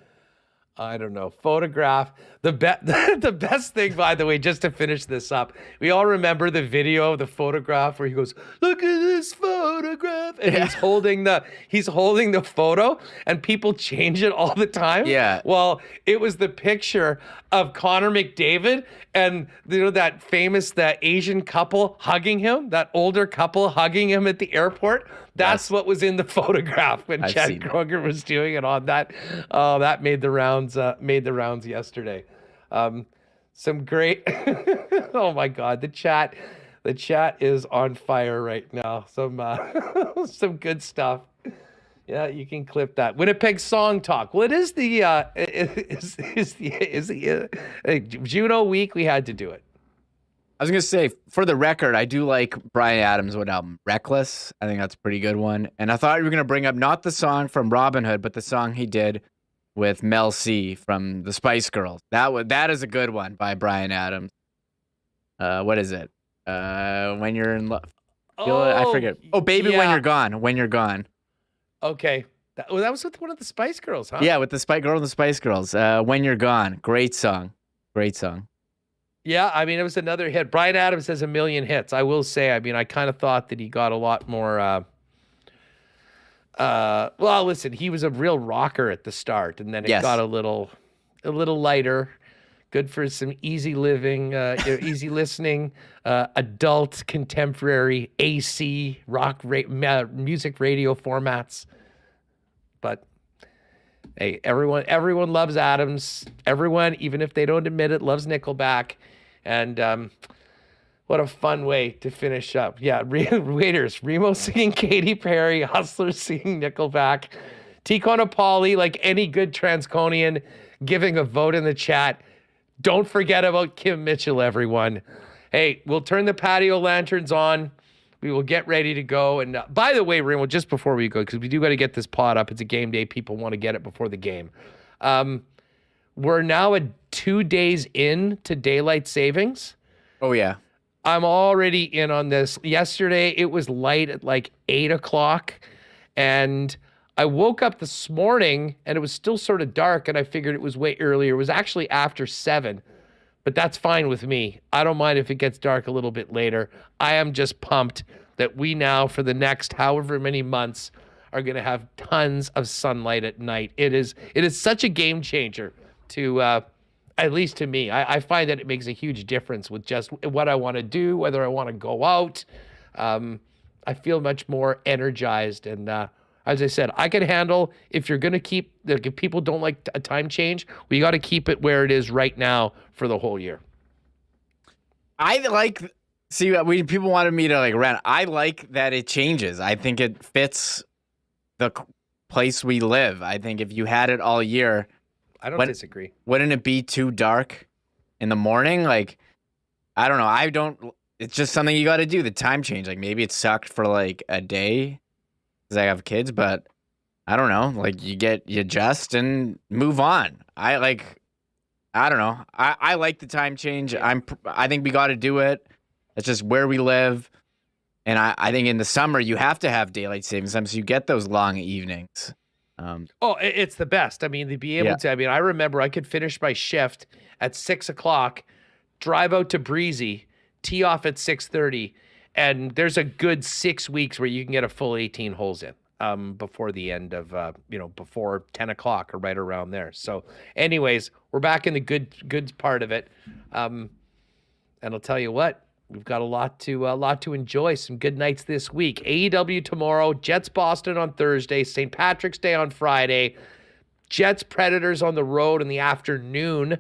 Speaker 2: I don't know. Photograph. The best thing, by the way, just to finish this up, we all remember the video of the photograph where he goes, "Look at this photograph," and he's holding the photo, and people change it all the time.
Speaker 3: Yeah.
Speaker 2: Well, it was the picture of Connor McDavid and that famous Asian couple hugging him, that older couple hugging him at the airport. That's what was in the photograph when Chad Kroger was doing it on that. Oh, that made the rounds yesterday. Some great. Oh my God, the chat is on fire right now. Some good stuff. Yeah, you can clip that. Winnipeg Song Talk. Well, it is the Juno week. We had to do it.
Speaker 3: I was going to say, for the record, I do like Bryan Adams' album, Reckless. I think that's a pretty good one. And I thought you were going to bring up not the song from Robin Hood, but the song he did with Mel C from the Spice Girls. That is a good one by Bryan Adams. What is it? When You're in Love. I forget. Oh, Baby,
Speaker 2: yeah.
Speaker 3: When You're Gone. When You're Gone.
Speaker 2: Okay. That was with one of the Spice Girls, huh?
Speaker 3: Yeah, with the Girl and the Spice Girls. When You're Gone. Great song. Great song.
Speaker 2: Yeah, I mean, it was another hit. Bryan Adams has a million hits. I will say, I mean, I kind of thought that he got a lot more... well, listen, he was a real rocker at the start, and then it got a little lighter. Good for some easy living, easy listening, adult, contemporary, AC, music radio formats. But hey, everyone loves Adams. Everyone, even if they don't admit it, loves Nickelback. And what a fun way to finish up. Yeah, Waiters, Remo singing Katy Perry, Hustlers singing Nickelback, Tikona Pauly, like any good Transconian, giving a vote in the chat. Don't forget about Kim Mitchell, everyone. Hey, we'll turn the patio lanterns on. We will get ready to go. And by the way, Remo, just before we go, because we do got to get this pod up. It's a game day. People want to get it before the game. We're now 2 days in to daylight savings.
Speaker 3: Oh, yeah.
Speaker 2: I'm already in on this. Yesterday, it was light at like 8 o'clock. And I woke up this morning and it was still sort of dark. And I figured it was way earlier. It was actually after 7. But that's fine with me. I don't mind if it gets dark a little bit later. I am just pumped that we now, for the next however many months, are going to have tons of sunlight at night. It is such a game changer to, at least to me. I find that it makes a huge difference with just what I want to do, whether I want to go out. I feel much more energized. And as I said, I can handle if you're going to keep, if people don't like a time change, we got to keep it where it is right now for the whole year.
Speaker 3: People wanted me to like rant. I like that it changes. I think it fits the place we live. I think if you had it all year,
Speaker 2: I don't disagree.
Speaker 3: Wouldn't it be too dark in the morning? Like, I don't know. It's just something you got to do. The time change. Like maybe it sucked for like a day because I have kids, but I don't know. Like you adjust and move on. I don't know. I like the time change. I think we got to do it. It's just where we live. And I think in the summer you have to have daylight savings time so you get those long evenings.
Speaker 2: It's the best. I mean, to be able to, I mean, I remember I could finish my shift at 6 o'clock, drive out to Breezy, tee off at 6:30, and there's a good 6 weeks where you can get a full 18 holes in. before the end of, before 10 o'clock or right around there. So anyways, we're back in the goods part of it. And I'll tell you what, we've got a lot to enjoy. Some good nights this week. AEW tomorrow, Jets Boston on Thursday, St. Patrick's Day on Friday, Jets Predators on the road in the afternoon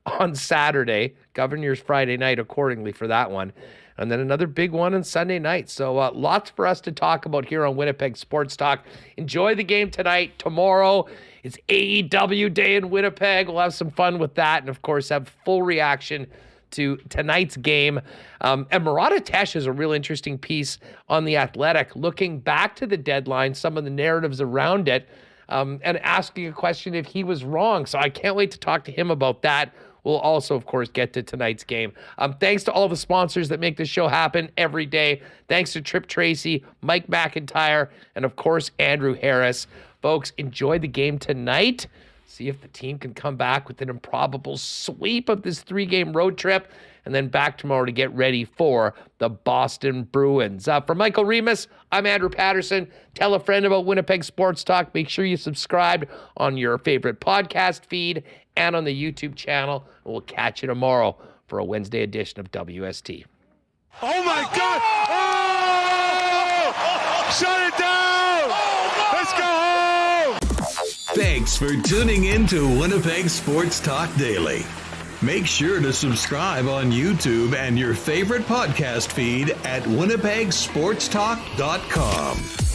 Speaker 2: on Saturday. Govern yours Friday night accordingly for that one. And then another big one on Sunday night. So lots for us to talk about here on Winnipeg Sports Talk. Enjoy the game tonight. Tomorrow is AEW Day in Winnipeg. We'll have some fun with that. And, of course, have full reaction to tonight's game. And Murat Atesh is a real interesting piece on The Athletic, looking back to the deadline, some of the narratives around it, and asking a question if he was wrong. So I can't wait to talk to him about that. We'll also, of course, get to tonight's game. Thanks to all the sponsors that make this show happen every day. Thanks to Tripp Tracy, Mike McIntyre, and, of course, Andrew Harris. Folks, enjoy the game tonight. See if the team can come back with an improbable sweep of this 3-game road trip, and then back tomorrow to get ready for the Boston Bruins. For Michael Remis, I'm Andrew Paterson. Tell a friend about Winnipeg Sports Talk. Make sure you subscribe on your favorite podcast feed and on the YouTube channel. And we'll catch you tomorrow for a Wednesday edition of WST.
Speaker 8: Oh, my God! Oh! Shut it down! Let's go home!
Speaker 1: Thanks for tuning in to Winnipeg Sports Talk Daily. Make sure to subscribe on YouTube and your favorite podcast feed at winnipegsportstalk.com.